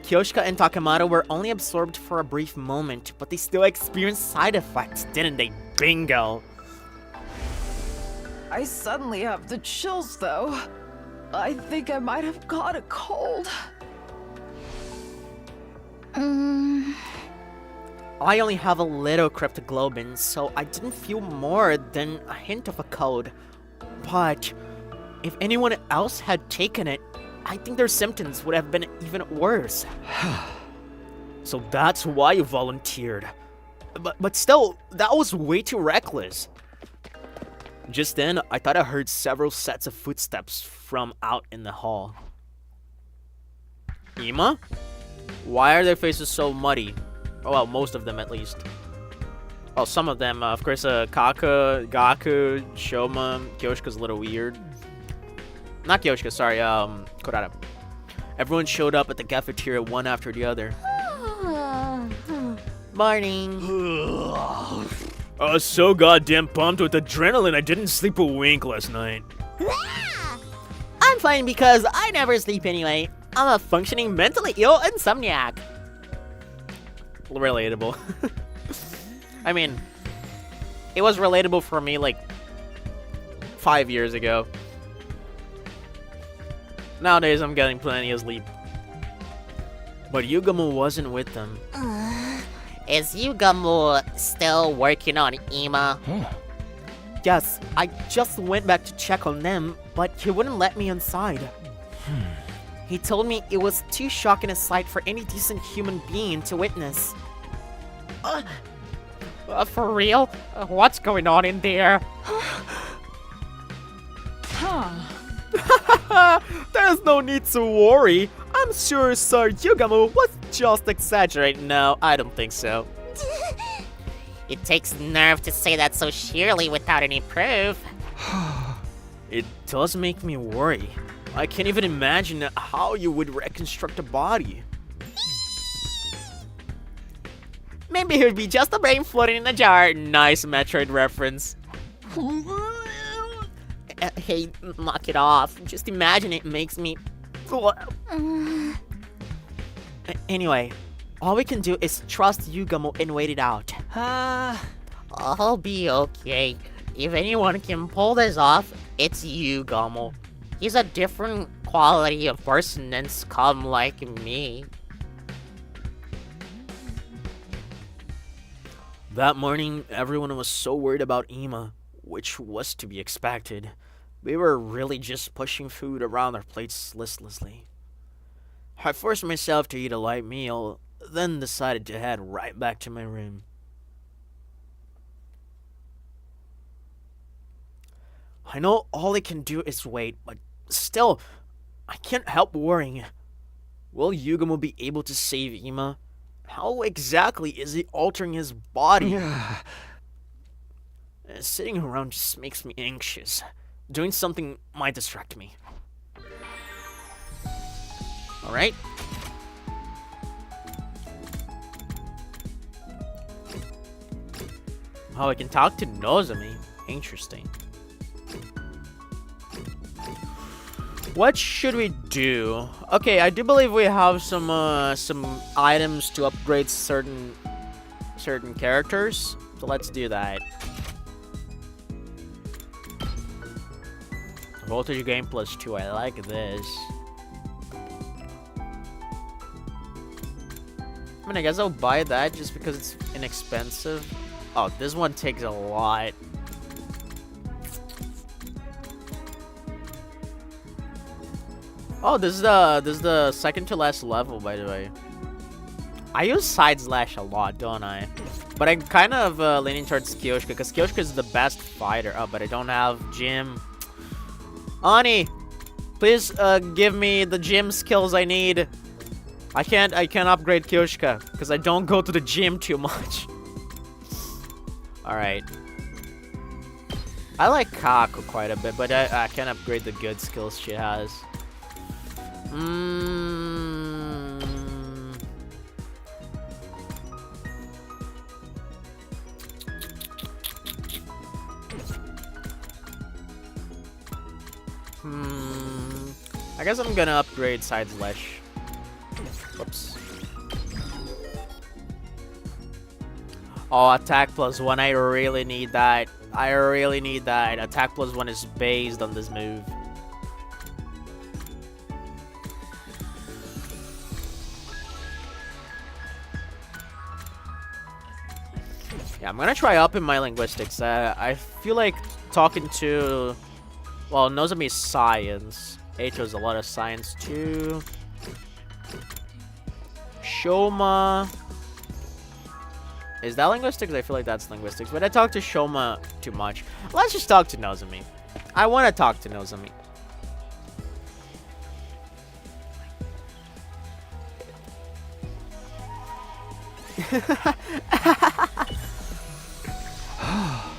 Kyoshika and Takemaru were only absorbed for a brief moment, but they still experienced side effects, didn't they? Bingo! I suddenly have the chills, though. I think I might have caught a cold. I only have a little cryptoglobin, so I didn't feel more than a hint of a cold. But if anyone else had taken it, I think their symptoms would have been even worse. So that's why you volunteered. But still, that was way too reckless. Just then, I thought I heard several sets of footsteps from out in the hall. Ima? Why are their faces so muddy? Oh, well, most of them at least. Well, some of them, of course, Kaka, Gaku, Shoma, Kyoshika's a little weird. Not Kyoshika, sorry, Kurata. Everyone showed up at the cafeteria one after the other. Morning. I was so goddamn pumped with adrenaline I didn't sleep a wink last night. I'm fine because I never sleep anyway. I'm a functioning mentally ill insomniac. Relatable. I mean, it was relatable for me like 5 years ago. Nowadays, I'm getting plenty of sleep. But Yugamu wasn't with them. Is Yugamu still working on Ima? Yes, I just went back to check on them, but he wouldn't let me inside. He told me it was too shocking a sight for any decent human being to witness. For real? What's going on in there? There's no need to worry. I'm sure Sir Yugamu was just exaggerating. No, I don't think so. It takes nerve to say that so sheerly without any proof. It does make me worry. I can't even imagine how you would reconstruct a body. Maybe it would be just a brain floating in a jar. Nice Metroid reference. Hey, knock it off. Just imagine it makes me... Anyway, all we can do is trust Yugamu and wait it out. I'll be okay. If anyone can pull this off, it's Yugamu. He's a different quality of person than scum like me. That morning, everyone was so worried about Ima, which was to be expected. We were really just pushing food around our plates listlessly. I forced myself to eat a light meal, then decided to head right back to my room. I know all I can do is wait, but still, I can't help worrying. Will Yugamu be able to save Ima? How exactly is he altering his body? Sitting around just makes me anxious. Doing something might distract me. Alright. Oh, I can talk to Nozomi. Interesting. What should we do? Okay, I do believe we have some items to upgrade certain characters. So let's do that. Voltage gain +2. I like this. I mean, I guess I'll buy that just because it's inexpensive. Oh, this one takes a lot. Oh, this is the second to last level, by the way. I use side slash a lot, don't I? But I'm kind of leaning towards Kyoshika because Kyoshika is the best fighter. Oh, but I don't have Jim. Ani, please give me the gym skills I need. I can't upgrade Kyoshika because I don't go to the gym too much. Alright. I like Kako quite a bit, but I can't upgrade the good skills she has. I guess I'm gonna upgrade Side Slash. Whoops. Oh, attack +1. I really need that. I really need that. Attack +1 is based on this move. Yeah, I'm gonna try upping my linguistics. I feel like talking to... Well, Nozomi's science. Eito's a lot of science too. Shoma... Is that linguistics? I feel like that's linguistics. But I talk to Shoma too much. Let's just talk to Nozomi. I want to talk to Nozomi.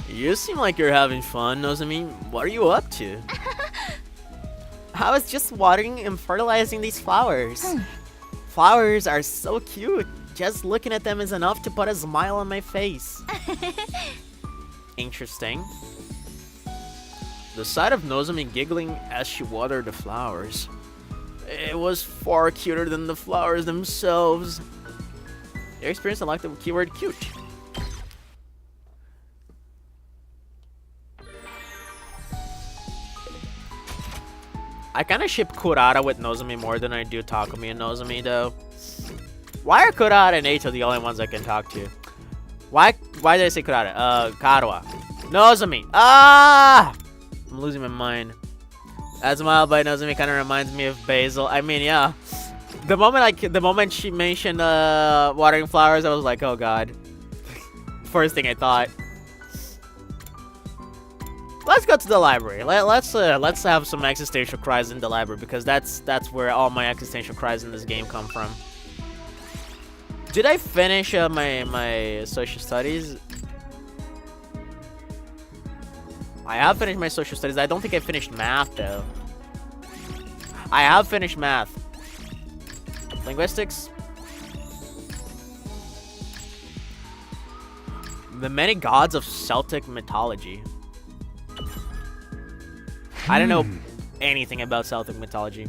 You seem like you're having fun, Nozomi. What are you up to? I was just watering and fertilizing these flowers. Flowers are so cute. Just looking at them is enough to put a smile on my face. Interesting. The sight of Nozomi giggling as she watered the flowers. It was far cuter than the flowers themselves. Your experience unlocked the keyword cute. I kind of ship Kurara with Nozomi more than I do Takumi and Nozomi, though. Why are Kurara and Eito the only ones I can talk to? Why did I say Kurara? Karuwa. Nozomi. Ah! I'm losing my mind. That smile by Nozomi kind of reminds me of Basil. I mean, yeah. The moment she mentioned watering flowers, I was like, oh god. First thing I thought. Let's go to the library. Let's have some existential cries in the library because that's where all my existential cries in this game come from. Did I finish my social studies? I have finished my social studies. I don't think I finished math though. I have finished math. Linguistics. The many gods of Celtic mythology. I don't know anything about Celtic mythology.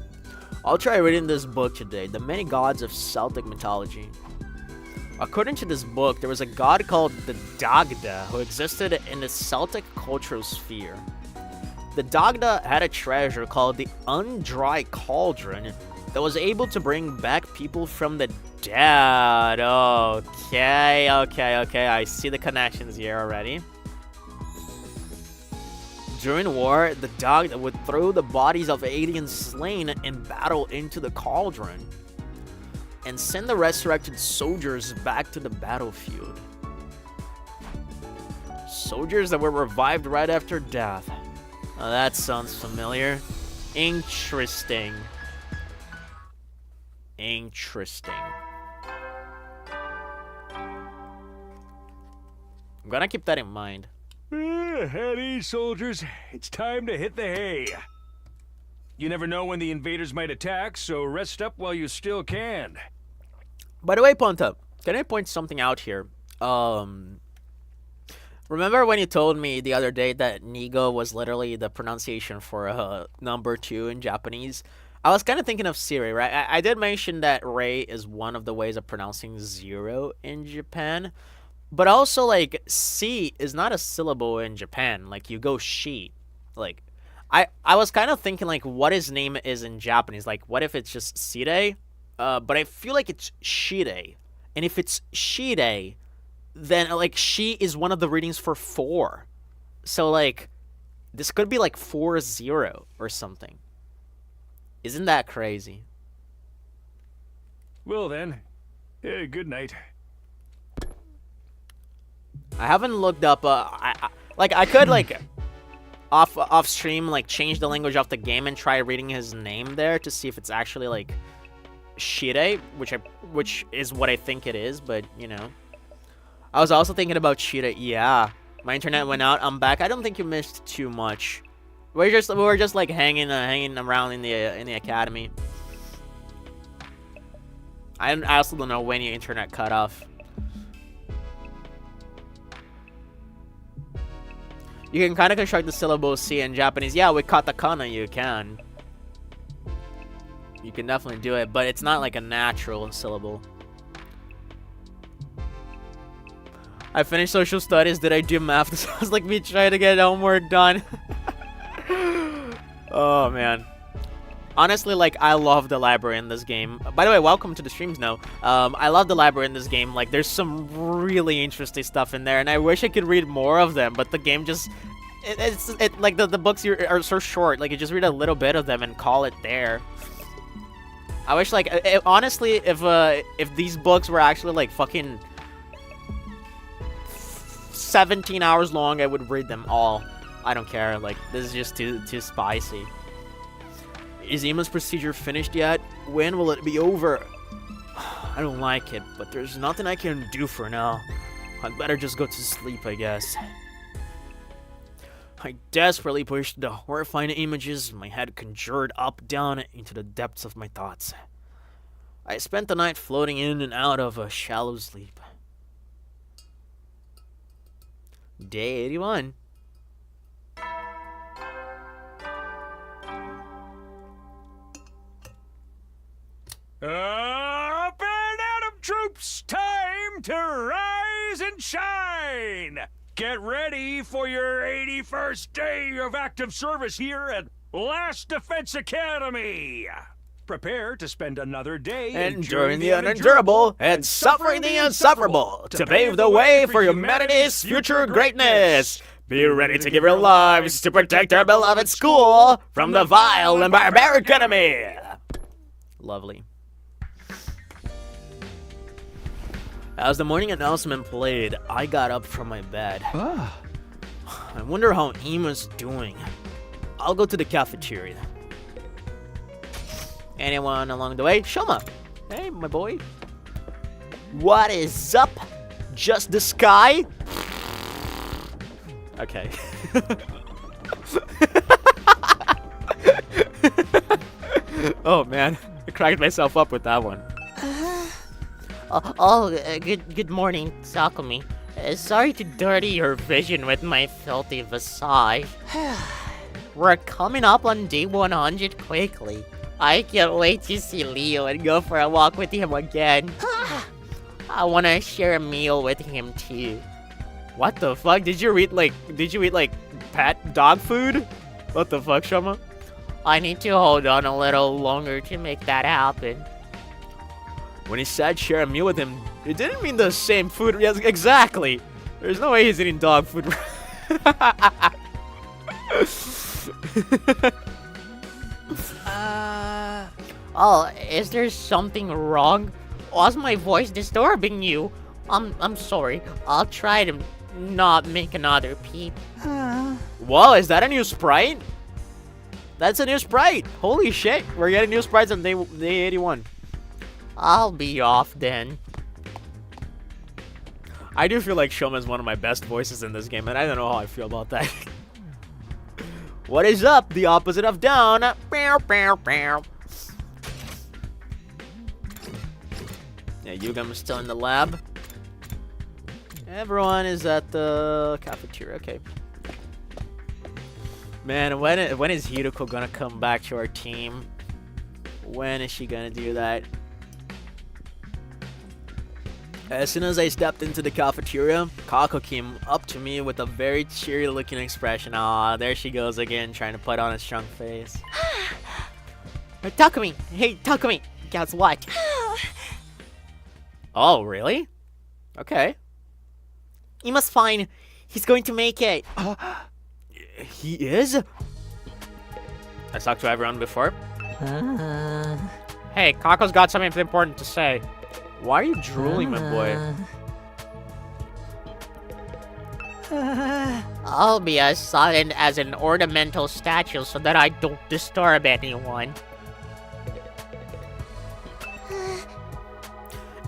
I'll try reading this book today. The many gods of Celtic mythology. According to this book, there was a god called the Dagda who existed in the Celtic cultural sphere. The Dagda had a treasure called the Undry Cauldron that was able to bring back people from the dead. Okay. I see the connections here already. During war, the Dagda would throw the bodies of aliens slain in battle into the cauldron and send the resurrected soldiers back to the battlefield. Soldiers that were revived right after death. Oh, that sounds familiar. Interesting. Interesting. I'm gonna keep that in mind. At ease, soldiers. It's time to hit the hay. You never know when the invaders might attack, so rest up while you still can. By the way, Ponta, can I point something out here? Remember when you told me the other day that Nigo was literally the pronunciation for number 2 in Japanese? I was kind of thinking of Siri, right? I did mention that Rei is one of the ways of pronouncing 0 in Japan. But also, like, C is not a syllable in Japan. Like, you go she. Like, I was kind of thinking, like, what his name is in Japanese. Like, what if it's just Sire? But I feel like it's Shire. And if it's Shire, then, like, she is one of the readings for 4. So, like, this could be, like, 4-0 or something. Isn't that crazy? Well, then. Good night. I haven't looked up, I could, like, off stream, like change the language of the game and try reading his name there to see if it's actually like Shire, which is what I think it is, but you know. I was also thinking about Shire. Yeah, my internet went out. I'm back. I don't think you missed too much. We were just like hanging around in the academy. I also don't know when your internet cut off. You can kind of construct the syllable C in Japanese. Yeah, with katakana you can. You can definitely do it, but it's not like a natural syllable. I finished social studies. Did I do math? This sounds like me trying to get homework done. Oh, man. Honestly, like, I love the library in this game. By the way, welcome to the streams now. I love the library in this game. Like, there's some really interesting stuff in there, and I wish I could read more of them, but the game just... It's like, the books are so short. Like, you just read a little bit of them and call it there. I wish, like, honestly, if these books were actually, like, fucking 17 hours long, I would read them all. I don't care. Like, this is just too spicy. Is Ima's procedure finished yet? When will it be over? I don't like it, but there's nothing I can do for now. I'd better just go to sleep, I guess. I desperately pushed the horrifying images my head conjured up down into the depths of my thoughts. I spent the night floating in and out of a shallow sleep. Day 81. Up and at 'em, troops! Time to rise and shine! Get ready for your 81st day of active service here at Last Defense Academy! Prepare to spend another day enduring the unendurable and suffering the insufferable to pave the way for humanity's future greatness. Be ready to give your lives to protect our beloved school from the vile and barbaric enemy. Lovely. As the morning announcement played, I got up from my bed. I wonder how Ima's doing. I'll go to the cafeteria. Anyone along the way? Shoma! Hey, my boy. What is up? Just the sky? Okay. Oh, man. I cracked myself up with that one. Good morning, Sakumi. Sorry to dirty your vision with my filthy visage. We're coming up on day 100 quickly. I can't wait to see Leo and go for a walk with him again. I want to share a meal with him too. What the fuck? Did you eat like pet dog food? What the fuck, Shoma? I need to hold on a little longer to make that happen. When he said share a meal with him, it didn't mean the same food. Yes, exactly. There's no way he's eating dog food. Oh, is there something wrong? Was my voice disturbing you? I'm sorry. I'll try to not make another peep. Whoa, is that a new sprite? That's a new sprite. Holy shit. We're getting new sprites on day 81. I'll be off then. I do feel like Shoma is one of my best voices in this game, and I don't know how I feel about that. What is up? The opposite of down. Bow, bow, bow. Yeah, Yugam's still in the lab. Everyone is at the cafeteria. Okay. Man, when is Hiruko gonna come back to our team? When is she gonna do that? As soon as I stepped into the cafeteria, Kako came up to me with a very cheery looking expression. Aw, there she goes again, trying to put on a strong face. Takumi! Hey, Takumi! Guess what? Oh, really? Okay. Ima's fine. He's going to make it. He is? I talked to everyone before. Hey, Kako's got something important to say. Why are you drooling, my boy? I'll be as silent as an ornamental statue so that I don't disturb anyone.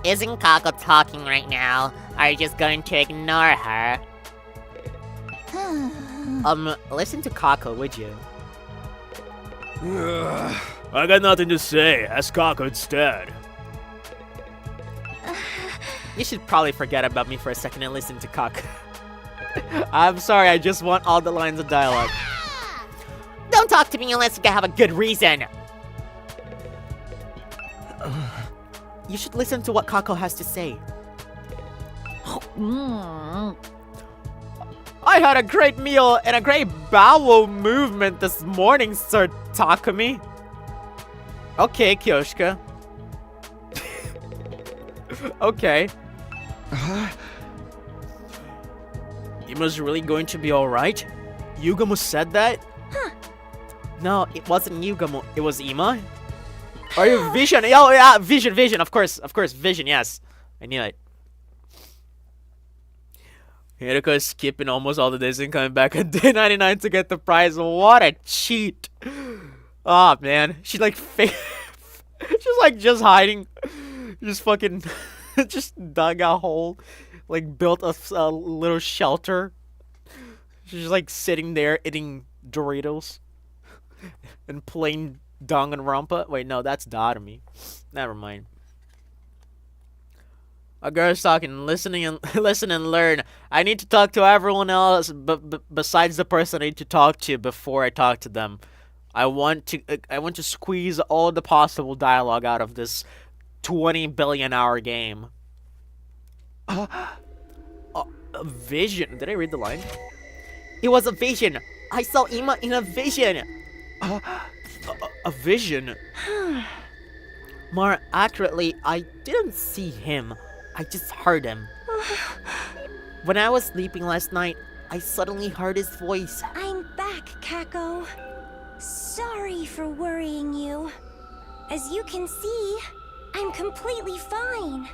Isn't Kako talking right now? Are you just going to ignore her? Listen to Kako, would you? I got nothing to say. Ask Kako instead. You should probably forget about me for a second and listen to Kako. I'm sorry, I just want all the lines of dialogue. Don't talk to me unless you have a good reason. You should listen to what Kako has to say. I had a great meal and a great bowel movement this morning, Sir Takumi. Okay, Kyoshika. Okay. Ima's really going to be alright? Yugamo said that? Huh. No, it wasn't Yugamo, it was Ima? Are you Vision? Oh yeah, Vision, of course, Vision, yes. I knew it. Hiriko is skipping almost all the days and coming back on day 99 to get the prize. What a cheat. Oh man, she's like she's like just hiding. Just fucking just dug a hole, like built a little shelter. She's like sitting there eating Doritos and playing Danganronpa. Wait, no, that's Dotami. Never mind. A girl's talking, listen and learn. I need to talk to everyone else, besides the person I need to talk to before I talk to them. I want to squeeze all the possible dialogue out of this 20 billion hour game. A vision. Did I read the line? It was a vision. I saw Ima in a vision. A vision? More accurately, I didn't see him. I just heard him. When I was sleeping last night, I suddenly heard his voice. I'm back, Kako. Sorry for worrying you. As you can see, I'm completely fine.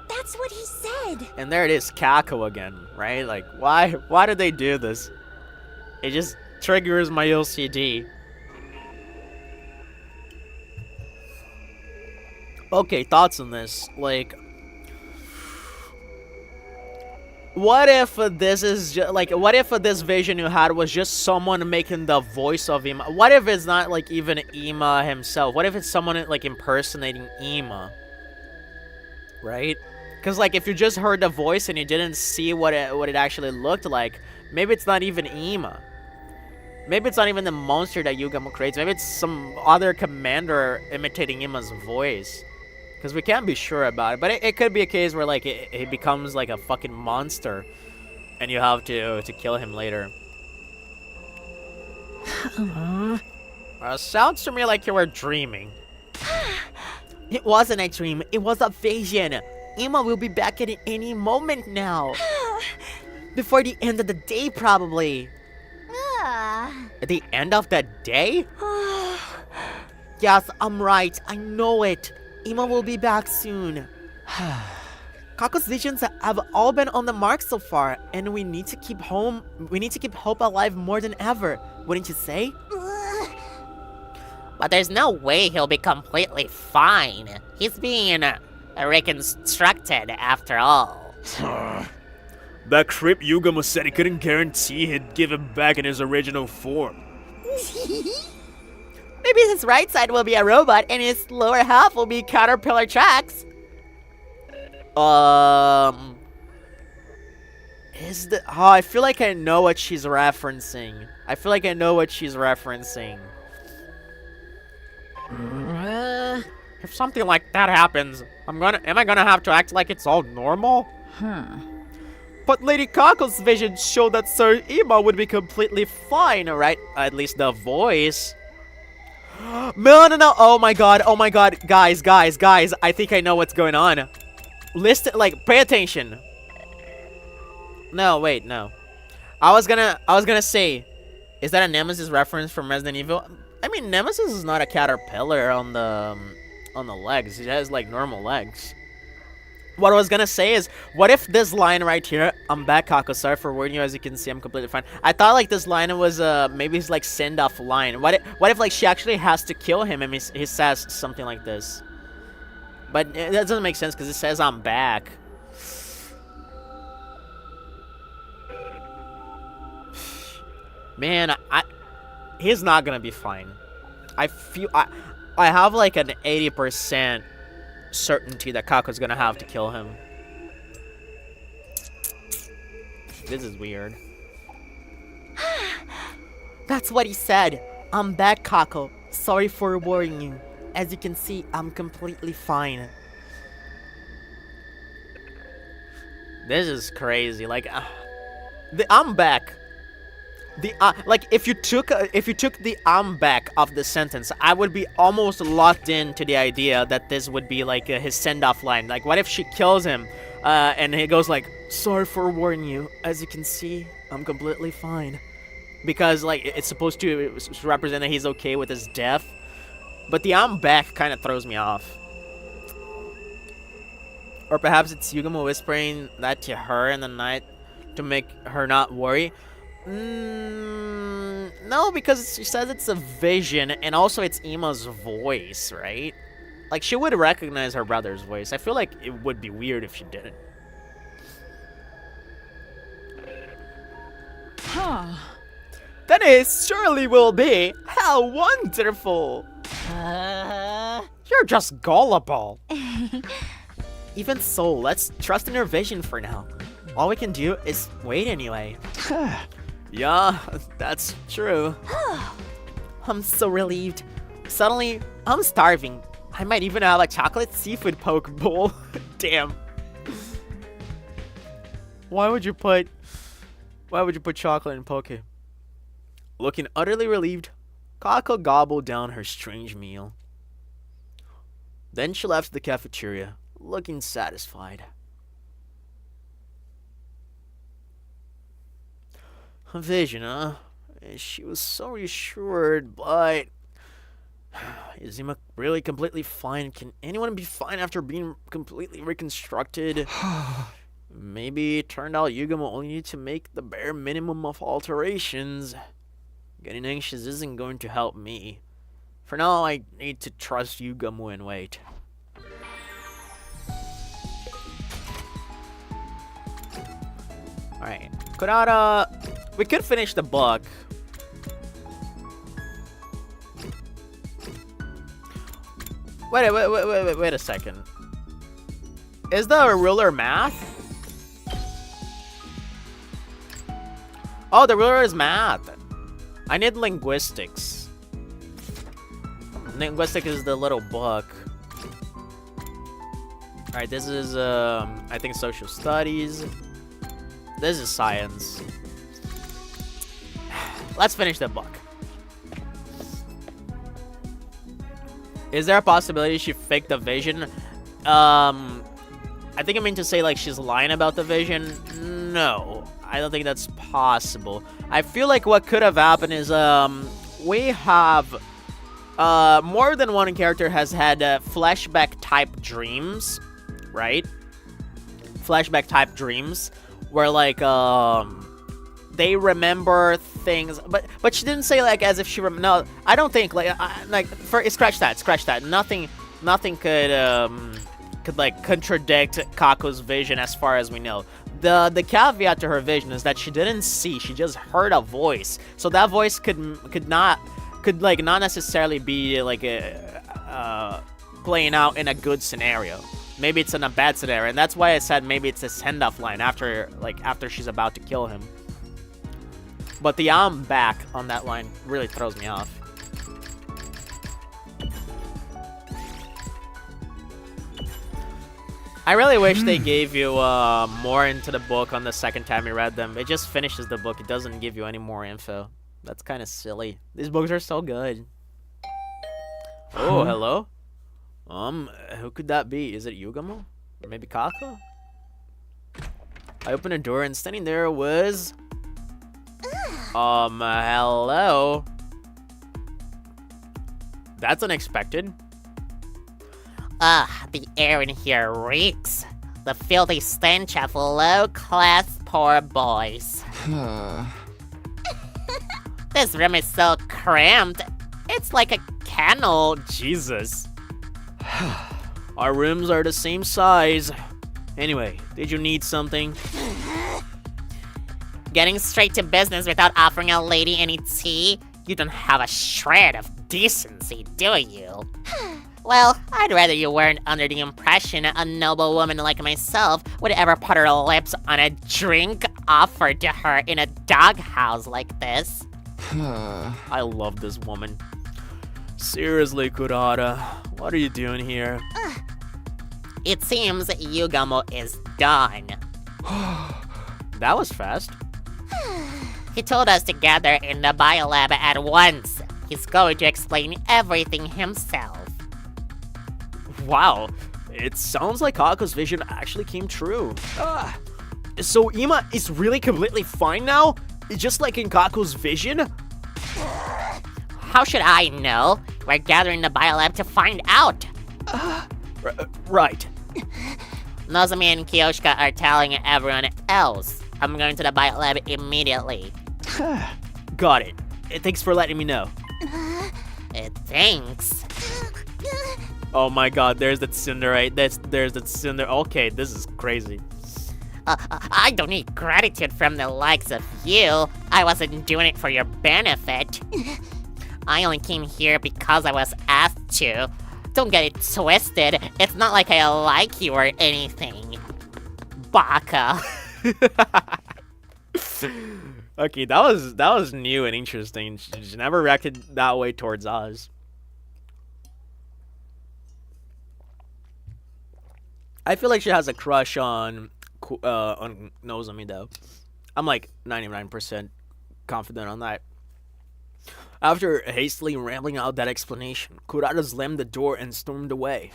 That's what he said. And there it is, Kako again, right? Like, why did they do this? It just triggers my OCD. Okay, thoughts on this. Like, what if this is what if this vision you had was just someone making the voice of Ima? What if it's not like even Ima himself? What if it's someone like impersonating Ima? Right? Because like if you just heard the voice and you didn't see what it actually looked like, maybe it's not even Ima. Maybe it's not even the monster that Yugamo creates. Maybe it's some other commander imitating Ima's voice. Because we can't be sure about it. But it could be a case where like it becomes like a fucking monster. And you have to kill him later. Sounds to me like you were dreaming. It wasn't a dream. It was a vision. Ima will be back at any moment now. Before the end of the day, probably. At the end of the day? Yes, I'm right. I know it. Ima will be back soon. Kako's visions have all been on the mark so far, and we need to keep hope alive more than ever, wouldn't you say? But there's no way he'll be completely fine. He's being reconstructed after all. That creep Yugamo said he couldn't guarantee he'd give him back in his original form. Maybe his right side will be a robot and his lower half will be caterpillar tracks. I feel like I know what she's referencing. If something like that happens, am I gonna have to act like it's all normal? But Lady Kako's vision showed that Sir Ima would be completely fine, right? At least the voice. No. Oh my god. Guys. I think I know what's going on. Listen, like, pay attention. No, wait, no. I was gonna say, is that a Nemesis reference from Resident Evil? I mean, Nemesis is not a caterpillar on the legs. It has like normal legs. what I was gonna say is, what if this line right here, I'm back, Kako, sorry for warning you, as you can see, I'm completely fine. I thought, like, this line was, maybe his, like, send-off line. What if, like, she actually has to kill him and he says something like this? But that doesn't make sense, because it says, I'm back. Man, he's not gonna be fine. I have, like, an 80% certainty that Kako's gonna have to kill him. This is weird. That's what he said. I'm back, Kako. Sorry for worrying you. As you can see, I'm completely fine. This is crazy. Like, I'm back. Like, if you took the I'm back of the sentence, I would be almost locked into the idea that this would be like his send-off line. Like, what if she kills him, and he goes like, "Sorry for warning you. As you can see, I'm completely fine," because like it's supposed to represent that he's okay with his death. But the I'm back kind of throws me off. Or perhaps it's Yugamo whispering that to her in the night to make her not worry. No, because she says it's a vision, and also it's Ima's voice, right? Like, she would recognize her brother's voice. I feel like it would be weird if she didn't. Huh. Then it surely will be. How wonderful! You're just gullible. Even so, let's trust in her vision for now. All we can do is wait anyway. Yeah, that's true. I'm so relieved. Suddenly, I'm starving. I might even have a chocolate seafood poke bowl. Damn. Why would you put chocolate in poke? Looking utterly relieved, Kako gobbled down her strange meal. Then she left the cafeteria, looking satisfied. A vision, huh? She was so reassured, but... Is Ima really completely fine? Can anyone be fine after being completely reconstructed? Maybe it turned out Yugamo only needed to make the bare minimum of alterations. Getting anxious isn't going to help me. For now, I need to trust Yugamo and wait. Alright. We could finish the book. Wait a second. Is the ruler math? Oh, the ruler is math. I need linguistics. Linguistics is the little book. Alright, this is, I think social studies. This is science. Let's finish the book. Is there a possibility she faked the vision? I think I mean to say, like, she's lying about the vision. No, I don't think that's possible. I feel like what could have happened is, we have, more than one character has had, flashback-type dreams, right? Flashback-type dreams, where, like, they remember things, but she didn't say, like, as if she no, I don't think, like, scratch that. Nothing could like contradict Kako's vision as far as we know. The caveat to her vision is that she didn't see, she just heard a voice. So that voice could not necessarily be like playing out in a good scenario. Maybe it's in a bad scenario, and that's why I said maybe it's a send-off line after she's about to kill him. But the I'm back on that line really throws me off. I really wish they gave you more into the book on the second time you read them. It just finishes the book. It doesn't give you any more info. That's kind of silly. These books are so good. Oh, hello? Who could that be? Is it Yugamo? Or maybe Kako? I opened a door and standing there was... hello? That's unexpected. The air in here reeks. The filthy stench of low-class poor boys. This room is so cramped. It's like a kennel. Jesus. Our rooms are the same size. Anyway, did you need something? Getting straight to business without offering a lady any tea? You don't have a shred of decency, do you? Well, I'd rather you weren't under the impression a noble woman like myself would ever put her lips on a drink offered to her in a doghouse like this. I love this woman. Seriously, Kurata, what are you doing here? It seems Yugamo is done. That was fast. He told us to gather in the biolab at once. He's going to explain everything himself. Wow, it sounds like Kako's vision actually came true. So Ima is really completely fine now? Just like in Kako's vision? How should I know? We're gathering the biolab to find out. Right. Nozomi and Kyoshika are telling everyone else. I'm going to the biolab immediately. Got it. Thanks for letting me know. Thanks. Oh my god, there's that Cinderite. There's that Cinder. Okay, this is crazy. I don't need gratitude from the likes of you. I wasn't doing it for your benefit. I only came here because I was asked to. Don't get it twisted. It's not like I like you or anything. Baka. Okay, that was new and interesting. She never reacted that way towards us. I feel like she has a crush on Nozomi though. I'm like 99% confident on that. After hastily rambling out that explanation, Kurata slammed the door and stormed away.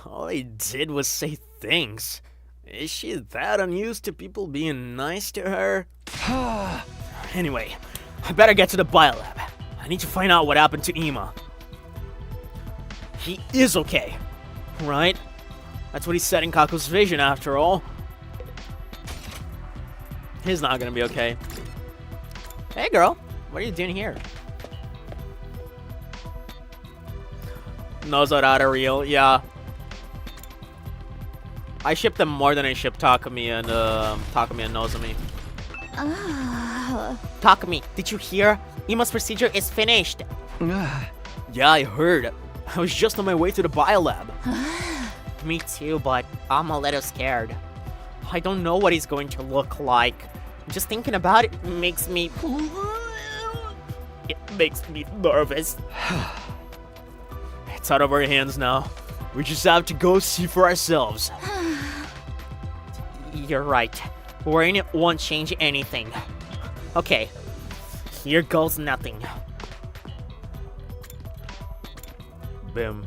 All he did was say thanks. Is she that unused to people being nice to her? Anyway, I better get to the biolab. I need to find out what happened to Ima. He is okay, right? That's what he said in Kako's vision after all. He's not gonna be okay. Hey girl, what are you doing here? Nozarada real, yeah. I ship them more than I ship Takumi and Nozomi. Takumi, did you hear? Ima's procedure is finished. Yeah, I heard. I was just on my way to the biolab. Me too, but I'm a little scared. I don't know what he's going to look like. Just thinking about it makes me... It makes me nervous. It's out of our hands now. We just have to go see for ourselves. You're right. Worrying it won't change anything. Okay, here goes nothing. Boom.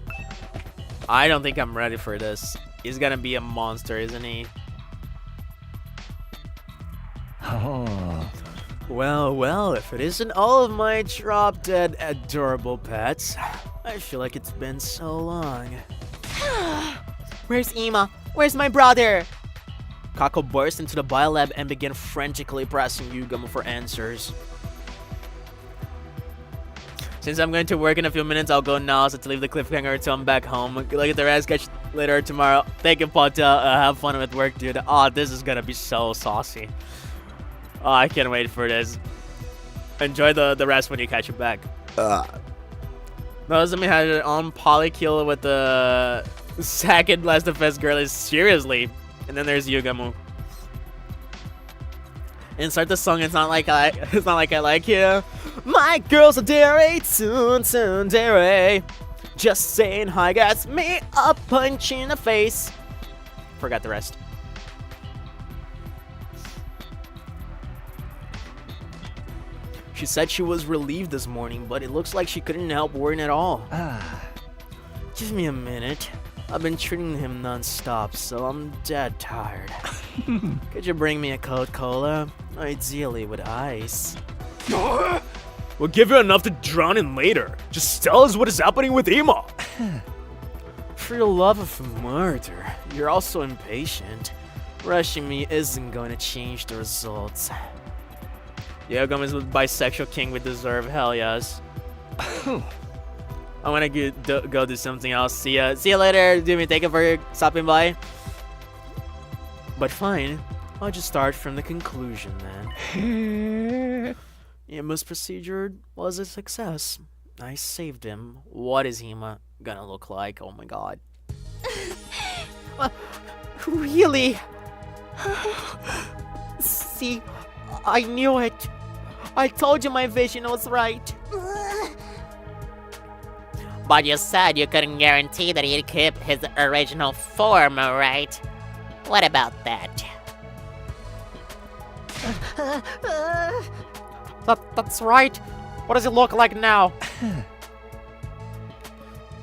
I don't think I'm ready for this. He's gonna be a monster, isn't he? Oh. Well, if it isn't all of my drop-dead adorable pets, I feel like it's been so long. Where's Ima? Where's my brother? Kako burst into the biolab and began frantically pressing Yugamo for answers. Since I'm going to work in a few minutes, I'll go now so to leave the cliffhanger until I'm back home. Good luck at the rest. Catch you later tomorrow. Thank you, Pota. Have fun with work, dude. Oh, this is gonna be so saucy. Oh, I can't wait for this. Enjoy the rest when you catch it back. Nozomi had her own polykill with the second Last of Us girl. Is seriously. And then there's Yugamo. And start the song. It's not like I like you. My girls are dairy, soon dairy. Just saying hi gets me a punch in the face. Forgot the rest. She said she was relieved this morning, but it looks like she couldn't help worrying at all. Give me a minute. I've been treating him non-stop, so I'm dead tired. Could you bring me a Coca-Cola? Ideally with ice. We'll give you enough to drown in later. Just tell us what is happening with Ima. for your love of murder, you're also impatient. Rushing me isn't going to change the results. Yeah, Gomez with bisexual king we deserve. Hell yes. I'm gonna go do something else. See ya later. Do me thank you for stopping by. But fine, I'll just start from the conclusion then. Ima's procedure was a success. I saved him. What is Ima gonna look like? Oh my god. Really? See, I knew it. I told you my vision was right. But you said you couldn't guarantee that he'd keep his original form, right? What about that? That's right. What does it look like now?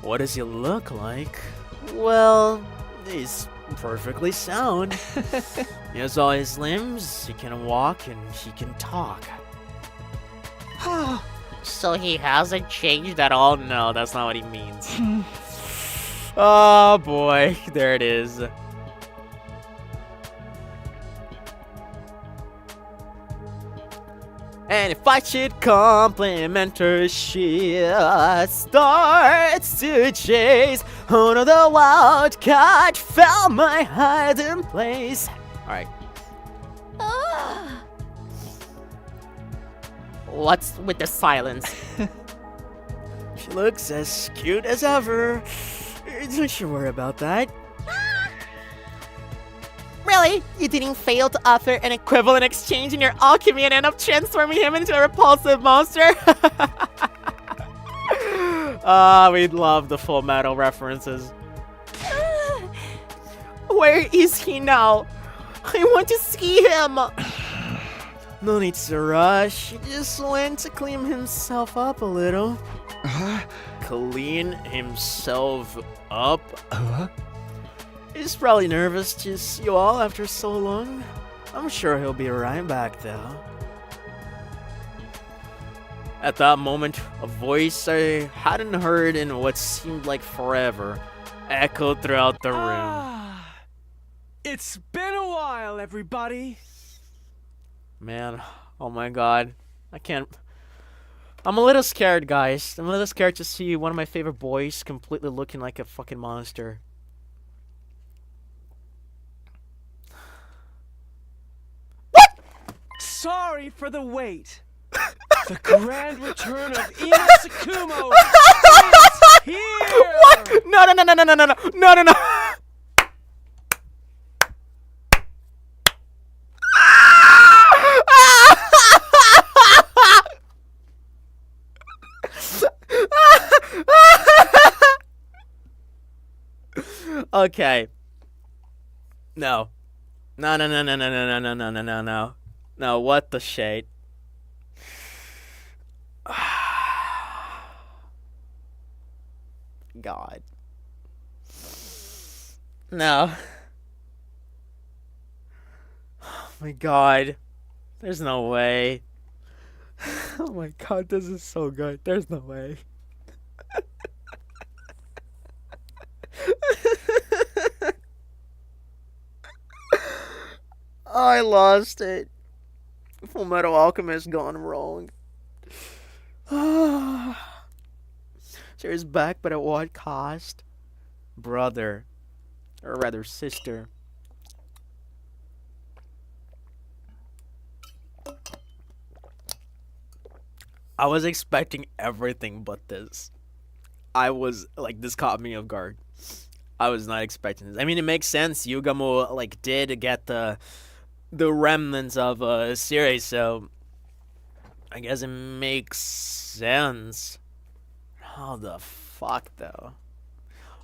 What does he look like? Well, he's perfectly sound. He has all his limbs, he can walk, and he can talk. So he hasn't changed at all? No, that's not what he means. Oh boy, there it is. And if I should compliment her, she starts to chase. Oh no, the wildcat found my hiding place. Alright. What's with the silence? She looks as cute as ever. Don't you worry about that. Really? You didn't fail to offer an equivalent exchange in your alchemy and end up transforming him into a repulsive monster? We love the Full Metal references. Where is he now? I want to see him! No need to rush. He just went to clean himself up a little. Clean himself up? He's probably nervous to see you all after so long. I'm sure he'll be right back though. At that moment, a voice I hadn't heard in what seemed like forever echoed throughout the room. It's been a while, everybody. Man, oh my god. I can't... I'm a little scared, guys. I'm a little scared to see one of my favorite boys completely looking like a fucking monster. Sorry for the wait. The grand return of Ina Tsukumo is here! What? No, no, no, no, no, no, no, no, no, no. Okay. No. No, no, no, no, no, no, no, no, no, no, no. No, what the shade? God. No. Oh my god. There's no way. Oh my god, this is so good. There's no way. I lost it. Full Metal Alchemist gone wrong. She's back, but at what cost? Brother. Or rather, sister. I was expecting everything but this. I was, like, this caught me off guard. I was not expecting this. I mean, it makes sense. Yugamo, like, did get the remnants of a series, so I guess it makes sense. How the fuck, though?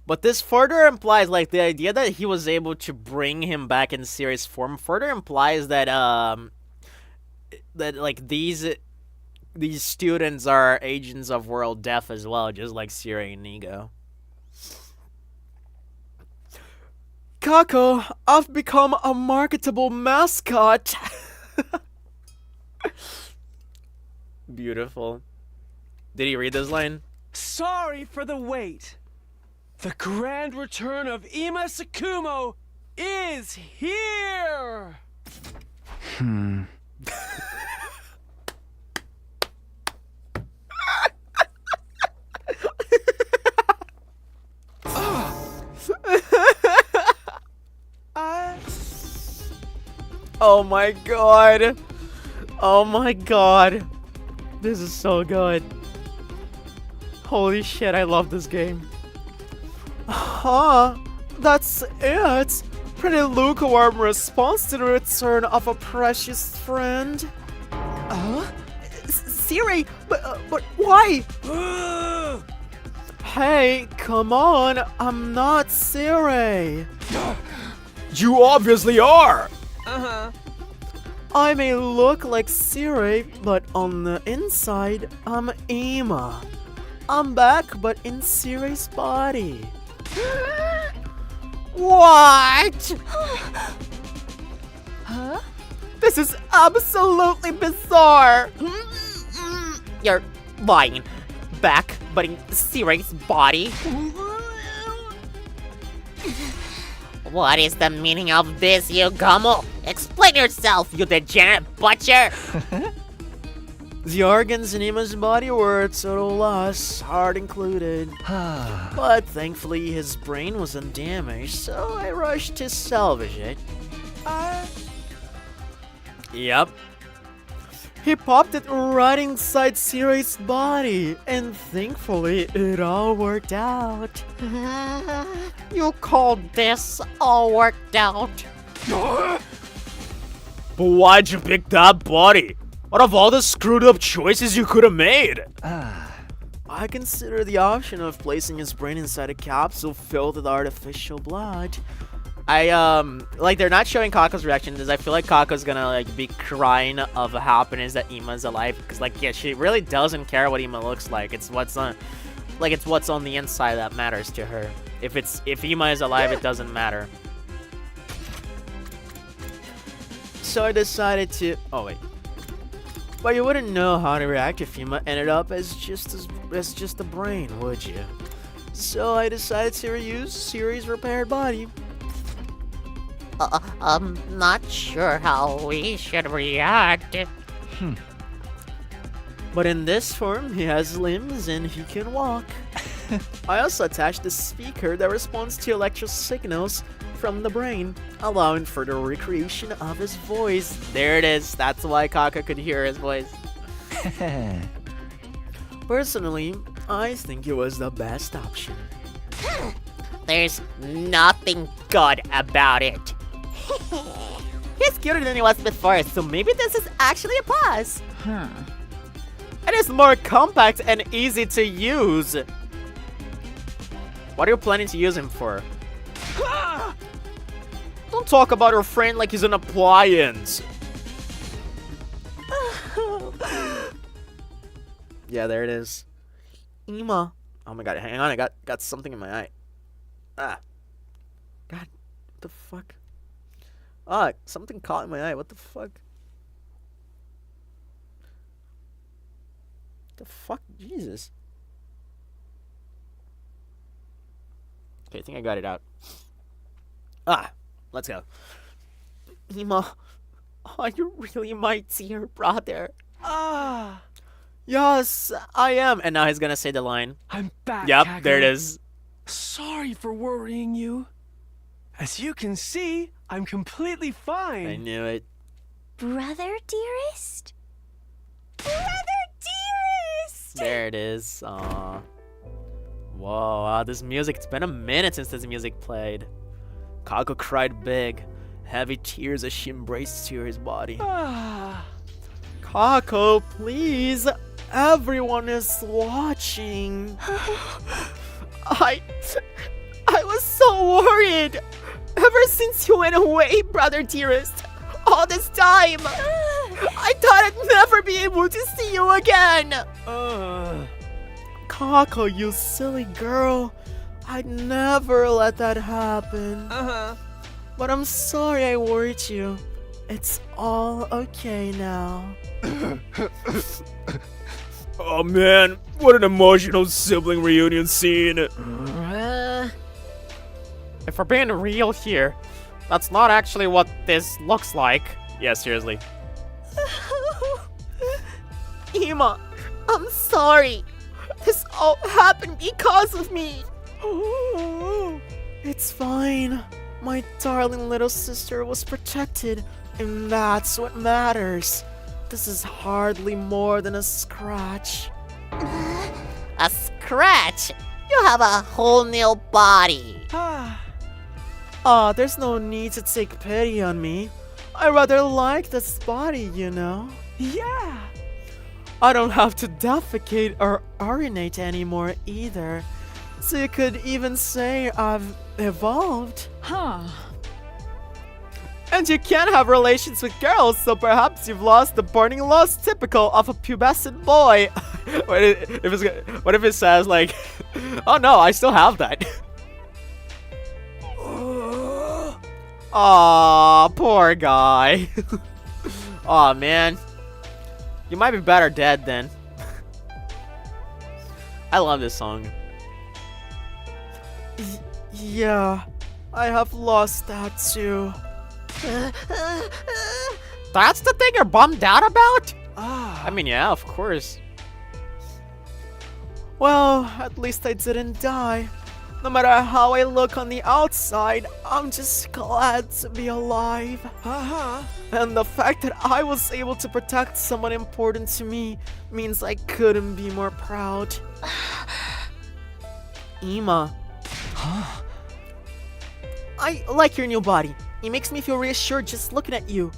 But this further implies, like, the idea that he was able to bring him back in series form further implies that, that, like, these students are agents of World Death as well, just like Siri and Nigo. Kako, I've become a marketable mascot. Beautiful. Did he read this line? Sorry for the wait. The grand return of Ima Sakumo is here! Oh my god. Oh my god. This is so good. Holy shit, I love this game. Huh? That's it? Pretty lukewarm response to the return of a precious friend. Siri, but why? Hey, come on, I'm not Siri. You obviously are! I may look like Siri, but on the inside, I'm Ima. I'm back, but in Siri's body. What? Huh? This is absolutely bizarre. You're lying. Back, but in Siri's body? What is the meaning of this, you Gummel? Explain yourself, you degenerate butcher! The organs in Ima's body were a total loss, heart included. But thankfully his brain wasn't damaged, so I rushed to salvage it. Yep. He popped it right inside Siri's body, and thankfully it all worked out. You called this all worked out? But why'd you pick that body? Out of all the screwed up choices you could have made? I consider the option of placing his brain inside a capsule filled with artificial blood. Like, they're not showing Kako's reaction because I feel like Kako's gonna, like, be crying of happiness that Ima's alive. Because, like, yeah, she really doesn't care what Ima looks like. It's what's on, like, it's what's on the inside that matters to her. If Ima is alive, it doesn't matter. So I decided to, oh wait. But you wouldn't know how to react if Ima ended up as just a brain, would you? So I decided to reuse Siri's repaired body. I'm not sure how we should react. But in this form, he has limbs and he can walk. I also attached a speaker that responds to electrical signals from the brain, allowing for the recreation of his voice. There it is. That's why Kako could hear his voice. Personally, I think it was the best option. There's nothing good about it. He's cuter than he was before, so maybe this is actually a plus. It is more compact and easy to use. What are you planning to use him for? Don't talk about your friend like he's an appliance. Yeah, there it is. Ima. Oh my god, hang on, I got something in my eye. God, what the fuck? Something caught in my eye, what the fuck? The fuck? Jesus. Okay, I think I got it out. Let's go. Ima, are you really my dear brother? Yes, I am. And now he's gonna say the line. I'm back, Yep, Kako. there it is. Sorry for worrying you. As you can see, I'm completely fine. I knew it. Brother dearest? There it is. Aww. Whoa, wow, this music. It's been a minute since this music played. Kako cried big. Heavy tears as she embraced Siri's body. Kako, please. Everyone is watching. I was so worried. Ever since you went away, brother dearest. All this time. I thought I'd never be able to see you again. Kako, you silly girl. I'd never let that happen. But I'm sorry I worried you. It's all okay now. Oh man, what an emotional sibling reunion scene. if we're being real here, that's not actually what this looks like. Yeah, seriously. Ima, I'm sorry. This all happened because of me. It's fine. My darling little sister was protected, and that's what matters. This is hardly more than a scratch. A scratch? You have a whole new body. There's no need to take pity on me. I rather like this body, you know? Yeah. I don't have to defecate or urinate anymore either. So you could even say I've evolved. Huh. And you can't have relations with girls, so perhaps you've lost the burning lust typical of a pubescent boy. What if it says like, oh no, I still have that. Aw, poor guy. Aw, man. You might be better dead then. I love this song. Yeah, I have lost that too. That's the thing you're bummed out about? I mean, yeah, of course. Well, at least I didn't die. No matter how I look on the outside, I'm just glad to be alive. And the fact that I was able to protect someone important to me means I couldn't be more proud. Ima. I like your new body. It makes me feel reassured just looking at you.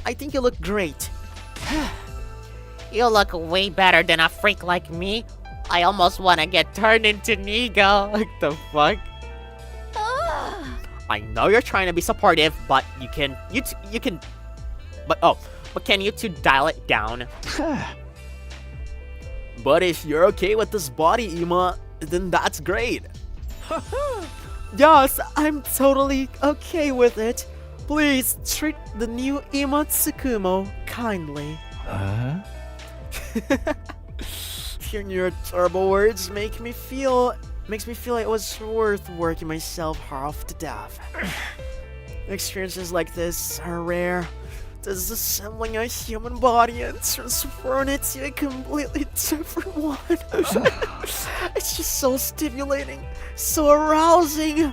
I think you look great. You look way better than a freak like me. I almost want to get turned into Nigo. Like the fuck? I know you're trying to be supportive, but you can can you two dial it down? But if you're okay with this body, Ima, then that's great. Yes, I'm totally okay with it. Please treat the new Ima Tsukumo kindly. Hearing your terrible words makes me feel it was worth working myself half to death. Experiences like this are rare. Disassembling a human body and transferring it to a completely different one. It's just so stimulating, so arousing.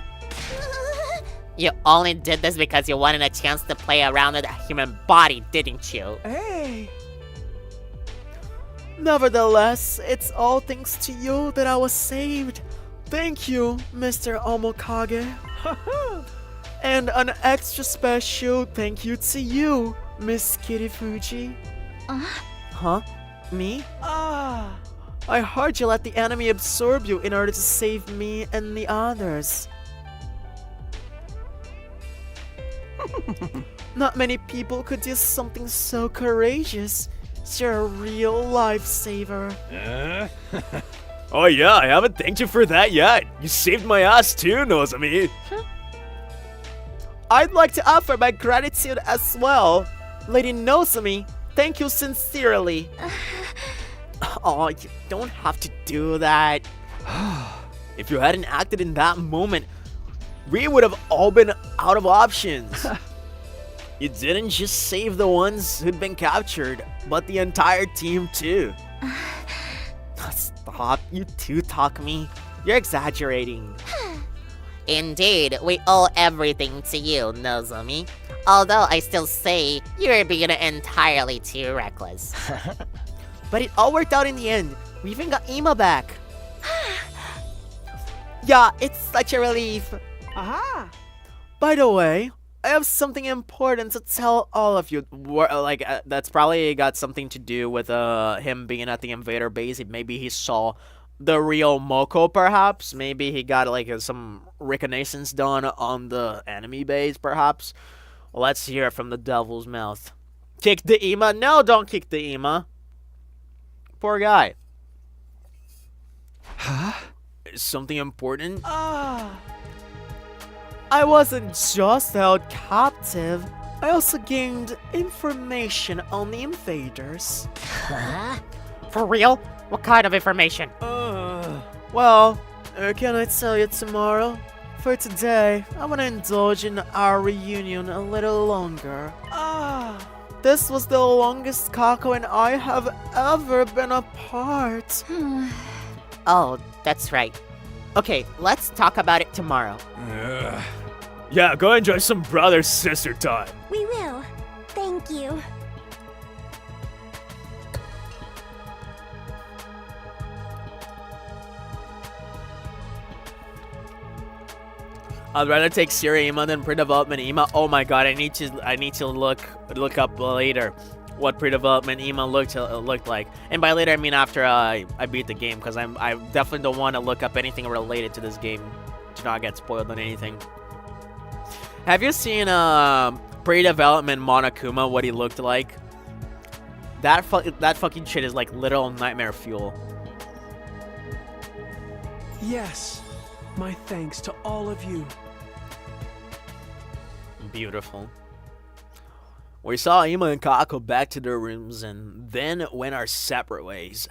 You only did this because you wanted a chance to play around with a human body, didn't you? Hey. Nevertheless, it's all thanks to you that I was saved. Thank you, Mr. Omokage. And an extra special thank you to you, Miss Kirifuji. Huh? Me? I heard you let the enemy absorb you in order to save me and the others. Not many people could do something so courageous. You're a real lifesaver. Oh yeah, I haven't thanked you for that yet. You saved my ass too, Nozomi. I'd like to offer my gratitude as well. Lady Nozomi, thank you sincerely. Oh, you don't have to do that. If you hadn't acted in that moment, we would have all been out of options. You didn't just save the ones who'd been captured, but the entire team too. Stop, you two-talk me. You're exaggerating. Indeed, we owe everything to you, Nozomi. Although I still say you're being entirely too reckless. But it all worked out in the end. We even got Ima back. Yeah, it's such a relief. Aha! By the way, I have something important to tell all of you. That's probably got something to do with him being at the invader base. Maybe he saw the real Moko, perhaps. Maybe he got some reconnaissance done on the enemy base, perhaps. Well, let's hear it from the devil's mouth. Kick the Ima? No, don't kick the Ima. Poor guy. Huh? Something important? I wasn't just held captive. I also gained information on the invaders. For real? What kind of information? Well, can I tell you tomorrow? for today, I want to indulge in our reunion a little longer. This was the longest Kako and I have ever been apart. Oh, that's right. Okay, let's talk about it tomorrow. Yeah, go enjoy some brother-sister time. We will. Thank you. I'd rather take Siri Ima than pre-development Ima. Oh my god, I need to look up later what pre-development Ima looked like. And by later I mean after I beat the game, because I definitely don't want to look up anything related to this game to not get spoiled on anything. Have you seen pre-development Monokuma, what he looked like? That fucking shit is like literal nightmare fuel. Yes, my thanks to all of you. Beautiful. We saw Ima and Kako back to their rooms and then went our separate ways.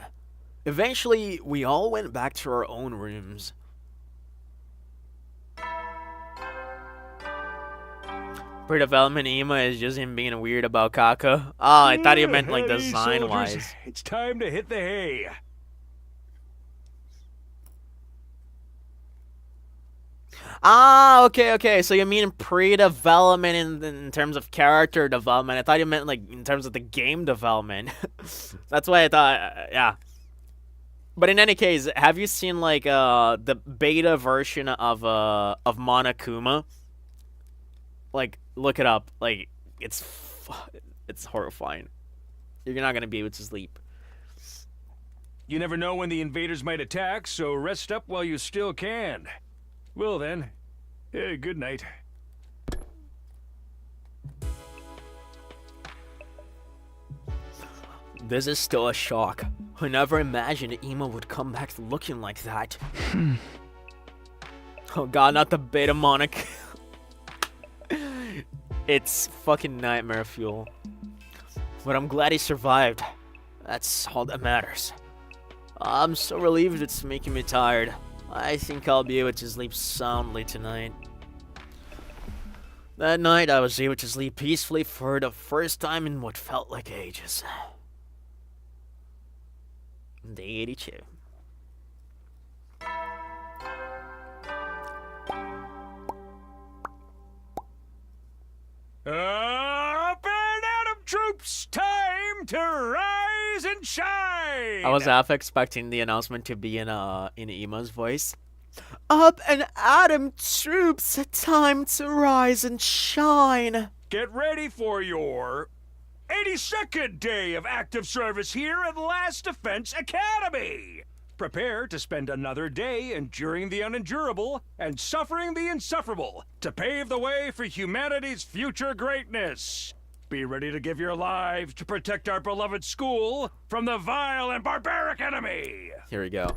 Eventually, we all went back to our own rooms. Pre-development Ima is just him being weird about Kako. Oh, I thought he meant like design-wise. It's time to hit the hay. Ah, okay. So you mean pre-development in terms of character development. I thought you meant like in terms of the game development. That's why I thought, yeah. But in any case, have you seen like the beta version of Monokuma? Like, look it up. Like, it's horrifying. You're not gonna be able to sleep. You never know when the invaders might attack, so rest up while you still can. Well then, good night. This is still a shock. I never imagined Ima would come back looking like that. Oh god, not the beta Monok. It's fucking nightmare fuel. But I'm glad he survived. That's all that matters. I'm so relieved it's making me tired. I think I'll be able to sleep soundly tonight. That night, I was able to sleep peacefully for the first time in what felt like ages. Day 82. Up and Atom troops, time to rise and shine! I was half expecting the announcement to be in Ima's voice. Up and Atom troops, time to rise and shine. Get ready for your 82nd day of active service here at Last Defense Academy! Prepare to spend another day enduring the unendurable and suffering the insufferable to pave the way for humanity's future greatness. Be ready to give your lives to protect our beloved school from the vile and barbaric enemy! Here we go.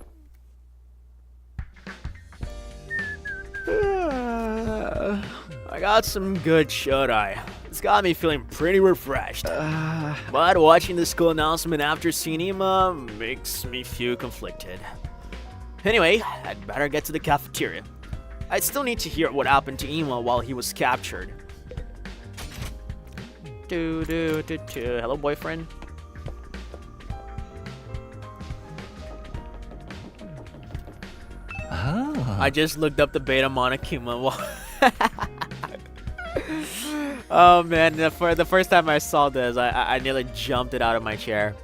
I got some good shut-eye. It's got me feeling pretty refreshed. But watching the school announcement after seeing Ima makes me feel conflicted. Anyway, I'd better get to the cafeteria. I still need to hear what happened to Ima while he was captured. Hello, boyfriend. Oh. I just looked up the beta Monokuma. Oh man, for the first time I saw this, I nearly jumped it out of my chair.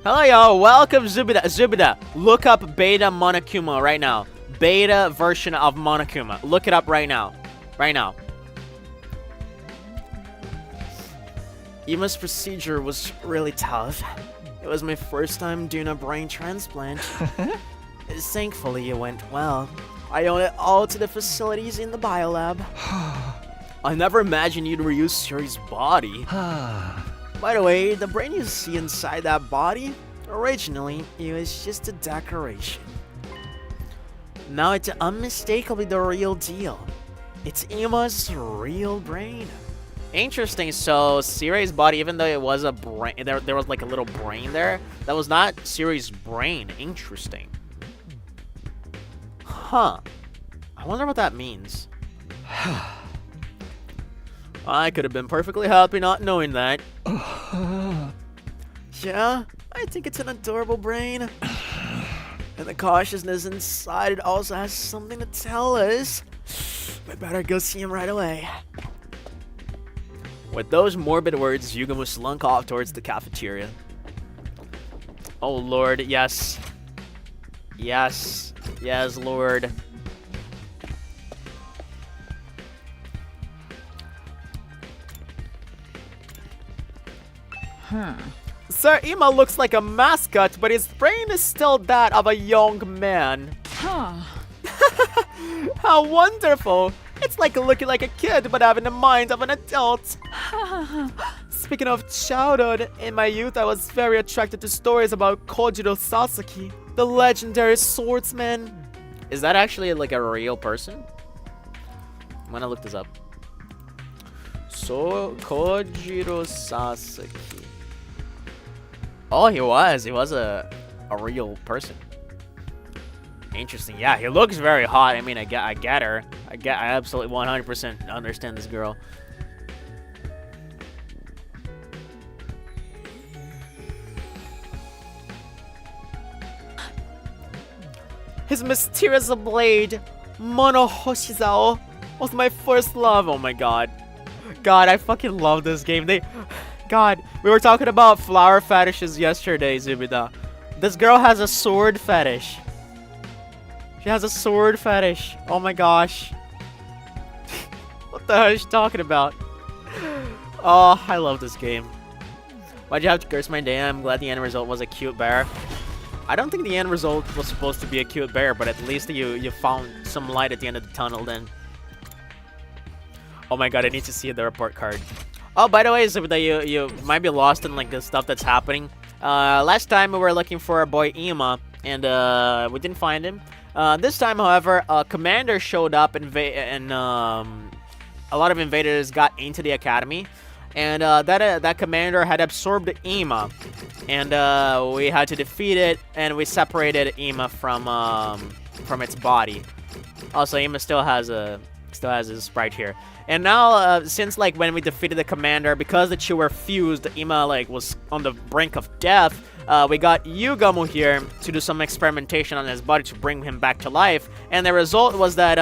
Hello y'all, welcome Zubida. Look up beta Monokuma right now. Beta version of Monokuma. Look it up right now. Ima's procedure was really tough. It was my first time doing a brain transplant. Thankfully, it went well. I owe it all to the facilities in the biolab. I never imagined you'd reuse Suri's body. By the way, the brain you see inside that body, originally, it was just a decoration. Now it's unmistakably the real deal. It's Ima's real brain. Interesting, so Siri's body, even though it was a brain, there was like a little brain there, that was not Siri's brain. Interesting. Huh. I wonder what that means. I could have been perfectly happy not knowing that. Yeah, I think it's an adorable brain. And the consciousness inside it also has something to tell us. We better go see him right away. With those morbid words, Yugamu slunk off towards the cafeteria. Oh lord, yes. Yes. Yes, lord. Sir Ima looks like a mascot, but his brain is still that of a young man. Huh. How wonderful! It's like looking like a kid, but having the mind of an adult. Speaking of childhood, in my youth I was very attracted to stories about Kojiro Sasaki, the legendary swordsman. Is that actually like a real person? I'm gonna look this up. So, Kojiro Sasaki. Oh, he was a real person. Interesting. Yeah, he looks very hot. I mean, I get her. I absolutely 100% understand this girl. His mysterious blade, Mono Hoshizao, was my first love. Oh my god. God, I fucking love this game. God, we were talking about flower fetishes yesterday, Zubida. This girl has a sword fetish. She has a sword fetish. Oh my gosh. What the hell is she talking about? Oh, I love this game. Why'd you have to curse my day? I'm glad the end result was a cute bear. I don't think the end result was supposed to be a cute bear, but at least you found some light at the end of the tunnel then. Oh my god, I need to see the report card. Oh, by the way, Zubida, you might be lost in like the stuff that's happening. Last time we were looking for our boy Ima, and we didn't find him. This time, however, a commander showed up and a lot of invaders got into the academy. And that commander had absorbed Ima. And we had to defeat it, and we separated Ima from its body. Also, Ima still has his sprite here. And now, since like when we defeated the commander, because the two were fused, Ima like was on the brink of death. We got Yugamu here to do some experimentation on his body to bring him back to life, and the result was that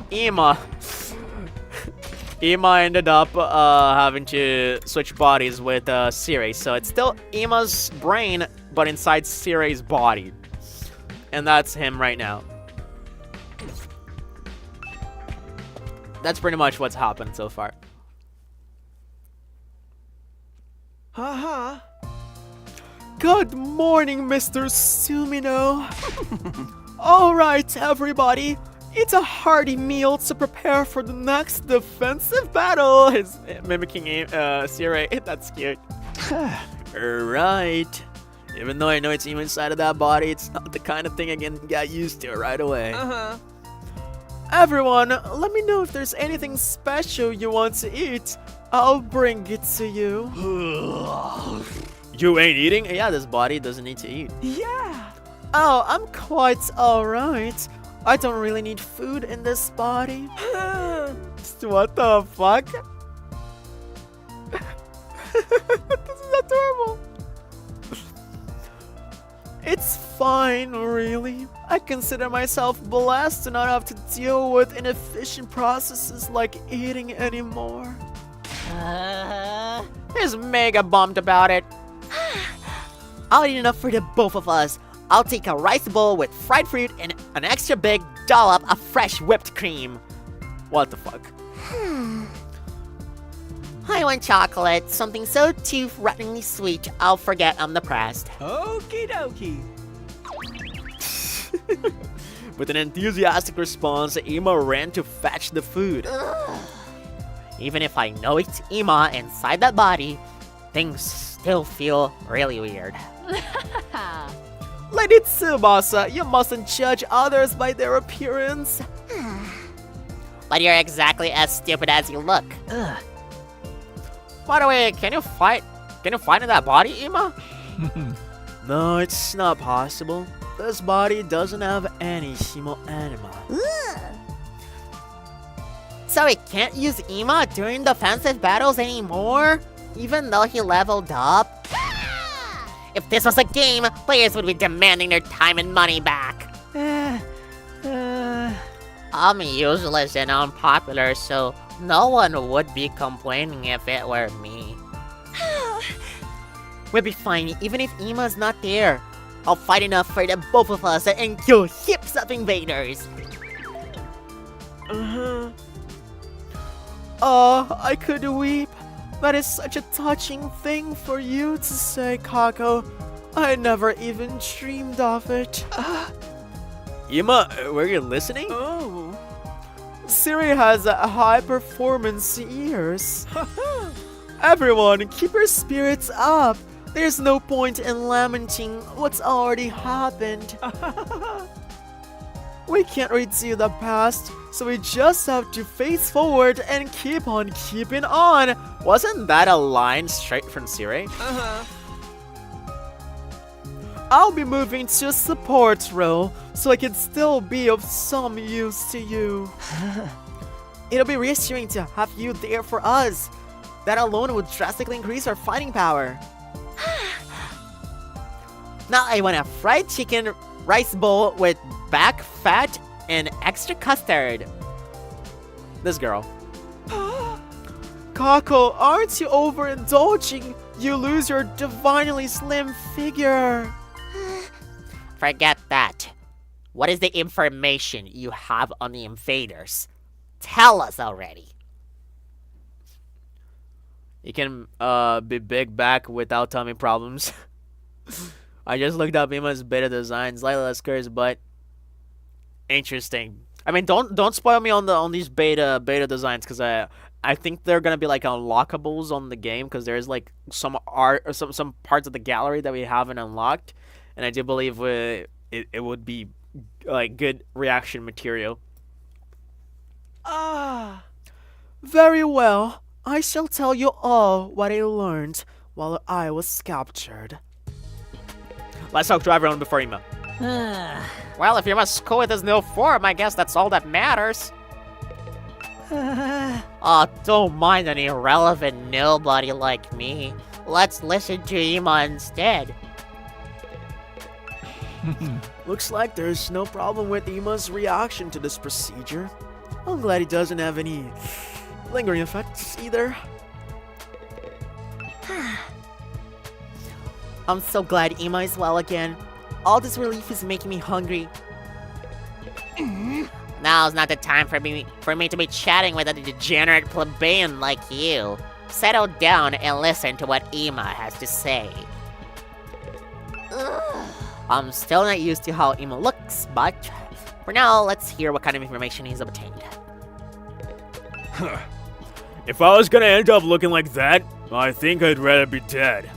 Ima ended up having to switch bodies with Ceres. So it's still Ima's brain, but inside Ceres' body, and that's him right now. That's pretty much what's happened so far. Haha. Good morning, Mr. Sumino. Alright, everybody. It's a hearty meal to prepare for the next defensive battle. He's mimicking Sire. That's cute. Right. Even though I know it's even inside of that body, it's not the kind of thing I can get used to right away. Everyone, let me know if there's anything special you want to eat. I'll bring it to you. You ain't eating? Yeah, this body doesn't need to eat. Yeah. Oh, I'm quite alright. I don't really need food in this body. What the fuck? This is adorable. It's fine, really. I consider myself blessed to not have to deal with inefficient processes like eating anymore. He's mega bummed about it. I'll eat enough for the both of us. I'll take a rice bowl with fried fruit and an extra big dollop of fresh whipped cream. What the fuck? I want chocolate, something so tooth-rottingly sweet, I'll forget I'm depressed. Okie dokie. With an enthusiastic response, Ima ran to fetch the food. Even if I know it's Ima inside that body, things still feel really weird. Lady Tsubasa, you mustn't judge others by their appearance. But you're exactly as stupid as you look. By the way, can you fight in that body, Ima? No, it's not possible. This body doesn't have any hemo anima. So he can't use Ima during defensive battles anymore? Even though he leveled up? If this was a game, players would be demanding their time and money back. I'm useless and unpopular, so no one would be complaining if it were me. We'll be fine even if Ima's not there. I'll fight enough for the both of us and kill heaps of invaders. I could weep. That is such a touching thing for you to say, Kako. I never even dreamed of it. Ima, were you listening? Oh. Siri has high performance ears. Everyone, keep your spirits up. There's no point in lamenting what's already happened. We can't redo the past, so we just have to face forward and keep on keeping on. Wasn't that a line straight from Siri? I'll be moving to a support role, so I can still be of some use to you. It'll be reassuring to have you there for us. That alone would drastically increase our fighting power. Now I want a fried chicken rice bowl with back fat and extra custard. This girl. Kako, aren't you overindulging? You lose your divinely slim figure. Forget that. What is the information you have on the invaders? Tell us already. You can be big back without tummy problems. I just looked up Ima's beta design, slightly less curse, but interesting. I mean, don't spoil me on these beta designs, because I think they're gonna be like unlockables on the game, because there's like some art or some parts of the gallery that we haven't unlocked, and I do believe it would be like good reaction material. Very well. I shall tell you all what I learned while I was captured. Let's talk to everyone before Ima. Well, if you must go with his new form, I guess that's all that matters. Oh, don't mind an irrelevant nobody like me. Let's listen to Ima instead. Looks like there's no problem with Ima's reaction to this procedure. I'm glad he doesn't have any lingering effects either. I'm so glad Ima is well again. All this relief is making me hungry. Now's not the time for me to be chatting with a degenerate plebeian like you. Settle down and listen to what Ima has to say. I'm still not used to how Ima looks, but for now, let's hear what kind of information he's obtained. If I was gonna end up looking like that, I think I'd rather be dead.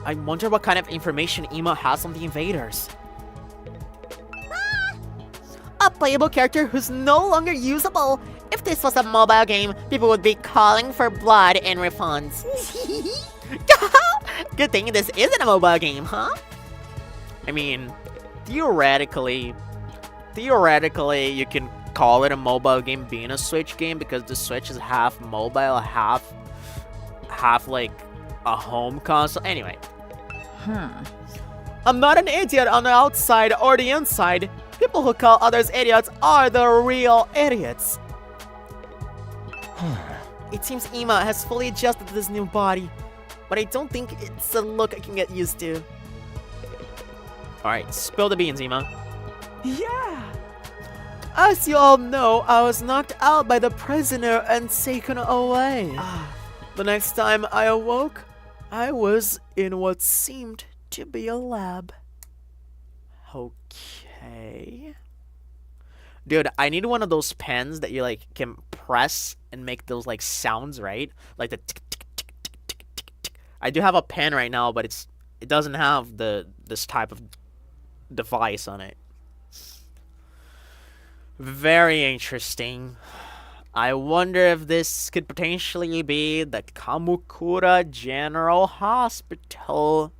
I wonder what kind of information Ima has on the invaders. A playable character who's no longer usable. If this was a mobile game, people would be calling for blood and refunds. Good thing this isn't a mobile game, huh? I mean, theoretically, you can call it a mobile game being a Switch game, because the Switch is half mobile, half like a home console. Anyway. I'm not an idiot on the outside or the inside. People who call others idiots are the real idiots. It seems Ima has fully adjusted to this new body, but I don't think it's a look I can get used to. Alright, spill the beans, Ima. Yeah. As you all know, I was knocked out by the prisoner and taken away. The next time I awoke, I was in what seemed to be a lab. Okay. Dude, I need one of those pens that you like can press and make those like sounds, right? Like the tick tick tick tick tick tick tick. I do have a pen right now, but it doesn't have this type of device on it. Very interesting. I wonder if this could potentially be the Kamukura General Hospital.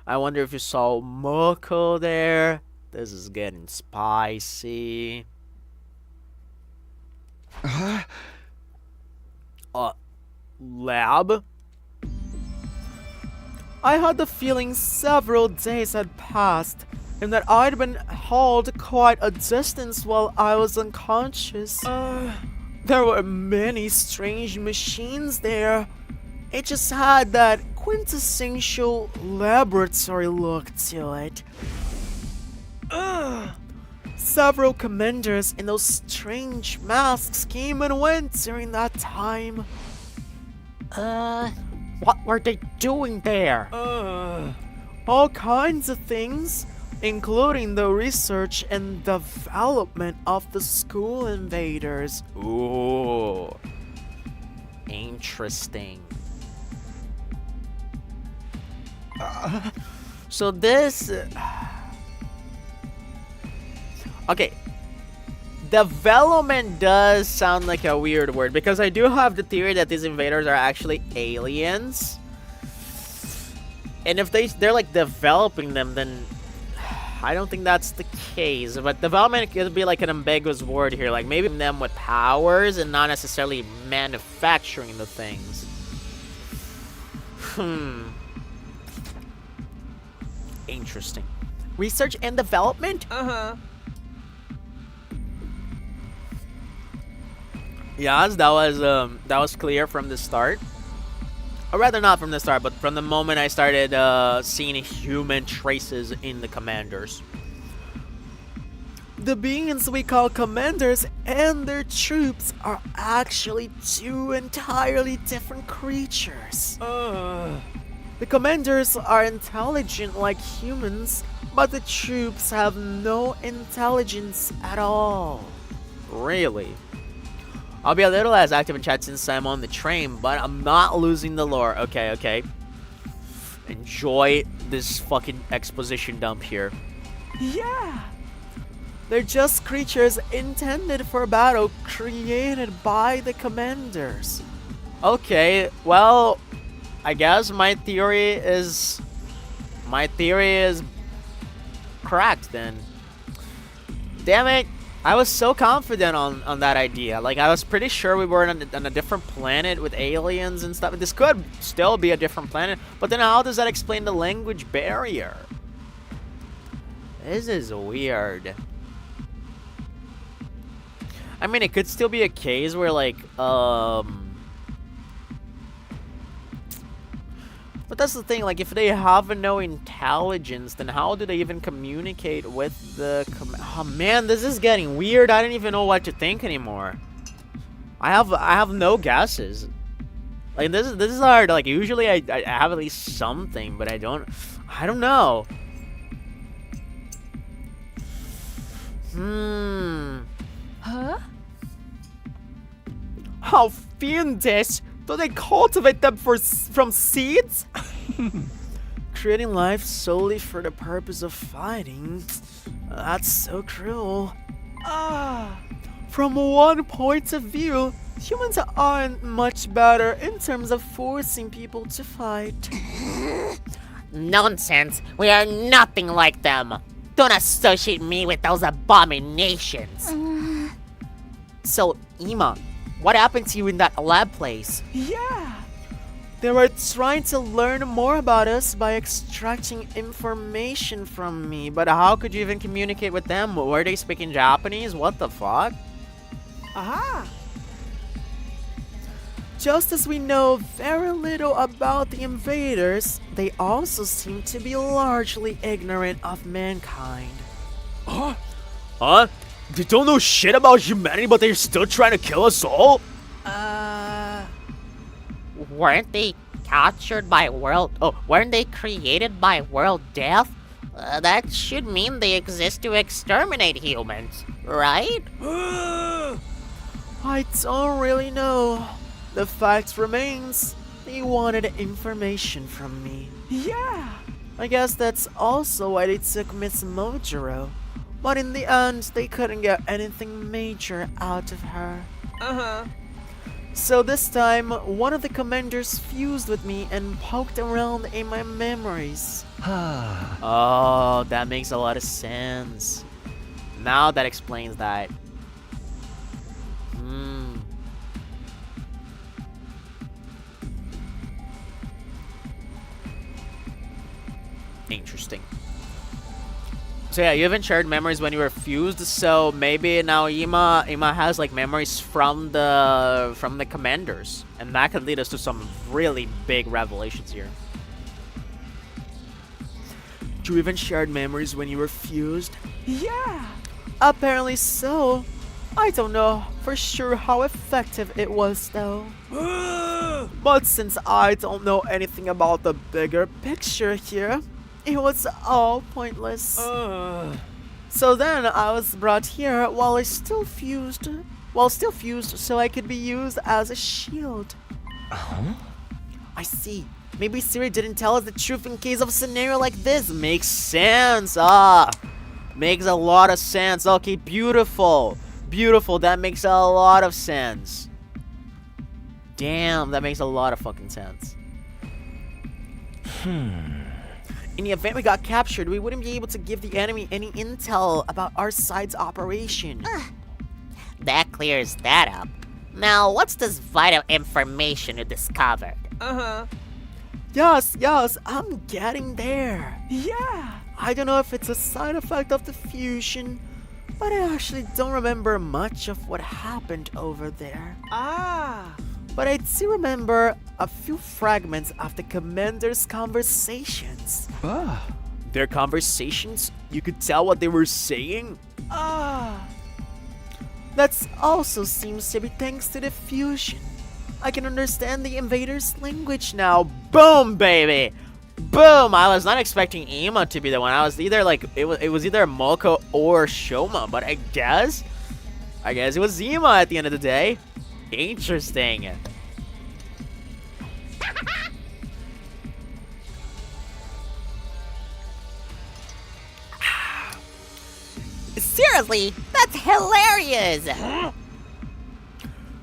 I wonder if you saw Moko there. This is getting spicy. Lab? I had the feeling several days had passed, and that I'd been hauled quite a distance while I was unconscious. There were many strange machines there. It just had that quintessential laboratory look to it. Several commanders in those strange masks came and went during that time. What were they doing there? All kinds of things, including the research and development of the school invaders. Ooh. Interesting. So this... Okay. Development does sound like a weird word, because I do have the theory that these invaders are actually aliens. And if they're like developing them, then I don't think that's the case. But development could be like an ambiguous word here, like maybe them with powers and not necessarily manufacturing the things. Interesting. Research and development? Yes, that was clear from the start. Or rather, not from the start, but from the moment I started seeing human traces in the commanders. The beings we call commanders and their troops are actually two entirely different creatures. The commanders are intelligent like humans, but the troops have no intelligence at all. Really? I'll be a little less active in chat since I'm on the train, but I'm not losing the lore. Okay. Enjoy this fucking exposition dump here. Yeah! They're just creatures intended for battle, created by the commanders. Okay, well, I guess my theory is correct then. Damn it. I was so confident on that idea. Like, I was pretty sure we were on a different planet with aliens and stuff. This could still be a different planet, but then how does that explain the language barrier? This is weird. I mean, it could still be a case where, like, but that's the thing, like, if they have no intelligence, then how do they even communicate with the oh man, this is getting weird. I don't even know what to think anymore. I have no guesses. Like, this is hard. Like, usually I have at least something, but I don't know. Huh? How fiendish! Do they cultivate them from seeds? Creating life solely for the purpose of fighting? That's so cruel. From one point of view, humans aren't much better in terms of forcing people to fight. Nonsense. We are nothing like them. Don't associate me with those abominations. So, Ima, what happened to you in that lab place? Yeah! They were trying to learn more about us by extracting information from me, but how could you even communicate with them? Were they speaking Japanese? What the fuck? Aha! Just as we know very little about the invaders, they also seem to be largely ignorant of mankind. Huh? They don't know shit about humanity, but they're still trying to kill us all? Weren't they captured by world... Oh, weren't they created by world death? That should mean they exist to exterminate humans, right? I don't really know. The fact remains, they wanted information from me. Yeah! I guess that's also why they took Miss Mojiro. But in the end, they couldn't get anything major out of her. So this time, one of the commanders fused with me and poked around in my memories. Oh, that makes a lot of sense. Now that explains that. Interesting. So yeah, you haven't shared memories when you were fused, so maybe now Ima has like memories from the commanders, and that could lead us to some really big revelations here. You even shared memories when you were fused? Yeah! Apparently so. I don't know for sure how effective it was though. But since I don't know anything about the bigger picture here, it was all pointless. So then I was brought here while still fused, so I could be used as a shield. I see. Maybe Siri didn't tell us the truth in case of a scenario like this. Makes sense. Makes a lot of sense. Okay, beautiful. Beautiful. That makes a lot of sense. Damn, that makes a lot of fucking sense. In the event we got captured, we wouldn't be able to give the enemy any intel about our side's operation. That clears that up. Now, what's this vital information you discovered? Yes, I'm getting there. Yeah! I don't know if it's a side effect of the fusion, but I actually don't remember much of what happened over there. But I do remember a few fragments of the commander's conversations. Their conversations? You could tell what they were saying? That also seems to be thanks to the fusion. I can understand the invader's language now. Boom, baby! Boom! I was not expecting Ima to be the one. I was either like it was either Moko or Shoma, but I guess it was Ima at the end of the day. Interesting. Seriously, that's hilarious!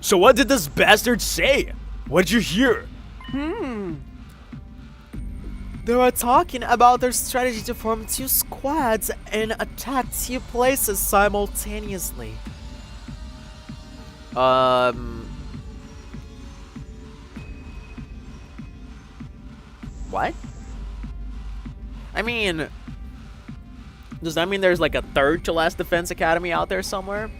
So what did this bastard say? What did you hear? They were talking about their strategy to form two squads and attack two places simultaneously. What? I mean, does that mean there's like a third to Last Defense Academy out there somewhere?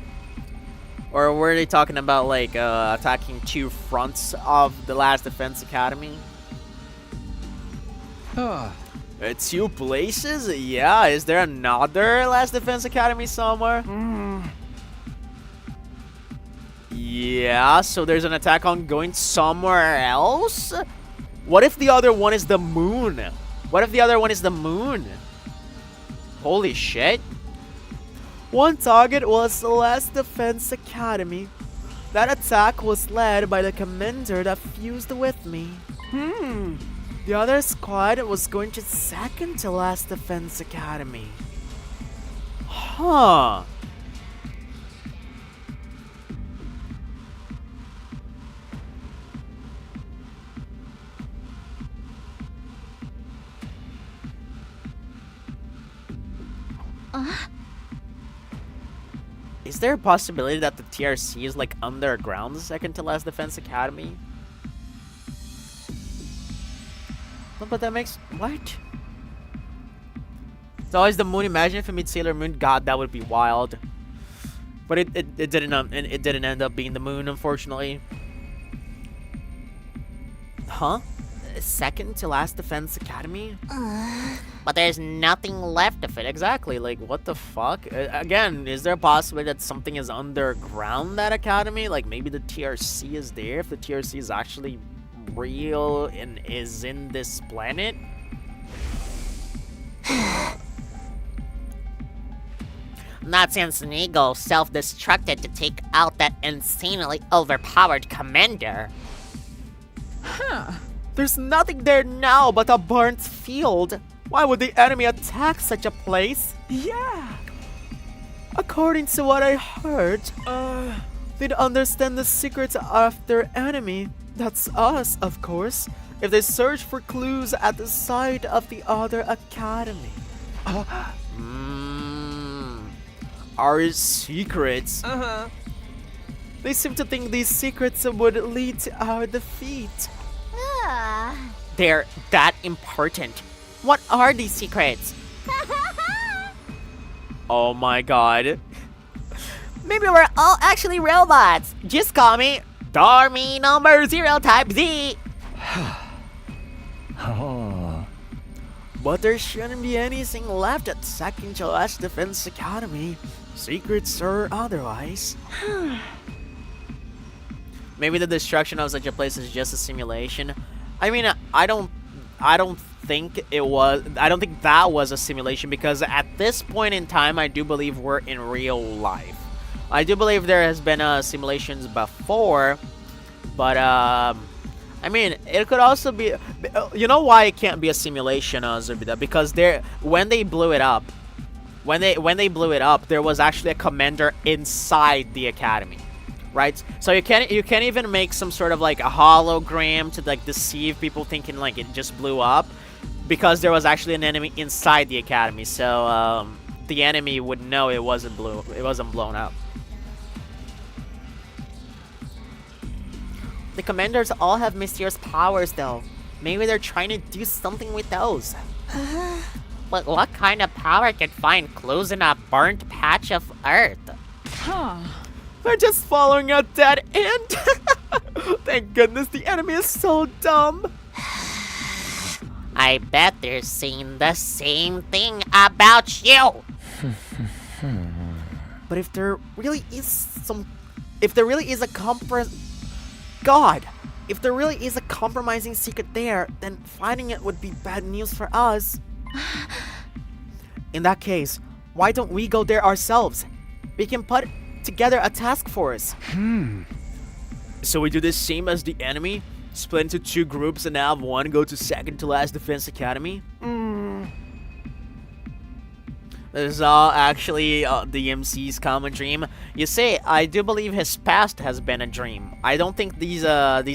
Or were they talking about like attacking two fronts of the Last Defense Academy? Two places? Yeah, is there another Last Defense Academy somewhere? Yeah, so there's an attack ongoing somewhere else? What if the other one is the moon? What if the other one is the moon? Holy shit. One target was the Last Defense Academy. That attack was led by the commander that fused with me. The other squad was going to second to Last Defense Academy. Huh. Is there a possibility that the TRC is like underground, the second to Last Defense Academy? No, but that makes... What? It's always the moon. Imagine if it meets Sailor Moon. God, that would be wild. But it didn't end up being the moon, unfortunately. Huh? Second to Last Defense Academy? But there's nothing left of it. Exactly, like what the fuck? Again, is there a possibility that something is underground, that academy? Like maybe the TRC is there, if the TRC is actually real and is in this planet? Not since Nigo self-destructed to take out that insanely overpowered commander. There's nothing there now but a burnt field. Why would the enemy attack such a place? Yeah. According to what I heard, They'd understand the secrets of their enemy. That's us, of course. If they search for clues at the site of the other academy. Our secrets. They seem to think these secrets would lead to our defeat. They're that important. What are these secrets? Oh my god. Maybe we're all actually robots. Just call me Dormy number 0 type Z. But there shouldn't be anything left at Second to Last Defense Academy, secrets or otherwise. Maybe the destruction of such a place is just a simulation. I mean, I don't think it was. I don't think that was a simulation, because at this point in time, I do believe we're in real life. I do believe there has been simulations before, but I mean, it could also be. You know why it can't be a simulation, Zubida? Because when they blew it up, when they blew it up, there was actually a commander inside the academy, right? So you can't even make some sort of like a hologram to like deceive people thinking like it just blew up, because there was actually an enemy inside the academy. So the enemy would know it wasn't blown up. The commanders all have mysterious powers, though. Maybe they're trying to do something with those. But what kind of power could find clues in a burnt patch of earth? They're just following a dead end. Thank goodness the enemy is so dumb. I bet they're saying the same thing about you. But if there really is a compromising secret there, then finding it would be bad news for us. In that case, why don't we go there ourselves? We can put together a task force. So we do the same as the enemy? Split into 2 groups and have one go to Second to Last Defense Academy? This is all actually the MC's common dream. You see, I do believe his past has been a dream. I don't think these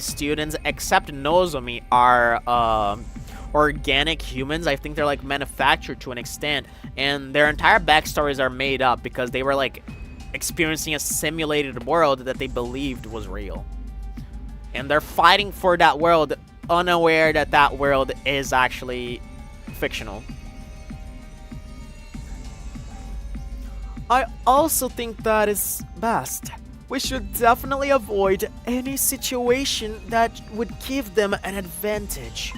students, except Nozomi, are organic humans. I think they're like manufactured to an extent, and their entire backstories are made up because they were like experiencing a simulated world that they believed was real. And they're fighting for that world, unaware that that world is actually fictional. I also think that is best. We should definitely avoid any situation that would give them an advantage.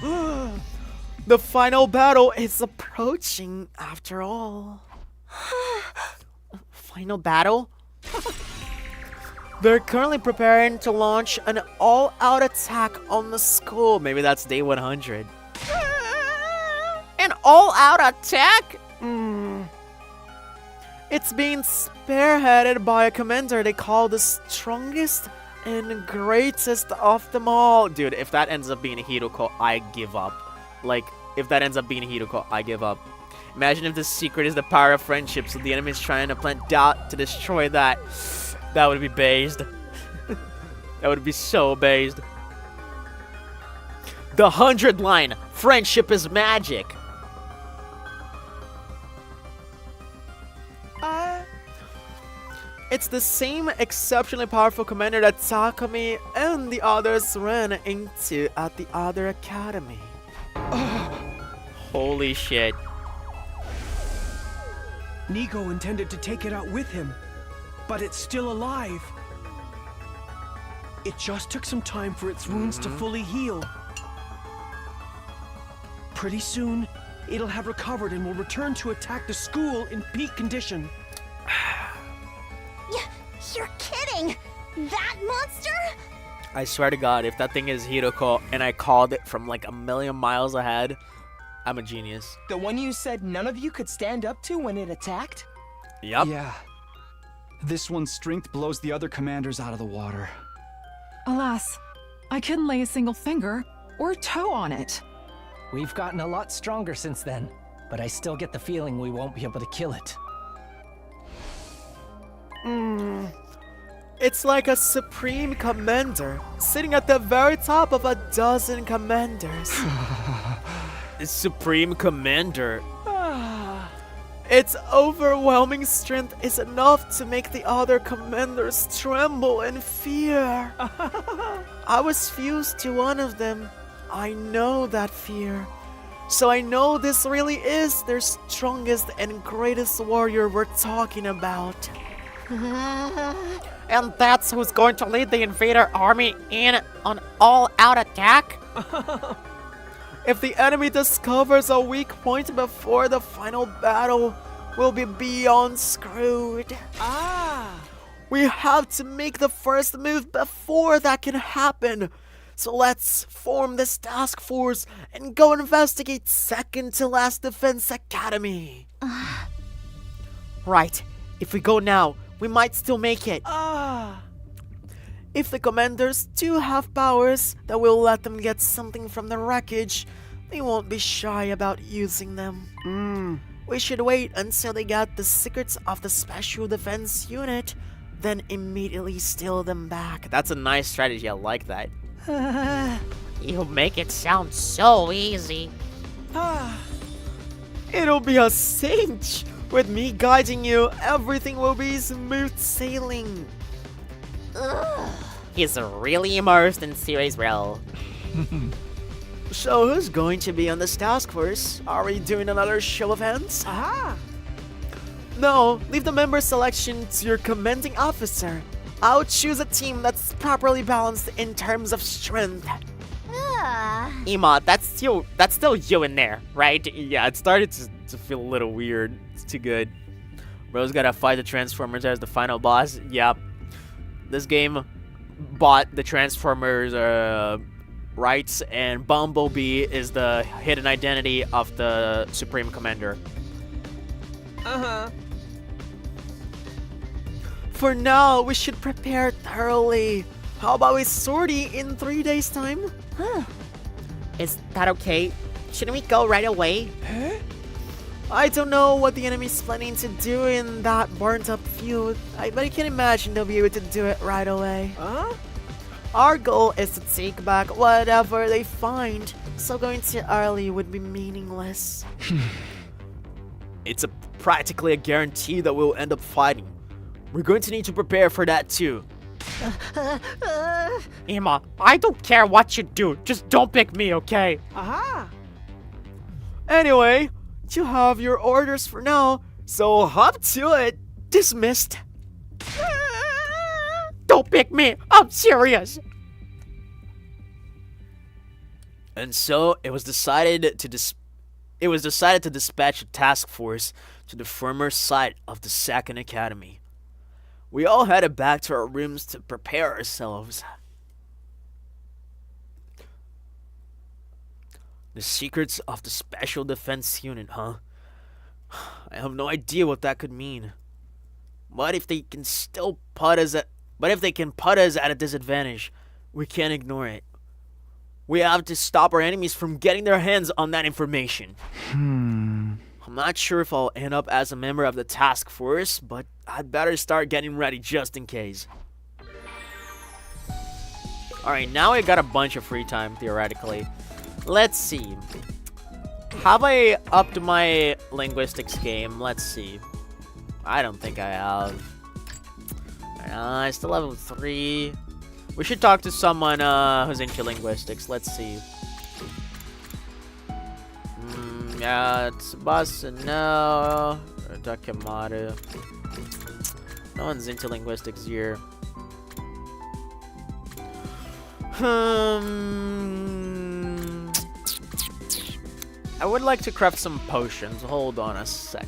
The final battle is approaching after all. Final battle? They're currently preparing to launch an all-out attack on the school. Maybe that's day 100. An all-out attack? It's being spearheaded by a commander they call the strongest and greatest of them all. Dude, if that ends up being Hiroko, I give up. Like, if that ends up being Hiroko, I give up. Imagine if the secret is the power of friendship, so the enemy is trying to plant doubt to destroy that. That would be based. That would be so based. The 100 line, friendship is magic. It's the same exceptionally powerful commander that Takumi and the others ran into at the other academy. Holy shit. Nigo intended to take it out with him, but it's still alive. It just took some time for its wounds to fully heal. Pretty soon, it'll have recovered and will return to attack the school in peak condition. You're kidding! That monster? I swear to God, if that thing is Hiroko and I called it from like a million miles ahead, I'm a genius. The one you said none of you could stand up to when it attacked? Yup. Yeah. This one's strength blows the other commanders out of the water. Alas, I couldn't lay a single finger or toe on it. We've gotten a lot stronger since then, but I still get the feeling we won't be able to kill it. It's like a supreme commander sitting at the very top of a dozen commanders. Supreme Commander. Its overwhelming strength is enough to make the other commanders tremble in fear. I was fused to one of them. I know that fear. So I know this really is their strongest and greatest warrior we're talking about. And that's who's going to lead the invader army in an all-out attack? If the enemy discovers a weak point before the final battle, we'll be beyond screwed. We have to make the first move before that can happen. So let's form this task force and go investigate second to last defense academy. Right, if we go now, we might still make it. If the commanders do have powers that will let them get something from the wreckage, they won't be shy about using them. We should wait until they get the secrets of the Special Defense Unit, then immediately steal them back. That's a nice strategy. I like that. You make it sound so easy. It'll be a cinch. With me guiding you, everything will be smooth sailing. He's really immersed in series role. So who's going to be on this task force? Are we doing another show of hands? No, leave the member selection to your commanding officer. I'll choose a team that's properly balanced in terms of strength. Ema, that's still you in there, right? Yeah, it started to feel a little weird. It's too good. Bro's gotta fight the Transformers as the final boss. Yep. This game bought the Transformers rights, and Bumblebee is the hidden identity of the Supreme Commander. For now, we should prepare thoroughly. How about we sortie in 3 days' time? Is that okay? Shouldn't we go right away? I don't know what the enemy's planning to do in that burnt-up field, but I can imagine they'll be able to do it right away. Our goal is to take back whatever they find, so going too early would be meaningless. It's practically a guarantee that we'll end up fighting. We're going to need to prepare for that too. Ema, I don't care what you do, just don't pick me, okay? Anyway, you have your orders for now, so hop to it. Dismissed. Don't pick me, I'm serious. And so it was decided to dispatch a task force to the former site of the Second Academy. We all headed back to our rooms to prepare ourselves. The secrets of the Special Defense Unit, huh? I have no idea what that could mean. But if they can put us at a disadvantage, we can't ignore it. We have to stop our enemies from getting their hands on that information. I'm not sure if I'll end up as a member of the task force, but I'd better start getting ready just in case. Alright, now I got a bunch of free time, theoretically. Let's see. Have I upped my linguistics game? Let's see. I don't think I have. I still level 3. We should talk to someone who's into linguistics. Let's see. Yeah, it's Tsubasa, no. Takemaru. No one's into linguistics here. I would like to craft some potions. Hold on a sec.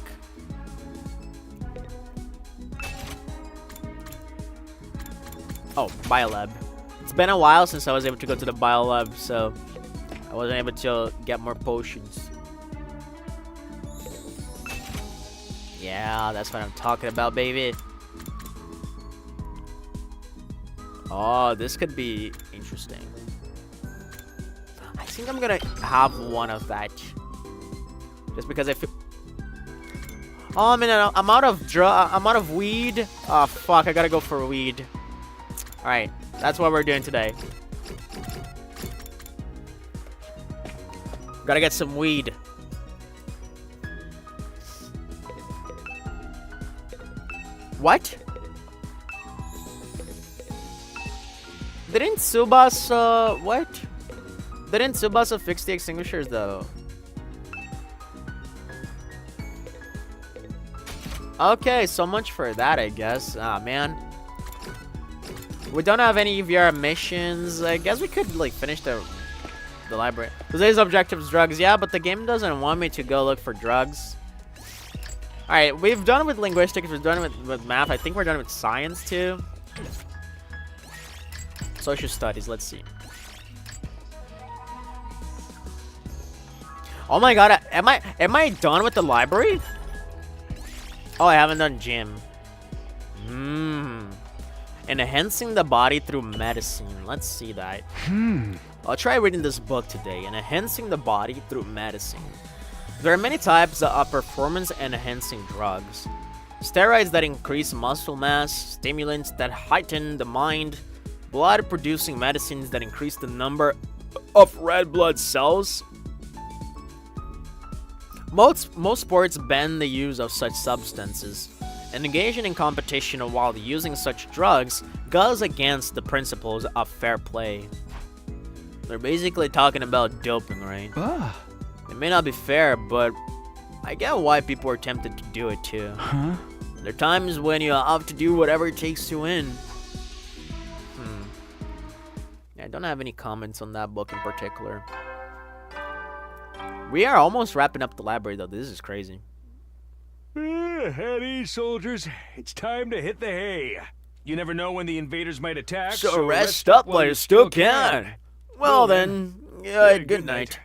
Oh, Biolab. It's been a while since I was able to go to the Biolab, so I wasn't able to get more potions. Yeah, that's what I'm talking about, baby. Oh, this could be interesting. I think I'm gonna have one of that. Just because I feel... Oh, I'm out of weed. Oh, fuck, I gotta go for weed. Alright, that's what we're doing today. Gotta get some weed. What? Didn't Tsubasa, what? Didn't Tsubasa fix the extinguishers though? Okay, so much for that, I guess. Ah, man. We don't have any VR missions. I guess we could, like, finish the library. Today's objective is drugs. Yeah, but the game doesn't want me to go look for drugs. Alright, we've done it with linguistics. We've done it with math. I think we're done with science, too. Social studies. Let's see. Oh my god. Am I done with the library? Oh, I haven't done gym. Enhancing the body through medicine. Let's see that. I'll try reading this book today. Enhancing the body through medicine. There are many types of performance-enhancing drugs. Steroids that increase muscle mass, stimulants that heighten the mind, blood-producing medicines that increase the number of red blood cells. Most sports ban the use of such substances, and engaging in competition while using such drugs goes against the principles of fair play. They're basically talking about doping, right? It may not be fair, but I get why people are tempted to do it too. There are times when you have to do whatever it takes to win. I don't have any comments on that book in particular. We are almost wrapping up the library, though. This is crazy. At ease, soldiers. It's time to hit the hay. You never know when the invaders might attack, so rest up while you still can. Well then, good night.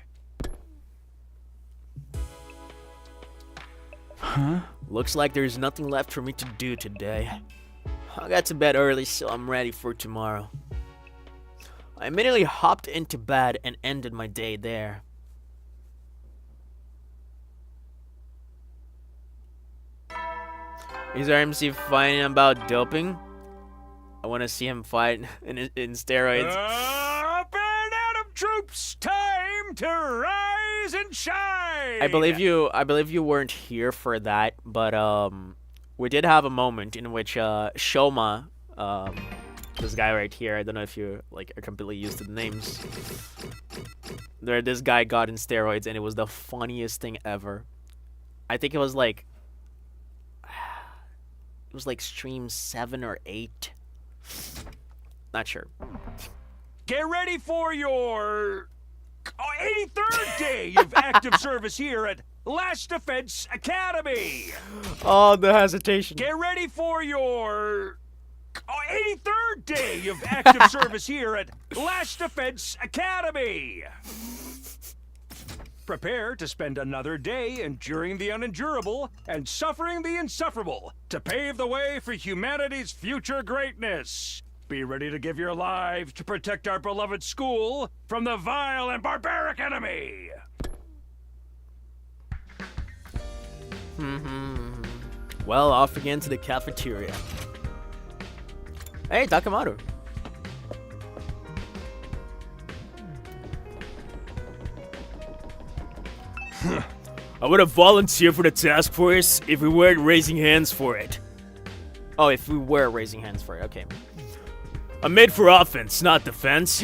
Looks like there's nothing left for me to do today. I got to bed early, so I'm ready for tomorrow. I immediately hopped into bed and ended my day there. Is RMC fighting about doping? I want to see him fight in steroids. Up and Adam troops, time to rise and shine. I believe you weren't here for that, but we did have a moment in which Shoma, this guy right here, I don't know if you like are completely used to the names. This guy got in steroids and it was the funniest thing ever. I think it was like stream 7 or 8. Not sure. Get ready for your 83rd day of active service here at Last Defense Academy. Oh, the hesitation. Get ready for your 83rd day of active service here at Last Defense Academy. Prepare to spend another day enduring the unendurable and suffering the insufferable to pave the way for humanity's future greatness. Be ready to give your lives to protect our beloved school from the vile and barbaric enemy. Well, off again to the cafeteria. Hey, Takamaru. I would have volunteered for the task force if we weren't raising hands for it. Oh, if we were raising hands for it, okay. I'm made for offense, not defense.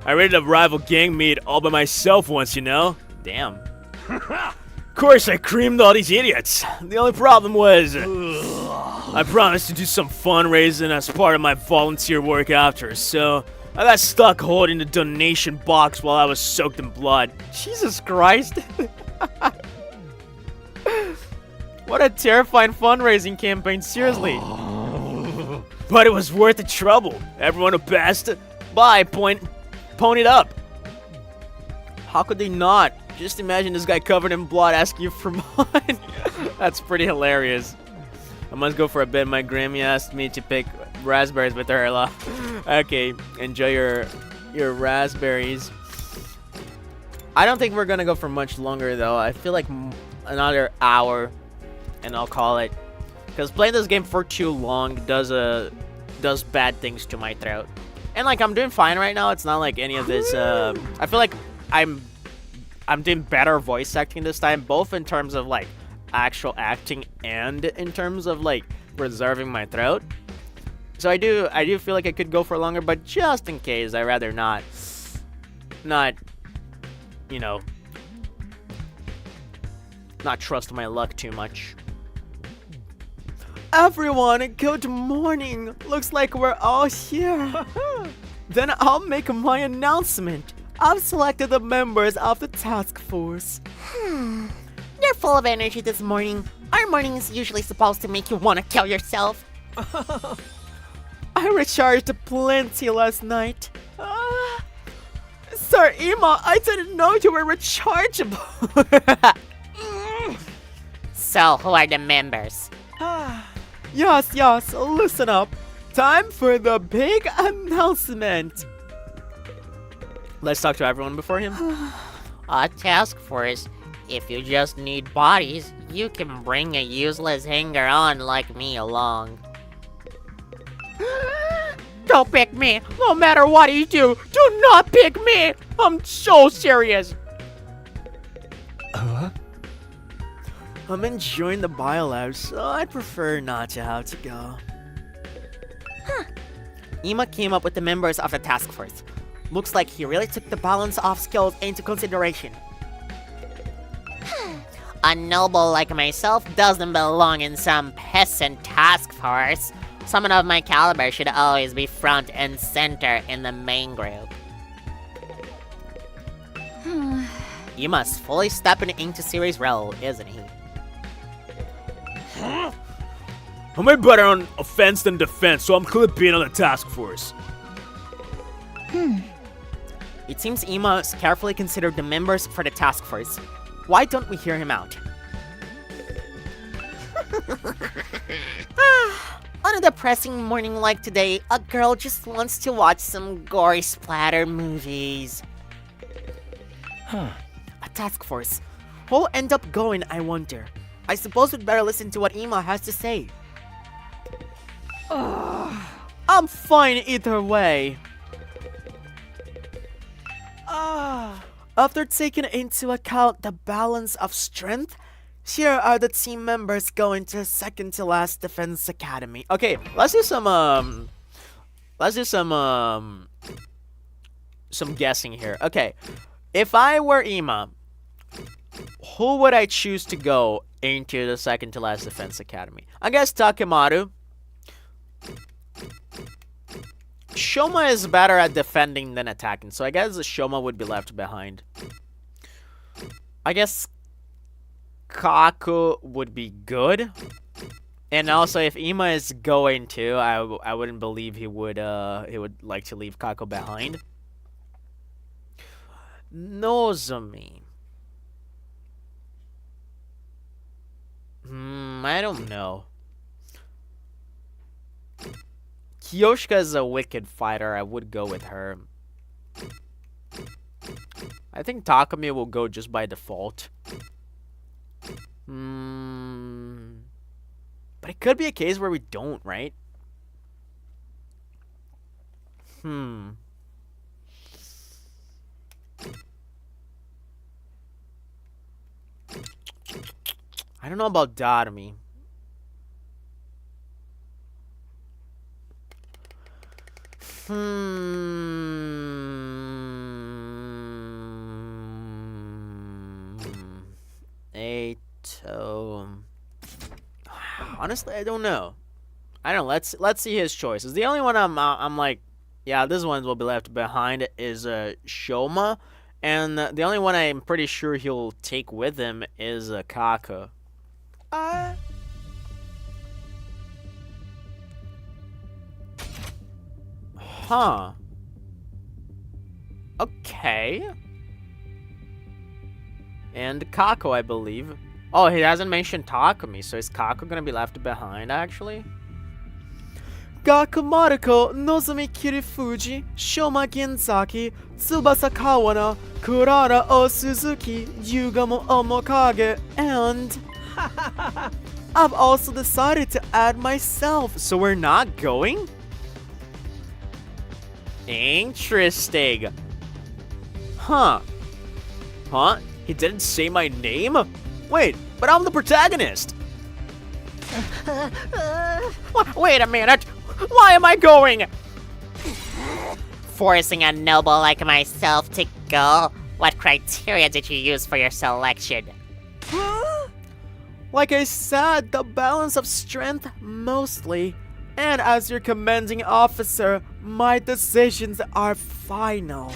I raided a rival gang meet all by myself once, you know? Damn. Of course, I creamed all these idiots. The only problem was, I promised to do some fundraising as part of my volunteer work after, so I got stuck holding the donation box while I was soaked in blood. Jesus Christ. What a terrifying fundraising campaign, seriously. But it was worth the trouble. Everyone who passed by ponied up. How could they not? Just imagine this guy covered in blood asking you for money. That's pretty hilarious. I must go for a bit. My Grammy asked me to pick raspberries with her. Okay, enjoy your raspberries. I don't think we're gonna go for much longer though. I feel like another hour and I'll call it. Because playing this game for too long does does bad things to my throat. And like I'm doing fine right now. It's not like any of this. I feel like I'm doing better voice acting this time, both in terms of like actual acting and in terms of like preserving my throat. So I do feel like I could go for longer, but just in case, I'd rather not, you know, not trust my luck too much. Everyone, good morning. Looks like we're all here. Then I'll make my announcement. I've selected the members of the task force. You're full of energy this morning. Our morning is usually supposed to make you want to kill yourself. I recharged plenty last night. Sir Ima, I didn't know you were rechargeable. So, who are the members? Yes, listen up. Time for the big announcement. Let's talk to everyone before him. A task force. If you just need bodies, you can bring a useless hanger-on like me along. Don't pick me. No matter what you do not pick me. I'm so serious. I'm enjoying the biolab, so I'd prefer not to have to go. Ima came up with the members of the task force. Looks like he really took the balance of skills into consideration. A noble like myself doesn't belong in some peasant task force. Someone of my caliber should always be front and center in the main group. Ima's fully stepping into Siri's role, isn't he? Am I better on offense than defense, so I'm clearly being on the task force? It seems Ima has carefully considered the members for the task force. Why don't we hear him out? On a depressing morning like today, a girl just wants to watch some gory splatter movies. A task force. Who'll end up going, I wonder? I suppose we'd better listen to what Ima has to say. I'm fine either way. After taking into account the balance of strength, here are the team members going to second to last defense academy. Okay, let's do some guessing here. Okay, if I were Ima, who would I choose to go into the second to last defense academy? I guess Takemaru. Shoma is better at defending than attacking, so I guess Shoma would be left behind. I guess Kaku would be good. And also, if Ima is going to, I wouldn't believe he would like to leave Kaku behind. Nozomi. I don't know. Kiyoshika is a wicked fighter. I would go with her. I think Takumi will go just by default. But it could be a case where we don't, right? I don't know about Darumi. Honestly, I don't know. I don't know. Let's see his choices. The only one I'm like, yeah, this one will be left behind is Shoma, and the only one I'm pretty sure he'll take with him is Kaku. Huh. Okay. And Kaku, I believe. Oh, he hasn't mentioned Takumi, so is Kaku gonna be left behind, actually? Gaku Maruko, Nozomi Kirifuji, Shoma Genzaki, Tsubasa Kawana, Kurara O Suzuki, Yugamo Omokage, and... I've also decided to add myself, so we're not going? Interesting. Huh. Huh? He didn't say my name? Wait, but I'm the protagonist. Wait a minute. Why am I going? Forcing a noble like myself to go? What criteria did you use for your selection? Like I said, the balance of strength mostly. And as your commanding officer, my decisions are final.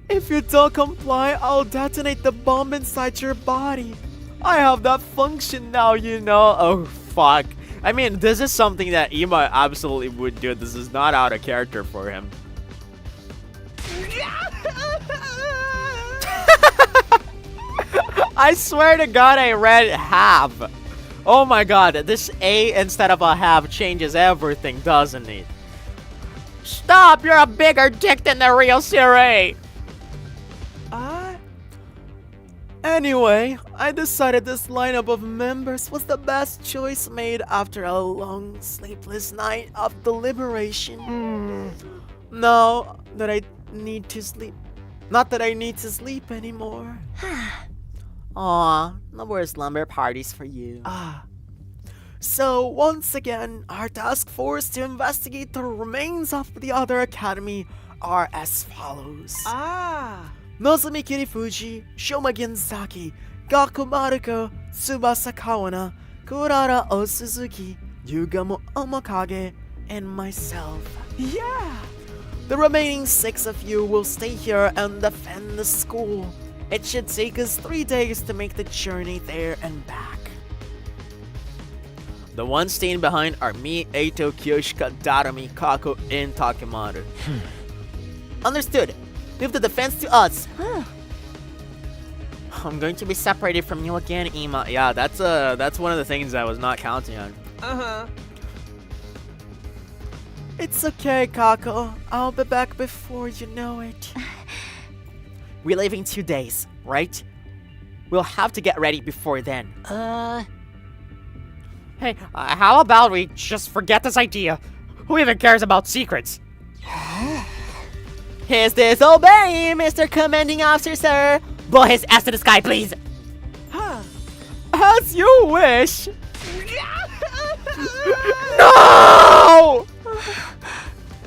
If you don't comply, I'll detonate the bomb inside your body. I have that function now, you know. Oh, fuck. I mean, this is something that Ima absolutely would do. This is not out of character for him. I swear to God, I read have. Oh my God, this A instead of a have changes everything, doesn't it? Stop! You're a bigger dick than the real Siri! Anyway, I decided this lineup of members was the best choice made after a long, sleepless night of deliberation. Now that I need to sleep. Not that I need to sleep anymore. Aw, no more slumber parties for you. So, once again, our task force to investigate the remains of the other academy are as follows. Nozomi Kirifuji, Shoma Genzaki, Gaku Maruko, Tsubasa Kawana, Kurara Osuzuki, Yugamo Omakage, and myself. Yeah! The remaining 6 of you will stay here and defend the school. It should take us 3 days to make the journey there and back. The ones staying behind are me, Eito, Kyoshika, Darumi, Kako, and Takemaru. Understood. Leave the defense to us. I'm going to be separated from you again, Ima. Yeah, that's one of the things I was not counting on. It's okay, Kako. I'll be back before you know it. We're leaving 2 days, right? We'll have to get ready before then. Hey, how about we just forget this idea? Who even cares about secrets? Is this obey, Mr. Commanding Officer, sir? Blow his ass to the sky, please! As you wish. No!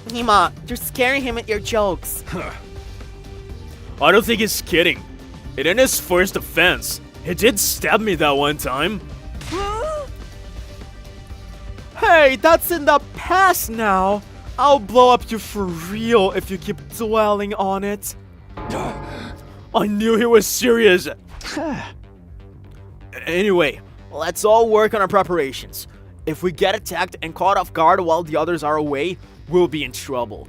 Nima, you're scaring him with your jokes. I don't think he's kidding. It in his first offense. He did stab me that one time. Hey, that's in the past now. I'll blow up you for real if you keep dwelling on it. I knew he was serious. Anyway, let's all work on our preparations. If we get attacked and caught off guard while the others are away, we'll be in trouble.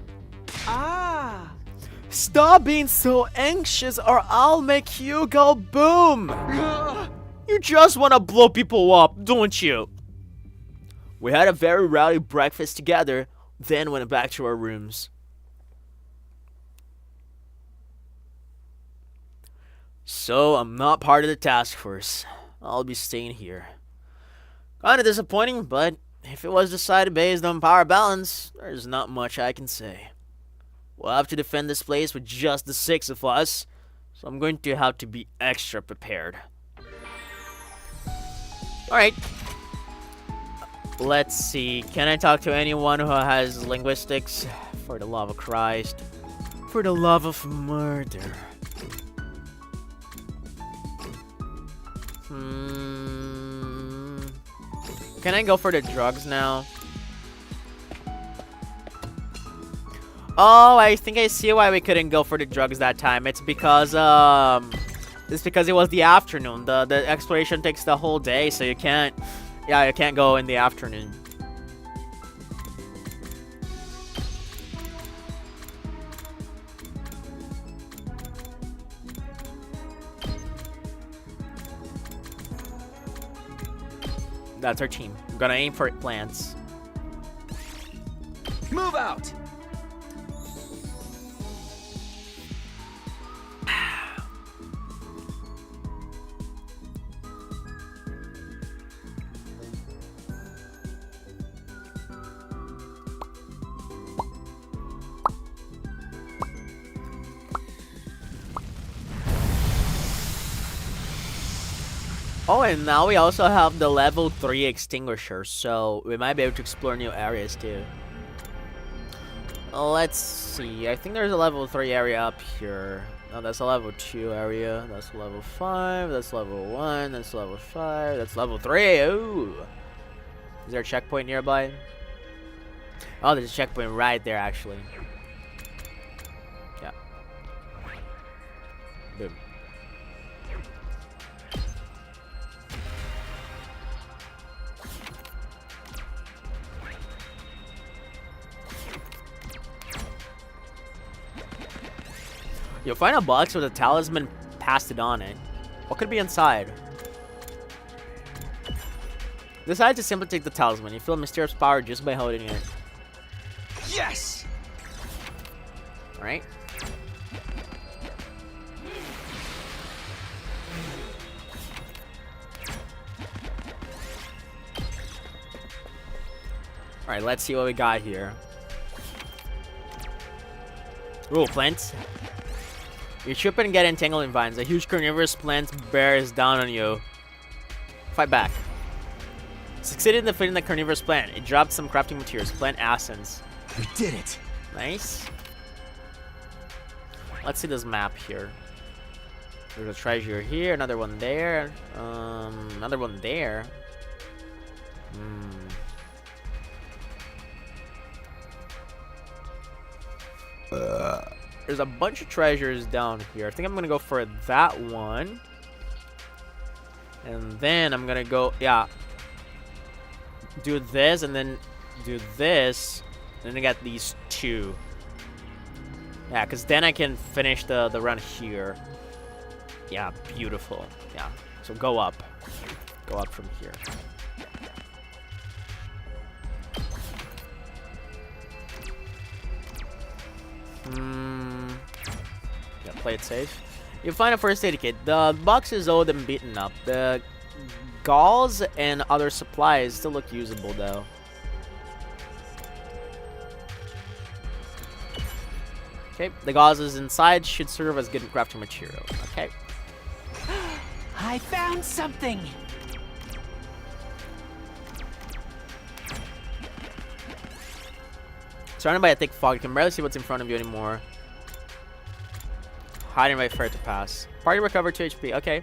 Stop being so anxious or I'll make you go boom. You just want to blow people up, don't you? We had a very rowdy breakfast together, then went back to our rooms. So, I'm not part of the task force. I'll be staying here. Kinda disappointing, but if it was decided based on power balance, there's not much I can say. We'll have to defend this place with just the 6 of us, so I'm going to have to be extra prepared. Alright. Let's see. Can I talk to anyone who has linguistics? For the love of Christ. For the love of murder. Can I go for the drugs now? Oh, I think I see why we couldn't go for the drugs that time. It's because it was the afternoon. The exploration takes the whole day, so you can't. Yeah, you can't go in the afternoon. That's our team. I'm gonna aim for plants. Move out! Oh, and now we also have the level 3 extinguisher, so we might be able to explore new areas too. Let's see. I think there's a level 3 area up here. No, that's a level 2 area. That's level 5. That's level 1. That's level 5. That's level 3. Ooh. Is there a checkpoint nearby? Oh, there's a checkpoint right there, actually. Yeah. Boom. You'll find a box with a talisman pasted on it. What could be inside? Decide to simply take the talisman. You feel mysterious power just by holding it. Yes! Alright. Alright, let's see what we got here. Ooh, plants. You trip and get entangled in vines. A huge carnivorous plant bears down on you. Fight back. Succeeded in defeating the carnivorous plant. It dropped some crafting materials. Plant essence. We did it. Nice. Let's see this map here. There's a treasure here. Another one there. Another one there. There's a bunch of treasures down here. I think I'm gonna go for that one. And then I'm gonna go, yeah. Do this and then do this. And then I got these two. Yeah, because then I can finish the run here. Yeah, beautiful. Yeah, so go up. Go up from here. Yeah, play it safe. You find a first aid kit. The box is old and beaten up. The gauze and other supplies still look usable though. Okay, the gauzes inside should serve as good crafting material. Okay. I found something! Surrounded by a thick fog, you can barely see what's in front of you anymore. Hiding by fair to pass. Party recovered 2 HP. Okay.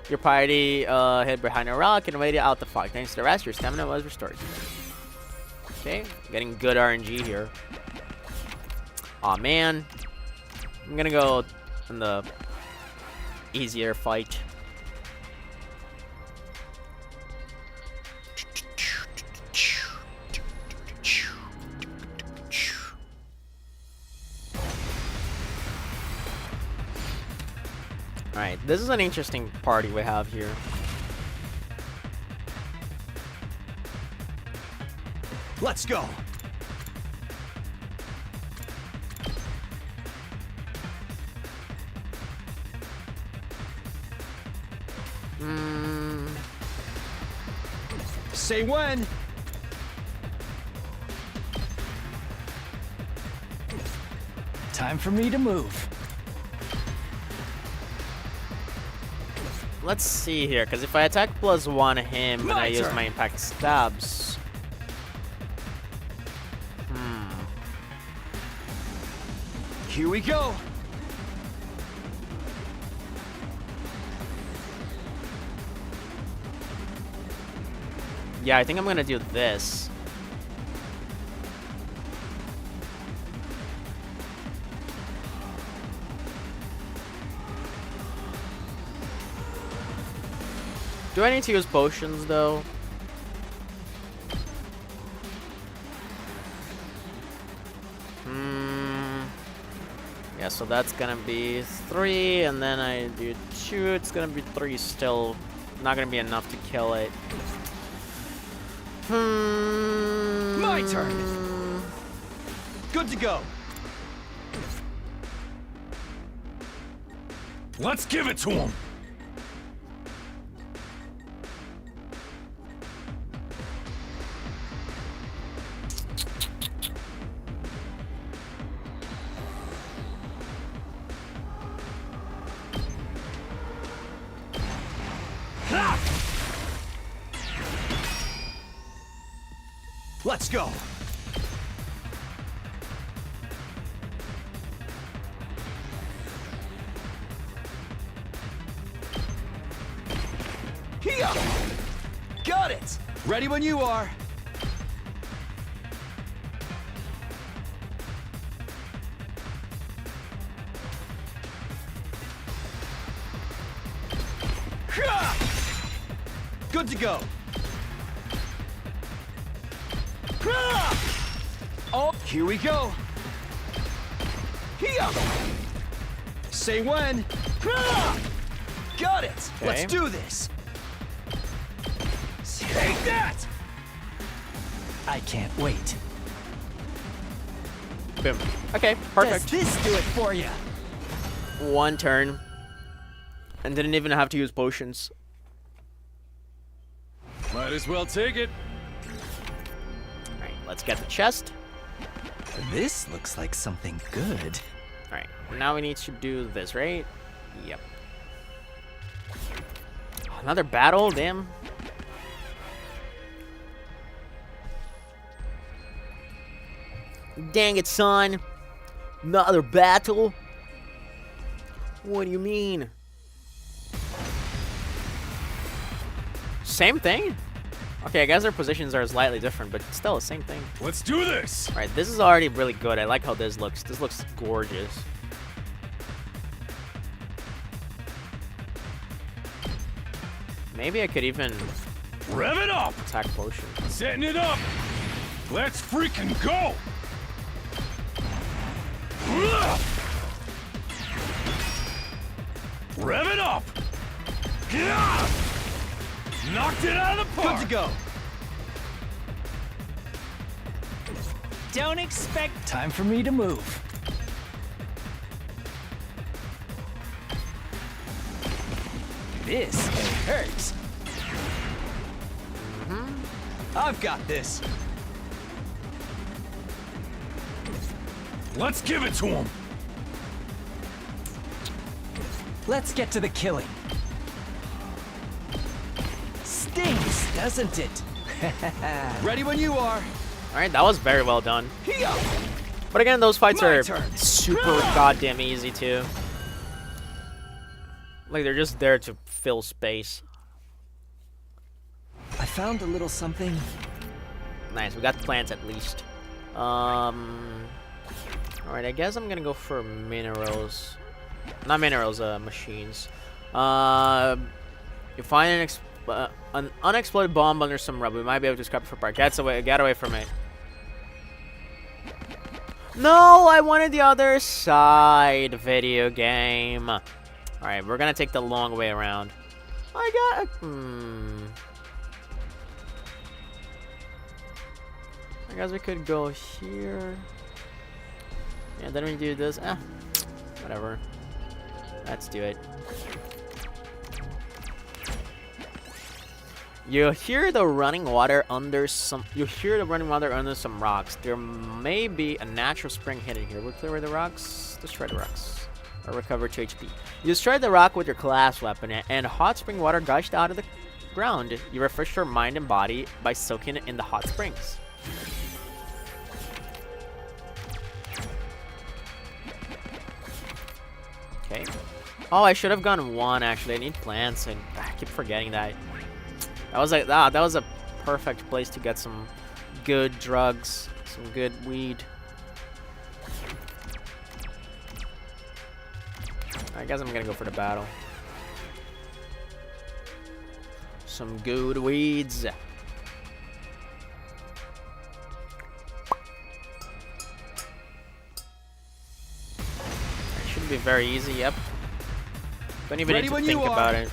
Your party hid behind a rock and waited out the fog. Thanks to the rest, your stamina was restored. Okay, getting good RNG here. Aw, man. I'm gonna go in the easier fight. Alright, this is an interesting party we have here. Let's go. Say when. Time for me to move. Let's see here, because if I attack +1 him and I use my impact stabs. Here we go. Yeah, I think I'm gonna do this. Do I need to use potions though? Yeah, so that's gonna be 3, and then I do 2. It's gonna be 3 still. Not gonna be enough to kill it. My turn. Good to go. Let's give it to him. Let's go. Here! Got it! Ready when you are. Good to go. Oh, here we go. Here! Say when. Got it! Okay. Let's do this! Take that! I can't wait. Boom. Okay, perfect. Does this do it for you? One turn. And didn't even have to use potions. Might as well take it. Alright, let's get the chest. This looks like something good. Alright, now we need to do this, right? Yep. Another battle? Damn. Dang it, son. Another battle? What do you mean? Same thing? Okay, I guess their positions are slightly different, but still the same thing. Let's do this. Alright, this is already really good. I like how this looks. This looks gorgeous. Maybe I could even Rev it up. attack potion. Setting it up. Let's freaking go. Rev it up. Yeah. Knocked it out of the park. Good to go. Don't expect time for me to move. This hurts. I've got this. Let's give it to him. Let's get to the killing. Stings, doesn't it? Ready when you are. Alright, that was very well done. Here! But again, those fights My are turn. super goddamn easy too. Like, they're just there to fill space. I found a little something. Nice, we got plants at least. Alright, I guess I'm gonna go for minerals. Not minerals, machines. You find an unexploded bomb under some rubble. We might be able to scrap it for parts. Get away from it. No, I wanted the other side, video game. Alright, we're gonna take the long way around. I guess we could go here. Yeah, then we do this. Whatever. Let's do it. You hear the running water under some. You hear the running water under some rocks. There may be a natural spring hidden here. We'll clear away the rocks. Destroy the rocks. Or recover 2 HP. You destroyed the rock with your class weapon, and hot spring water gushed out of the ground. You refresh your mind and body by soaking it in the hot springs. Okay. Oh, I should have gone 1 actually. I need plants, and I keep forgetting that. That was like that was a perfect place to get some good drugs, some good weed. I guess I'm gonna go for the battle. Some good weeds. It should be very easy. Yep. Don't even need to think about it.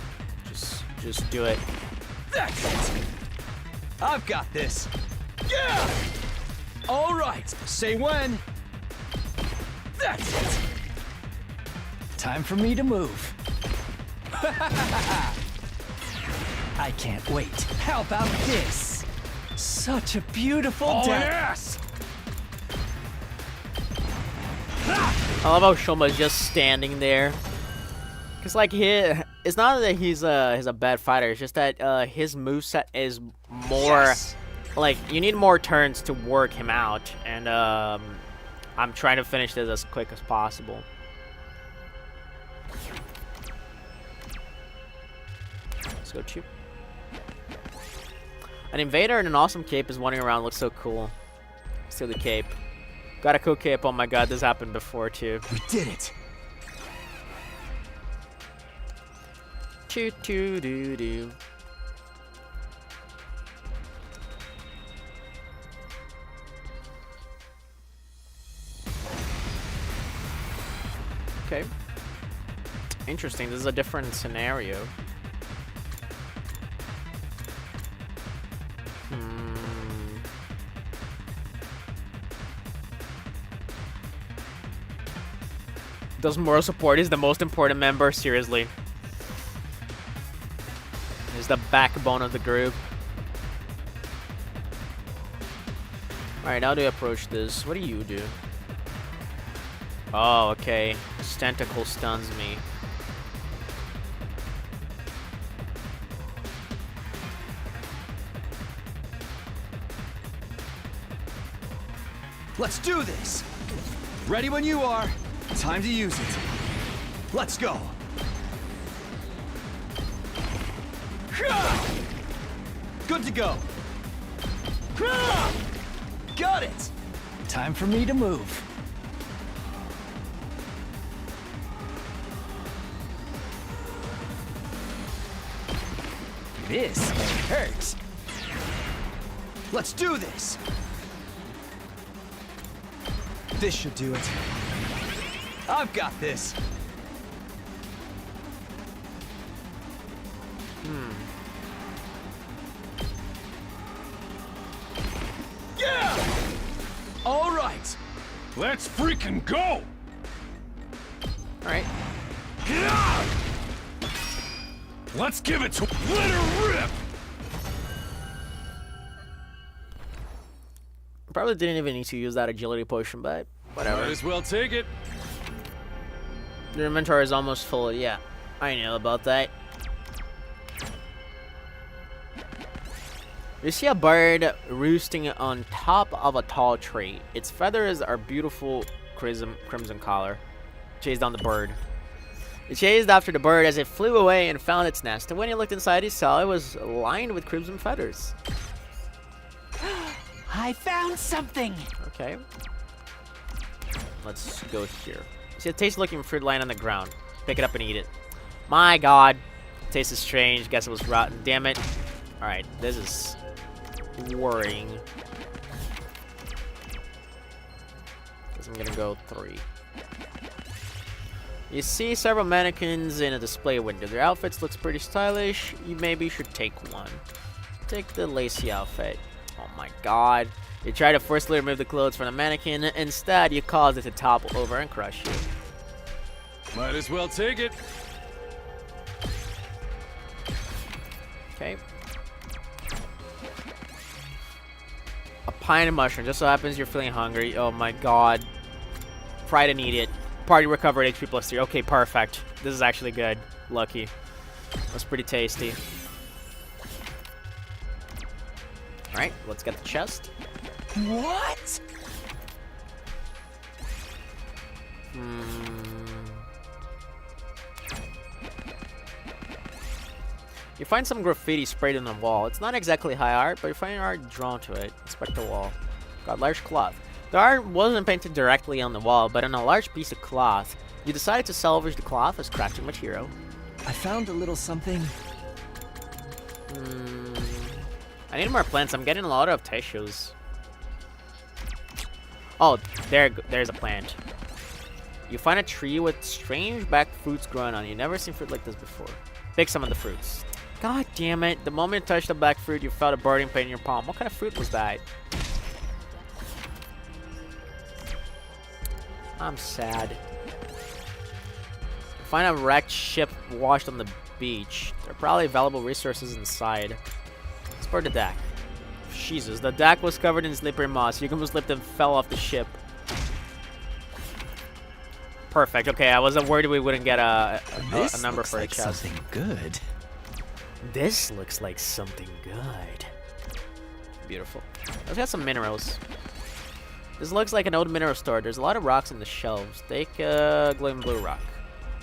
Just do it. That's it. I've got this. Yeah! All right. Say when. That's it. Time for me to move. I can't wait. How about this? Such a beautiful Oh, day. yes! I love how Shoma's just standing there. Cause like it's not that he's a bad fighter. It's just that his moveset is more like, you need more turns to work him out, and I'm trying to finish this as quick as possible. Let's go cheap. An invader in an awesome cape is wandering around. Looks so cool. Steal the cape. Got a cool cape. Oh my god, this happened before too. We did it. Choo choo doo doo. Okay. Interesting. This is a different scenario. Does moral support is the most important member? Seriously. He's the backbone of the group. Alright, how do you approach this? What do you do? Oh, okay. His tentacle stuns me. Let's do this. Ready when you are. Time to use it. Let's go. Good to go. Got it. Time for me to move. This hurts. Let's do this. This should do it. I've got this. Yeah! All right. Let's freaking go! Alright. Let's give it to let her rip! Probably didn't even need to use that agility potion, but whatever. Might as well take it. Your inventory is almost full. Yeah, I know about that. You see a bird roosting on top of a tall tree. Its feathers are beautiful crimson color. Chase down the bird. He chased after the bird as it flew away and found its nest. And when he looked inside, he saw it was lined with crimson feathers. I found something! Okay. Let's go here. See a tasty-looking fruit lying on the ground. Pick it up and eat it. My god. Taste is strange. Guess it was rotten. Damn it. Alright, this is worrying. Guess I'm gonna go 3. You see several mannequins in a display window. Their outfits looks pretty stylish. You maybe should take one. Take the lacy outfit. Oh my god. You try to forcefully remove the clothes from the mannequin. Instead, you cause it to topple over and crush you. Might as well take it. Okay. A pint of mushroom. Just so happens you're feeling hungry. Oh my god. Try to eat it. Party recovered HP plus 3. Okay, perfect. This is actually good. Lucky. That's pretty tasty. Alright, let's get the chest. What? You find some graffiti sprayed on the wall. It's not exactly high art, but you find art drawn to it. Inspect the wall. Got large cloth. The art wasn't painted directly on the wall, but on a large piece of cloth. You decided to salvage the cloth as crafting material. I found a little something. I need more plants. I'm getting a lot of tissues. Oh, there's a plant. You find a tree with strange back fruits growing on it. You've never seen fruit like this before. Pick some of the fruits. God damn it. The moment you touched the black fruit, you felt a burning pain in your palm. What kind of fruit was that? I'm sad. Find a wrecked ship washed on the beach. There are probably valuable resources inside. Explore the deck. Jesus, the deck was covered in slippery moss. You almost slipped and fell off the ship. Perfect. Okay, I wasn't worried we wouldn't get a number for a chest. Something good. This looks like something good. Beautiful. Let's get some minerals. This looks like an old mineral store. There's a lot of rocks in the shelves. Take glowing blue rock.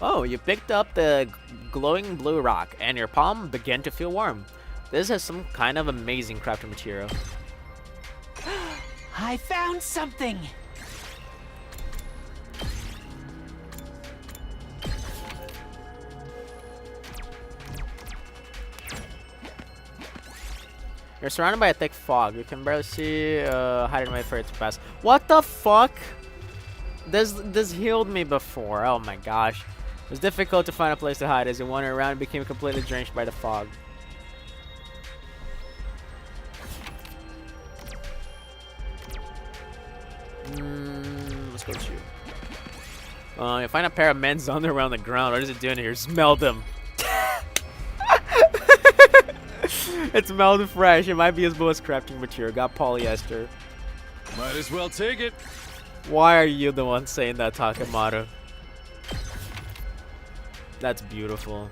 Oh, you picked up the glowing blue rock, and your palm began to feel warm. This has some kind of amazing crafting material. I found something! You're surrounded by a thick fog. You can barely see, hiding away for it to pass. What the fuck? This healed me before. Oh my gosh. It was difficult to find a place to hide as you wandered around and became completely drenched by the fog. Let's go to you. You find a pair of men's underwear on the ground. What is it doing here? Smell them. It smelled fresh. It might be as well as crafting material. Got polyester. Might as well take it. Why are you the one saying that, Takamaru? That's beautiful.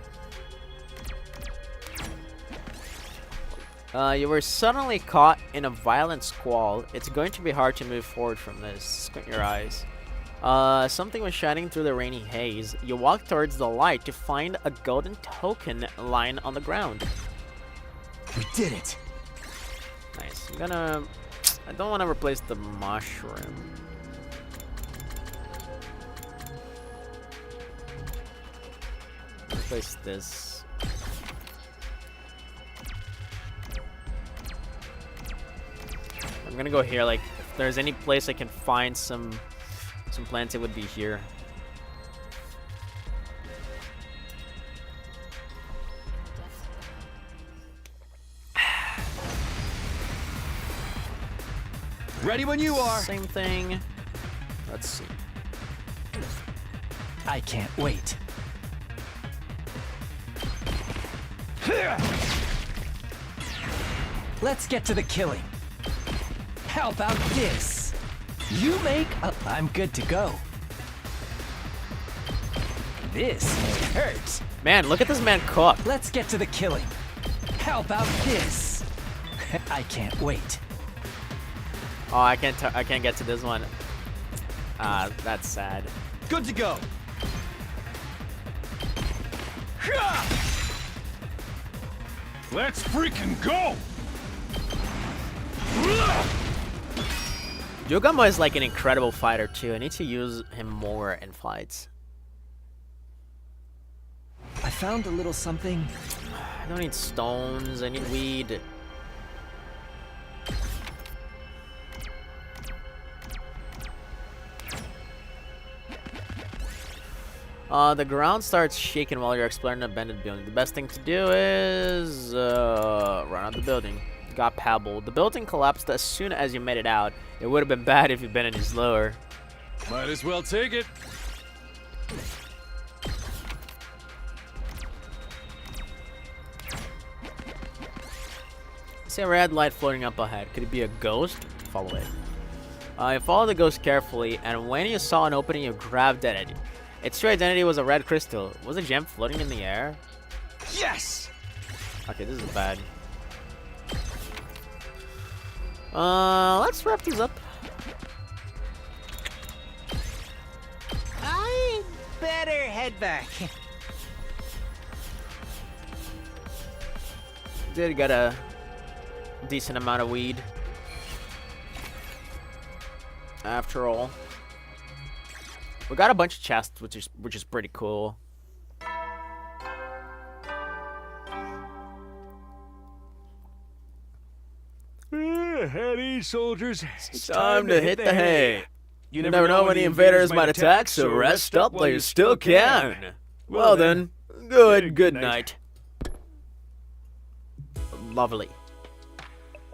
You were suddenly caught in a violent squall. It's going to be hard to move forward from this. Squint your eyes. Something was shining through the rainy haze. You walk towards the light to find a golden token lying on the ground. We did it. Nice. I don't want to replace the mushroom. Replace this. I'm gonna go here. Like, if there's any place I can find some plants, it would be here. Ready when you are. Same thing. Let's see. I can't wait. Let's get to the killing. How about this? You make up. I'm good to go. This hurts. Man, look at this man cook. Let's get to the killing. How about this? I can't wait. Oh, I can't get to this one. That's sad. Good to go. Let's freaking go! Yugamo is like an incredible fighter too. I need to use him more in fights. I found a little something. I don't need stones. I need weed. The ground starts shaking while you're exploring the abandoned building. The best thing to do is run out the building. Got pebbled. The building collapsed as soon as you made it out. It would have been bad if you'd been any slower. Might as well take it. I see a red light floating up ahead. Could it be a ghost? Follow it. You follow the ghost carefully, and when you saw an opening, you grabbed at it. Its true identity was a red crystal. Was a gem floating in the air? Yes! Okay, this is bad. Let's wrap these up. I better head back. Did get a decent amount of weed. After all. We got a bunch of chests, which is pretty cool. Howdy, soldiers. It's time to hit the hay. You never know when the invaders might attack, so rest up while you still can. Well then, good night. Lovely.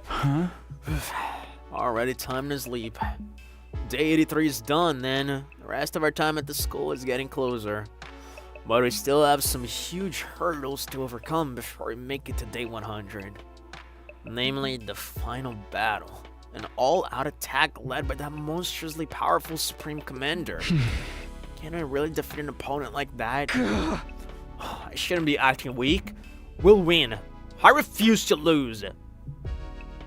Huh? Already time to sleep. Day 83 is done then. The rest of our time at the school is getting closer. But we still have some huge hurdles to overcome before we make it to day 100. Namely, the final battle. An all-out attack led by that monstrously powerful Supreme Commander. Can I really defeat an opponent like that? I shouldn't be acting weak. We'll win. I refuse to lose.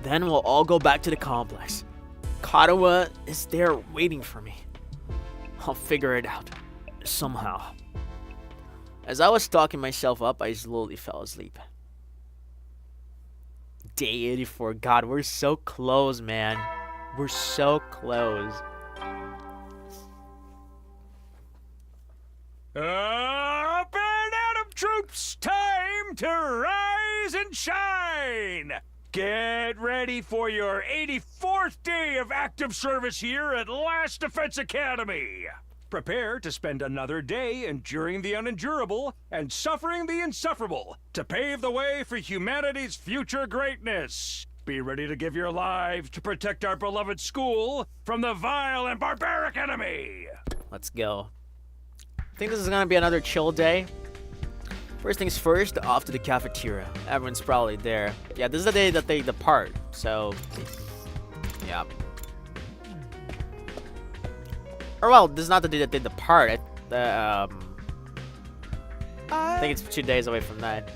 Then we'll all go back to the complex. Katawa is there waiting for me. I'll figure it out. Somehow. As I was talking myself up, I slowly fell asleep. Day 84. God, we're so close, man. We're so close. Up and at 'em, troops! Time to rise and shine! Get ready for your 84th day of active service here at Last Defense Academy! Prepare to spend another day enduring the unendurable and suffering the insufferable to pave the way for humanity's future greatness. Be ready to give your lives to protect our beloved school from the vile and barbaric enemy! Let's go. I think this is gonna be another chill day. First things first, off to the cafeteria. Everyone's probably there. Yeah, this is the day that they depart, so yeah. Or well, this is not the day that they depart. I think it's 2 days away from that.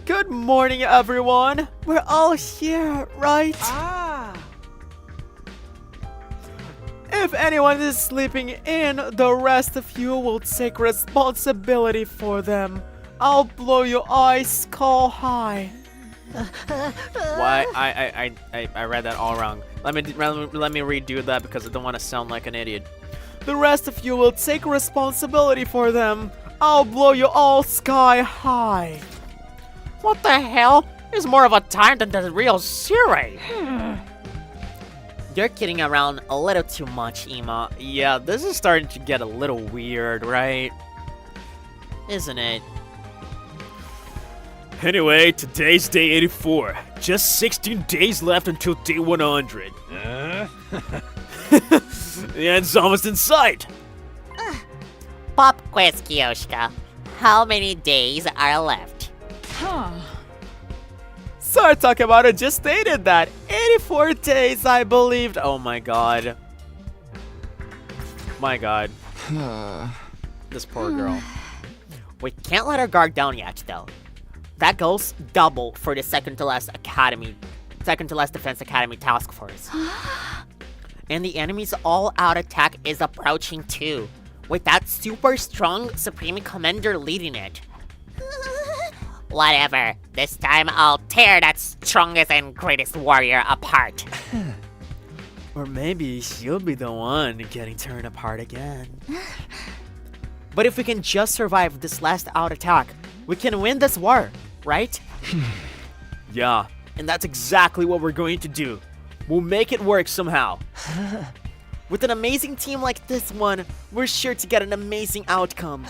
Good morning, everyone. We're all here, right? If anyone is sleeping in, the rest of you will take responsibility for them. I'll blow your eyes skull high. Why? I read that all wrong. Let me redo that because I don't want to sound like an idiot. The rest of you will take responsibility for them. I'll blow you all sky high. What the hell? It's more of a time than the real series. You're kidding around a little too much, Ema. Yeah, this is starting to get a little weird, right? Isn't it? Anyway, today's day 84. Just 16 days left until day 100. The end's almost in sight. Pop quiz, Kiyoshika. How many days are left? Sorry, talk about it. Just stated that 84 days, I believed. Oh my god. My god. This poor girl. We can't let our guard down yet, though. That goes double for the second to last Defense Academy task force. And the enemy's all-out attack is approaching too, with that super strong Supreme Commander leading it. Whatever, this time I'll tear that strongest and greatest warrior apart. Or maybe she'll be the one getting torn apart again. But if we can just survive this last out attack, we can win this war, right? Yeah, and that's exactly what we're going to do. We'll make it work somehow. With an amazing team like this one, we're sure to get an amazing outcome.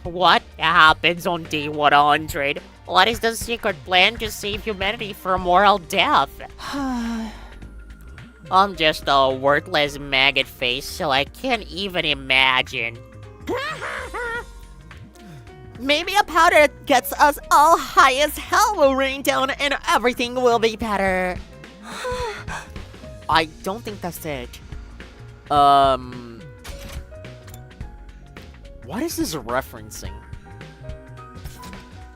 What happens on day 100? What is the secret plan to save humanity from moral death? I'm just a worthless maggot face, so I can't even imagine. Maybe a powder that gets us all high as hell will rain down and everything will be better. I don't think that's it. What is this referencing?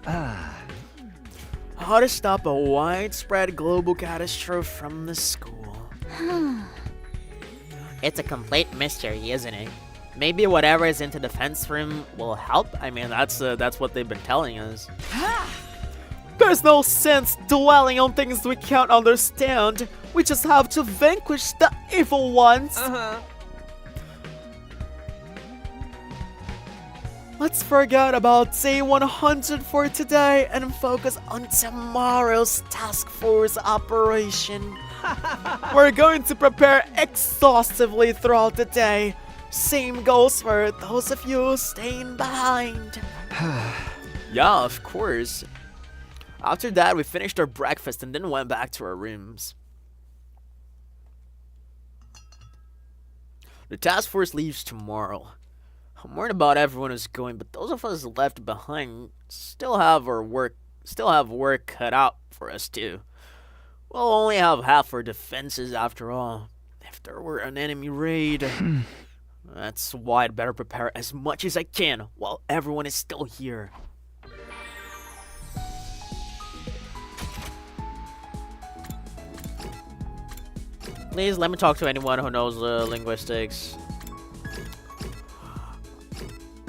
How to stop a widespread global catastrophe from the school. It's a complete mystery, isn't it? Maybe whatever is in the defense room will help. I mean, that's what they've been telling us. There's no sense dwelling on things we can't understand. We just have to vanquish the evil ones. Let's forget about day 100 for today and focus on tomorrow's task force operation. We're going to prepare exhaustively throughout the day. Same goes for those of you staying behind. Yeah, of course. After that, we finished our breakfast and then went back to our rooms. The task force leaves tomorrow. I'm worried about everyone who's going, but those of us left behind still have work cut out for us too. We'll only have half our defenses after all. If there were an enemy raid, that's why I'd better prepare as much as I can while everyone is still here. Please let me talk to anyone who knows linguistics.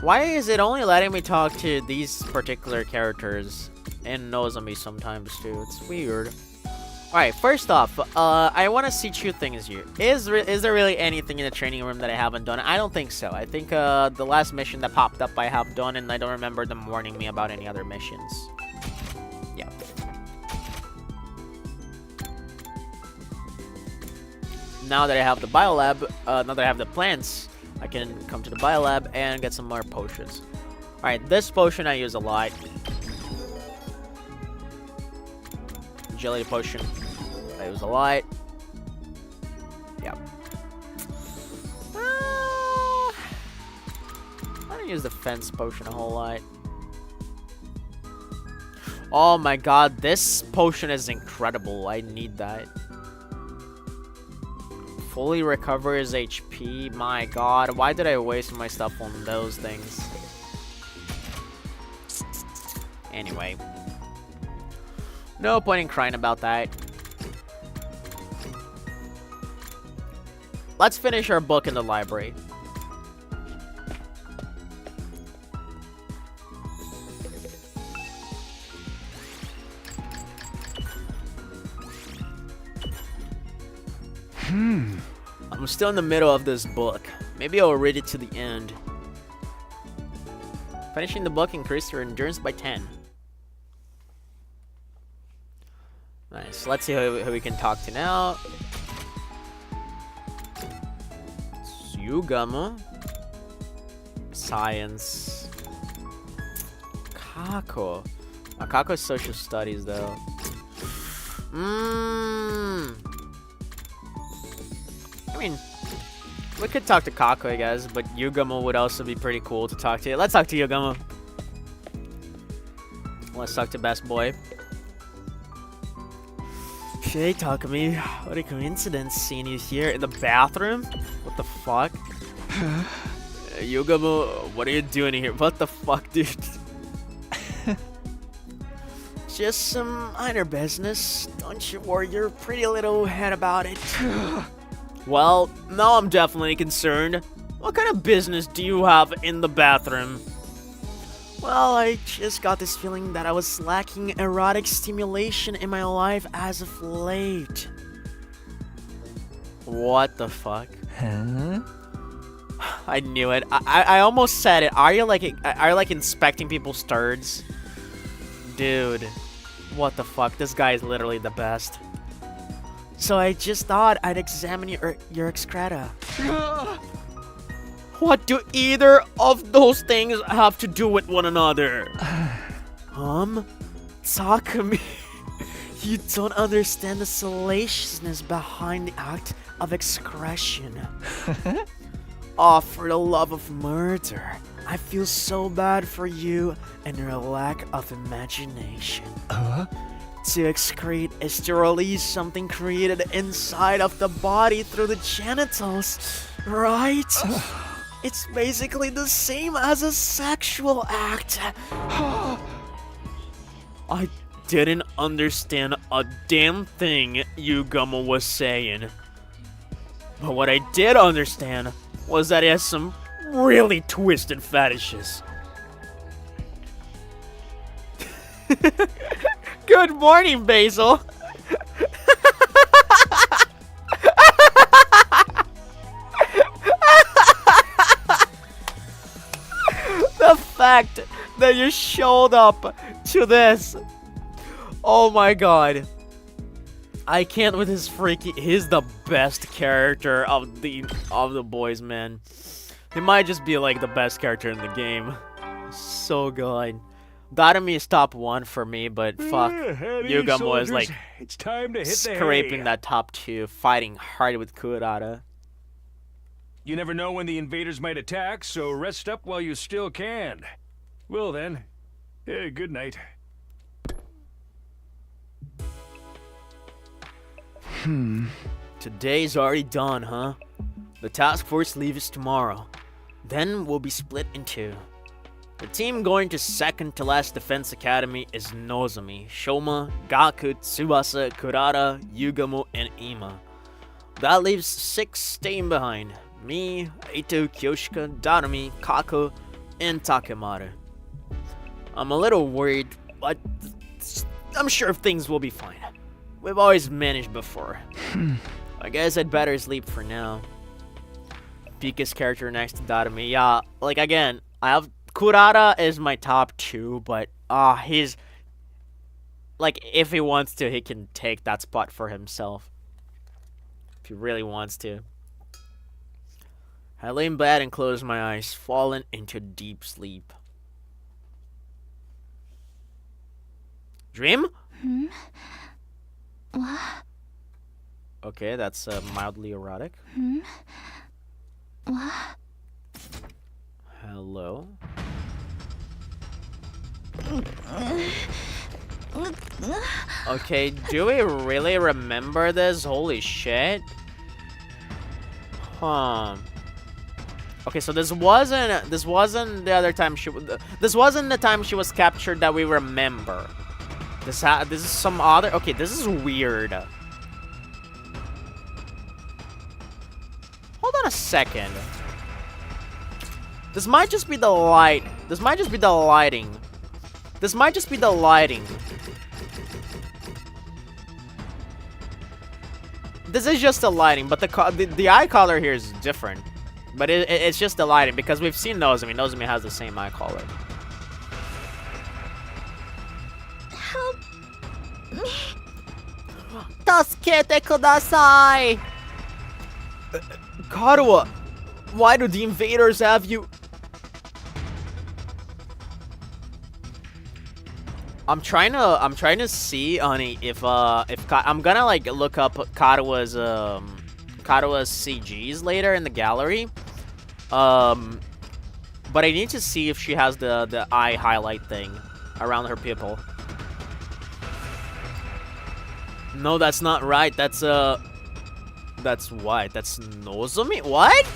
Why is it only letting me talk to these particular characters and Nozomi sometimes too? It's weird. Alright, first off, I want to see two things here. Is there really anything in the training room that I haven't done? I don't think so. I think the last mission that popped up I have done, and I don't remember them warning me about any other missions. Yeah. Now that I have the biolab, now that I have the plants, I can come to the biolab and get some more potions. Alright, this potion I use a lot. Agility potion I use a lot. Yeah. I don't use the fence potion a whole lot. Oh my god, this potion is incredible. I need that. Fully recovers HP. My god, why did I waste my stuff on those things? Anyway. No point in crying about that. Let's finish our book in the library. I'm still in the middle of this book. Maybe I'll read it to the end. Finishing the book increased your endurance by 10. Nice. Let's see who we can talk to now. Yugama. Science. Kako. Kako is social studies, though. I mean, we could talk to Kako, I guess, but Yugama would also be pretty cool to talk to. Let's talk to Yugama. Let's talk to Best Boy. Hey, Takumi. What a coincidence seeing you here in the bathroom. What the fuck? Yugama, what are you doing here? What the fuck, dude? Just some minor business. Don't you worry your pretty little head about it. Well, now I'm definitely concerned. What kind of business do you have in the bathroom? Well, I just got this feeling that I was lacking erotic stimulation in my life as of late. What the fuck? Huh? I knew it. I almost said it. Are you like inspecting people's turds? Dude, what the fuck? This guy is literally the best. So I just thought I'd examine your excreta. What do either of those things have to do with one another? Takumi, you don't understand the salaciousness behind the act of excretion. Oh, for the love of murder, I feel so bad for you and your lack of imagination. To excrete is to release something created inside of the body through the genitals, right? It's basically the same as a sexual act. I didn't understand a damn thing Yugama was saying. But what I did understand was that he has some really twisted fetishes. Good morning, Basil. The fact that you showed up to this. Oh my god. I can't with his freaky. He's the best character of the boys, man. He might just be like the best character in the game. So good. Datami is top 1 for me, but fuck. Yugamo is like it's time to hit scraping that top 2, fighting hard with Kurata. You never know when the invaders might attack, so rest up while you still can. Well then, good night. Today's already done, huh? The task force leaves tomorrow. Then we'll be split in 2. The team going to second to last defense academy is Nozomi, Shoma, Gaku, Tsubasa, Kurata, Yugamo, and Ima. That leaves 6 staying behind. Me, Eito, Kyoshika, Darumi, Kako, and Takemaru. I'm a little worried, but I'm sure things will be fine. We've always managed before. I guess I'd better sleep for now. Pika's character next to Darumi. Yeah, like again, I have Kurata is my top 2, but he's like if he wants to, he can take that spot for himself. If he really wants to. I lay in bed and close my eyes, falling into deep sleep. Dream? What? Okay, that's mildly erotic. What? Hello? Okay, do we really remember this? Holy shit. Huh. Okay, so this wasn't the other time this wasn't the time she was captured that we remember. This is some other. Okay, this is weird. Hold on a second. This might just be the light. This might just be the lighting. This might just be the lighting. This is just the lighting, but the eye color here is different. But it's just the lighting because we've seen Nozomi. Nozomi has the same eye color. Help me. Tasukete kudasai! Karuwa, why do the invaders have you? I'm trying to see, honey, if I'm gonna like look up Karuwa's CGs later in the gallery. But I need to see if she has the eye highlight thing around her pupil. No, that's not right. That's what? That's Nozomi? What?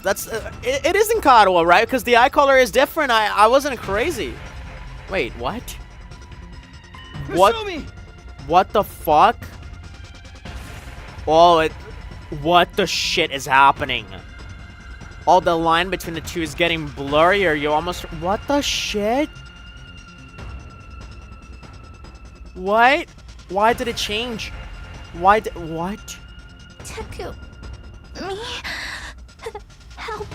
That's it isn't Karuwa, right? Because the eye color is different. I wasn't crazy. Wait, what? What? What the fuck? Oh, what the shit is happening? Oh, the line between the two is getting blurrier. You almost. What the shit? What? Why did it change? What? Taku, me. Help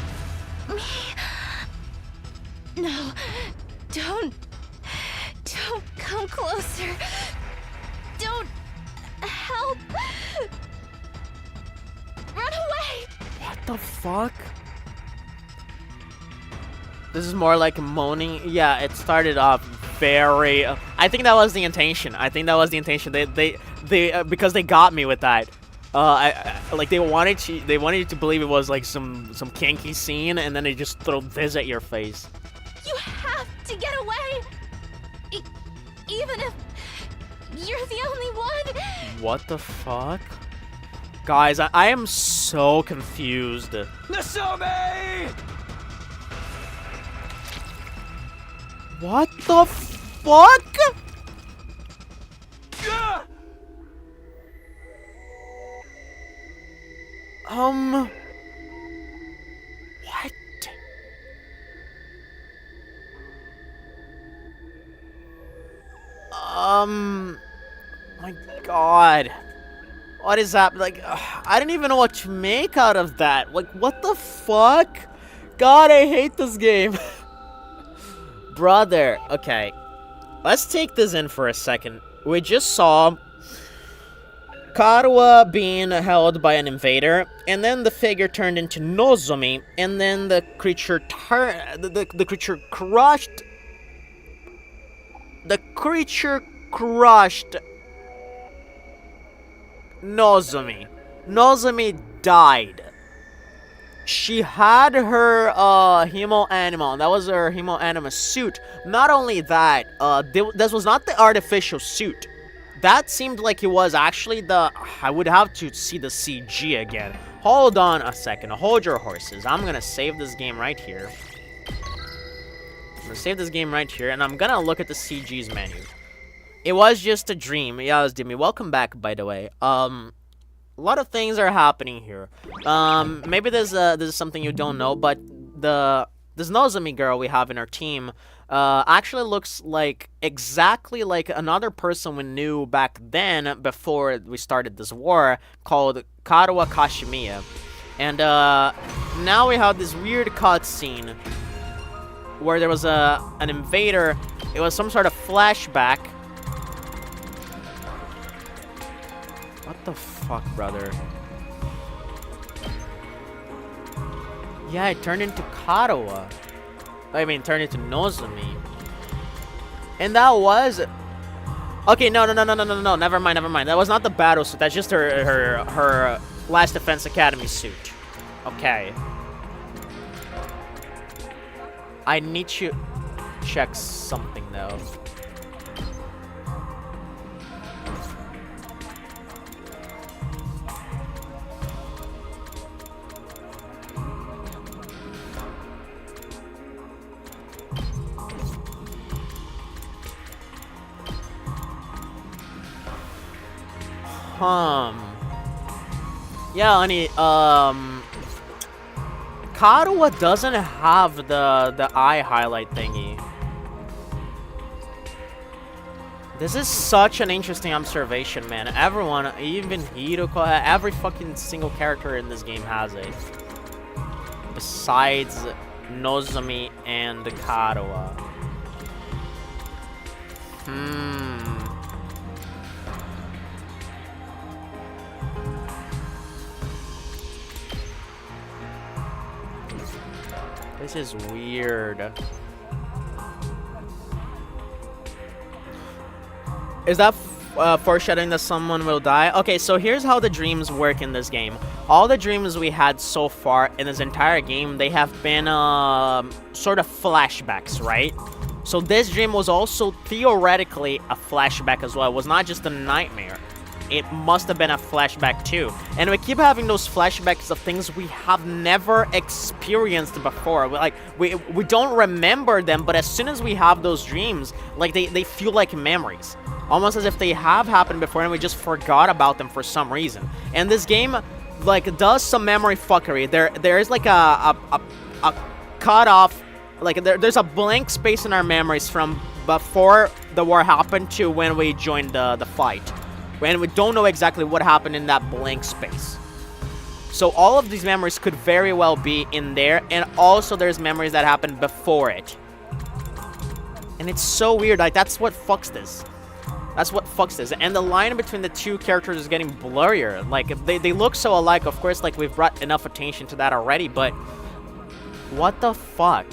me. No, don't come closer. Don't help. Run away. What the fuck? This is more like moaning. Yeah, it started off very. I think that was the intention. They because they got me with that. Like they wanted you to believe it was like some kinky scene, and then they just throw this at your face. You have to get away. Even if you're the only one. What the fuck? Guys, I am so confused. Nasumi! What the fuck? What? My god. What is that? Like, I didn't even know what to make out of that. Like, what the fuck? God, I hate this game. Brother, okay. Let's take this in for a second. We just saw Karuwa being held by an invader, and then the figure turned into Nozomi, and then the creature the creature crushed. The creature crushed Nozomi. Nozomi died. She had her Hemo Animal. That was her Hemo Anima suit. Not only that, this was not the artificial suit. That seemed like it was actually the... I would have to see the CG again. Hold on a second. Hold your horses. I'm gonna save this game right here. I'm gonna save this game right here, and I'm gonna look at the CG's menu. It was just a dream. Yeah, it was Demi. Welcome back, by the way. A lot of things are happening here. Maybe this is something you don't know, but this Nozomi girl we have in our team actually looks like exactly like another person we knew back then before we started this war called Karuwa Kashimiya. And now we have this weird cutscene where there was an invader. It was some sort of flashback. What the fuck, brother? Yeah, it turned into Karuwa. I mean, turned into Nozomi. And that was... Okay, no. Never mind. That was not the battle suit. That's just her Last Defense Academy suit. Okay. I need to check something, though. Yeah, honey, Karuwa doesn't have the eye highlight thingy. This is such an interesting observation, man. Everyone, even Hiroko, every fucking single character in this game has it. Besides Nozomi and Karuwa. This is weird. Is that foreshadowing that someone will die? Okay, so here's how the dreams work in this game. All the dreams we had so far in this entire game, they have been sort of flashbacks, right? So this dream was also theoretically a flashback as well. It was not just a nightmare. It must have been a flashback too. And we keep having those flashbacks of things we have never experienced before. We don't remember them, but as soon as we have those dreams, like they feel like memories. Almost as if they have happened before and we just forgot about them for some reason. And this game, like, does some memory fuckery. There is like a cut off, like there's a blank space in our memories from before the war happened to when we joined the fight. And we don't know exactly what happened in that blank space. So all of these memories could very well be in there, and also there's memories that happened before it. And it's so weird, like that's what fucks this. That's what fucks this. And the line between the two characters is getting blurrier. Like, they look so alike, of course, like we've brought enough attention to that already, but what the fuck?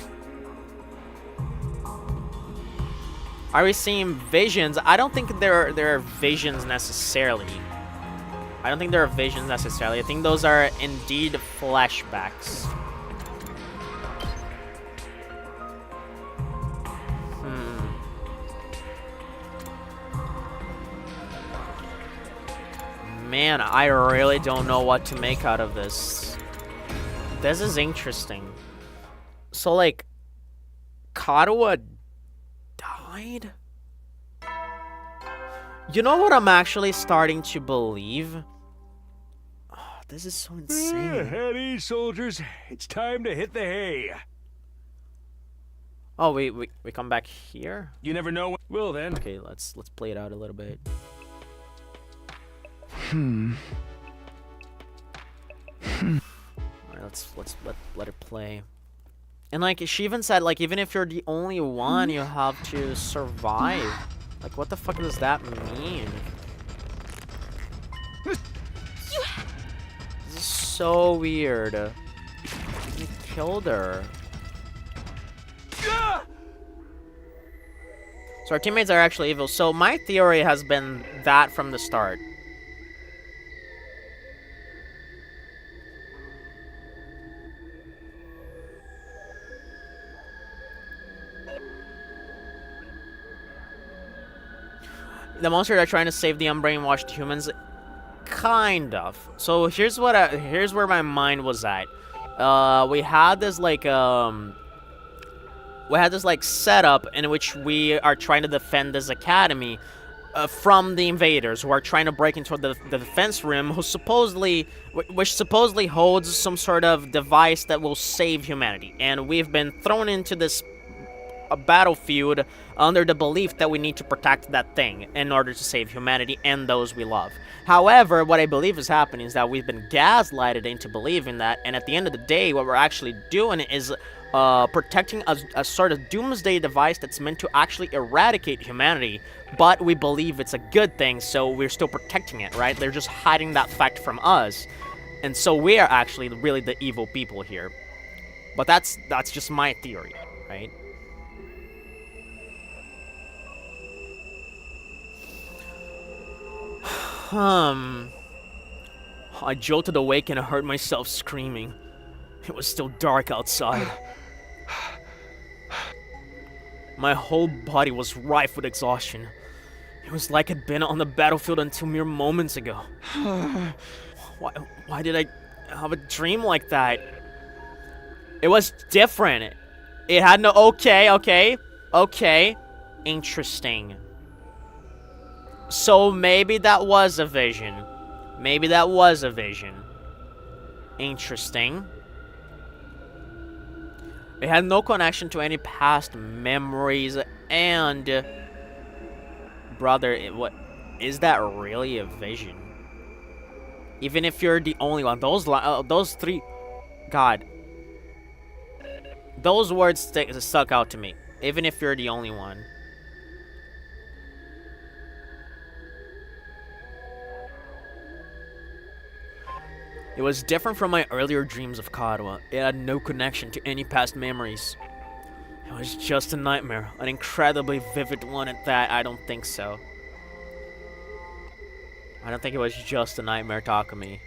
Are we seeing visions? I don't think there are visions necessarily. I I think those are indeed flashbacks. Man, I really don't know what to make out of this. This is interesting. So, like, Karuwa died? You know what I'm actually starting to believe? Oh, this is so insane. Heady, soldiers. It's time to hit the hay. Oh, we come back here? You never know. Well then. Okay, let's play it out a little bit. Alright, let it play. And like she even said, like, even if you're the only one, you have to survive. Like, what the fuck does that mean? This is so weird. You killed her. So our teammates are actually evil. So my theory has been that from the start. The monsters are trying to save the unbrainwashed humans, kind of. So here's where my mind was at. We had this setup in which we are trying to defend this academy, from the invaders who are trying to break into the defense room, which supposedly holds some sort of device that will save humanity. And we've been thrown into this battlefield under the belief that we need to protect that thing in order to save humanity and those we love. However, what I believe is happening is that we've been gaslighted into believing that, and at the end of the day, what we're actually doing is protecting a sort of doomsday device that's meant to actually eradicate humanity, but we believe it's a good thing, so we're still protecting it, right? They're just hiding that fact from us, and so we are actually really the evil people here. But that's just my theory, right? I jolted awake and heard myself screaming. It was still dark outside. My whole body was rife with exhaustion. It was like I'd been on the battlefield until mere moments ago. Why did I have a dream like that? It was different. It had no... Okay. Interesting. So maybe that was a vision. Interesting. It had no connection to any past memories, and... Brother, is that really a vision? Even if you're the only one. Those three... God. Those words stuck out to me. Even if you're the only one. It was different from my earlier dreams of Kadoa. It had no connection to any past memories. It was just a nightmare. An incredibly vivid one at that. I don't think so. I don't think it was just a nightmare, Takumi.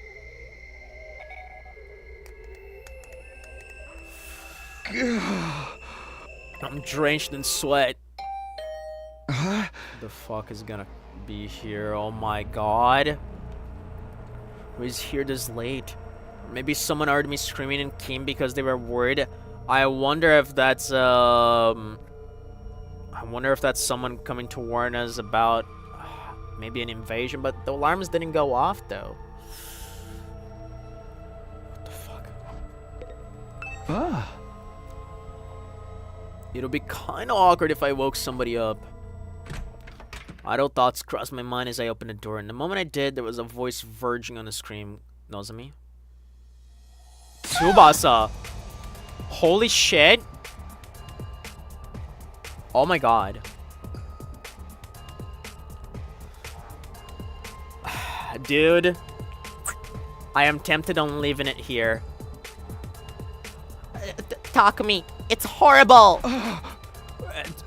I'm drenched in sweat. The fuck is gonna be here? Oh my god. Who's here this late? Maybe someone heard me screaming and came because they were worried. I wonder if that's someone coming to warn us about maybe an invasion, but the alarms didn't go off though. What the fuck? It'll be kind of awkward if I woke somebody up. Idle thoughts crossed my mind as I opened the door, and the moment I did, there was a voice verging on the scream. Nozomi? Tsubasa! Holy shit! Oh my god. Dude. I am tempted on leaving it here. Takumi, it's horrible!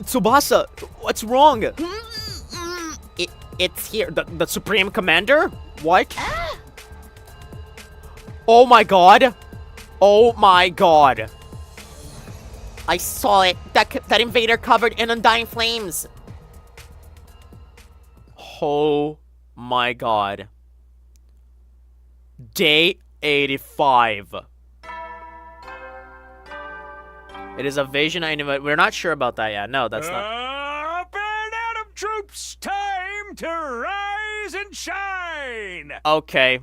Tsubasa, what's wrong? It's here. The Supreme Commander? What? Oh my god. Oh my god. I saw it. That invader covered in undying flames. Oh my god. Day 85. It is a vision. We're not sure about that yet. No, that's not. Up and Adam troops, time to rise and shine. Okay,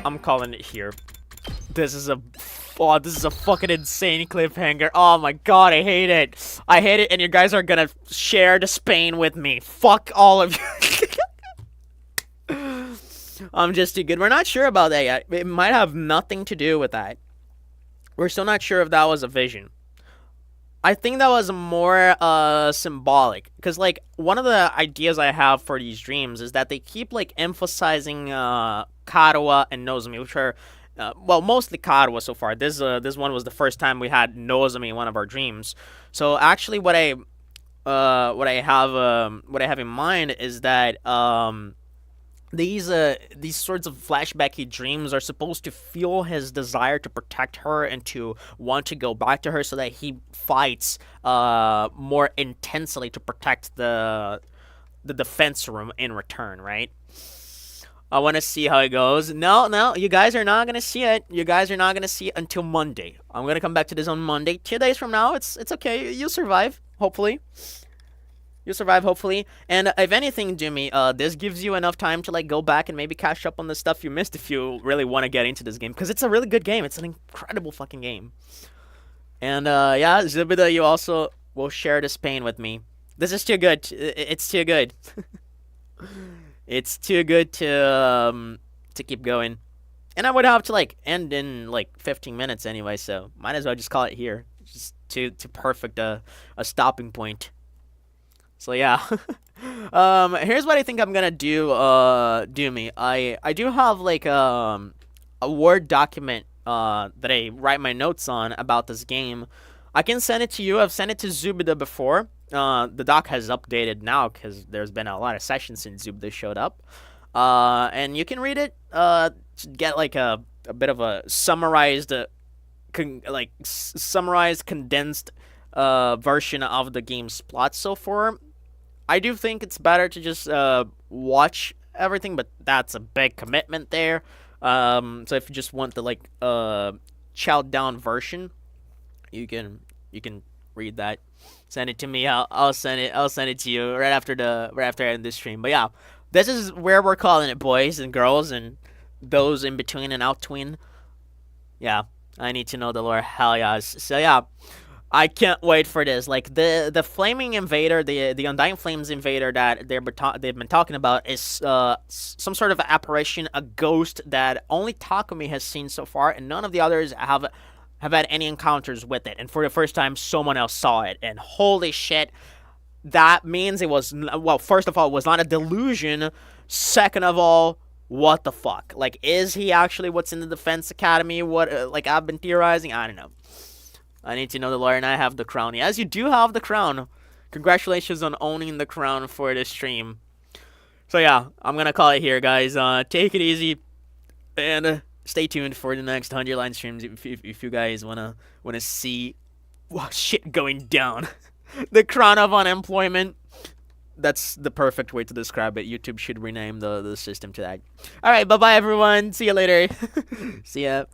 I'm calling it here. This is a fucking insane cliffhanger. Oh my god, I hate it. I hate it, and you guys are gonna share the Spain with me. Fuck all of you. I'm just too good. We're not sure about that yet. It might have nothing to do with that. We're still not sure if that was a vision. I think that was more symbolic, because like one of the ideas I have for these dreams is that they keep like emphasizing Kadoa and Nozomi, which are well, mostly Kadoa so far. This one was the first time we had Nozomi in one of our dreams. So actually, what I have in mind is that these sorts of flashbacky dreams are supposed to fuel his desire to protect her and to want to go back to her, so that he fights more intensely to protect the defense room in return, right? I want to see how it goes. No, you guys are not gonna see it. You guys are not gonna see it until Monday. I'm gonna come back to this on Monday. 2 days from now, it's okay. You'll survive, hopefully. You'll survive, hopefully. And if anything, Jimmy, this gives you enough time to like go back and maybe catch up on the stuff you missed if you really want to get into this game, because it's a really good game. It's an incredible fucking game. And yeah, Zubida, you also will share this pain with me. This is too good. It's too good. It's too good to keep going. And I would have to like end in like 15 minutes anyway, so might as well just call it here. Just too perfect a stopping point. So yeah. Here's what I think I'm gonna do. I do have like a Word document that I write my notes on about this game. I can send it to you. I've sent it to Zubida before. The doc has updated now because there's been a lot of sessions since Zubida showed up. And you can read it. Get like a bit of a summarized, summarized, condensed version of the game's plot so far. I do think it's better to just watch everything, but that's a big commitment there. So if you just want the like chowed down version, you can read that. Send it to me. I'll send it to you right after I end this stream. But yeah, this is where we're calling it, boys and girls and those in between and out tween. Yeah, I need to know the lore. Hell yes. So yeah, I can't wait for this. Like the flaming invader, the Undying Flames invader that they've been talking about is some sort of apparition, a ghost that only Takumi has seen so far, and none of the others have had any encounters with it. And for the first time, someone else saw it, and holy shit, that means it was, well, first of all, it was not a delusion. Second of all, what the fuck? Like, is he actually what's in the Defense Academy? What, like, I've been theorizing? I don't know. I need to know the lore, and I have the crown. Yes, you do have the crown. Congratulations on owning the crown for this stream. So yeah, I'm gonna call it here, guys. Take it easy, and stay tuned for the next 100 line streams if you guys wanna see shit going down. The crown of unemployment. That's the perfect way to describe it. YouTube should rename the system to that. All right, bye bye everyone. See you later. See ya.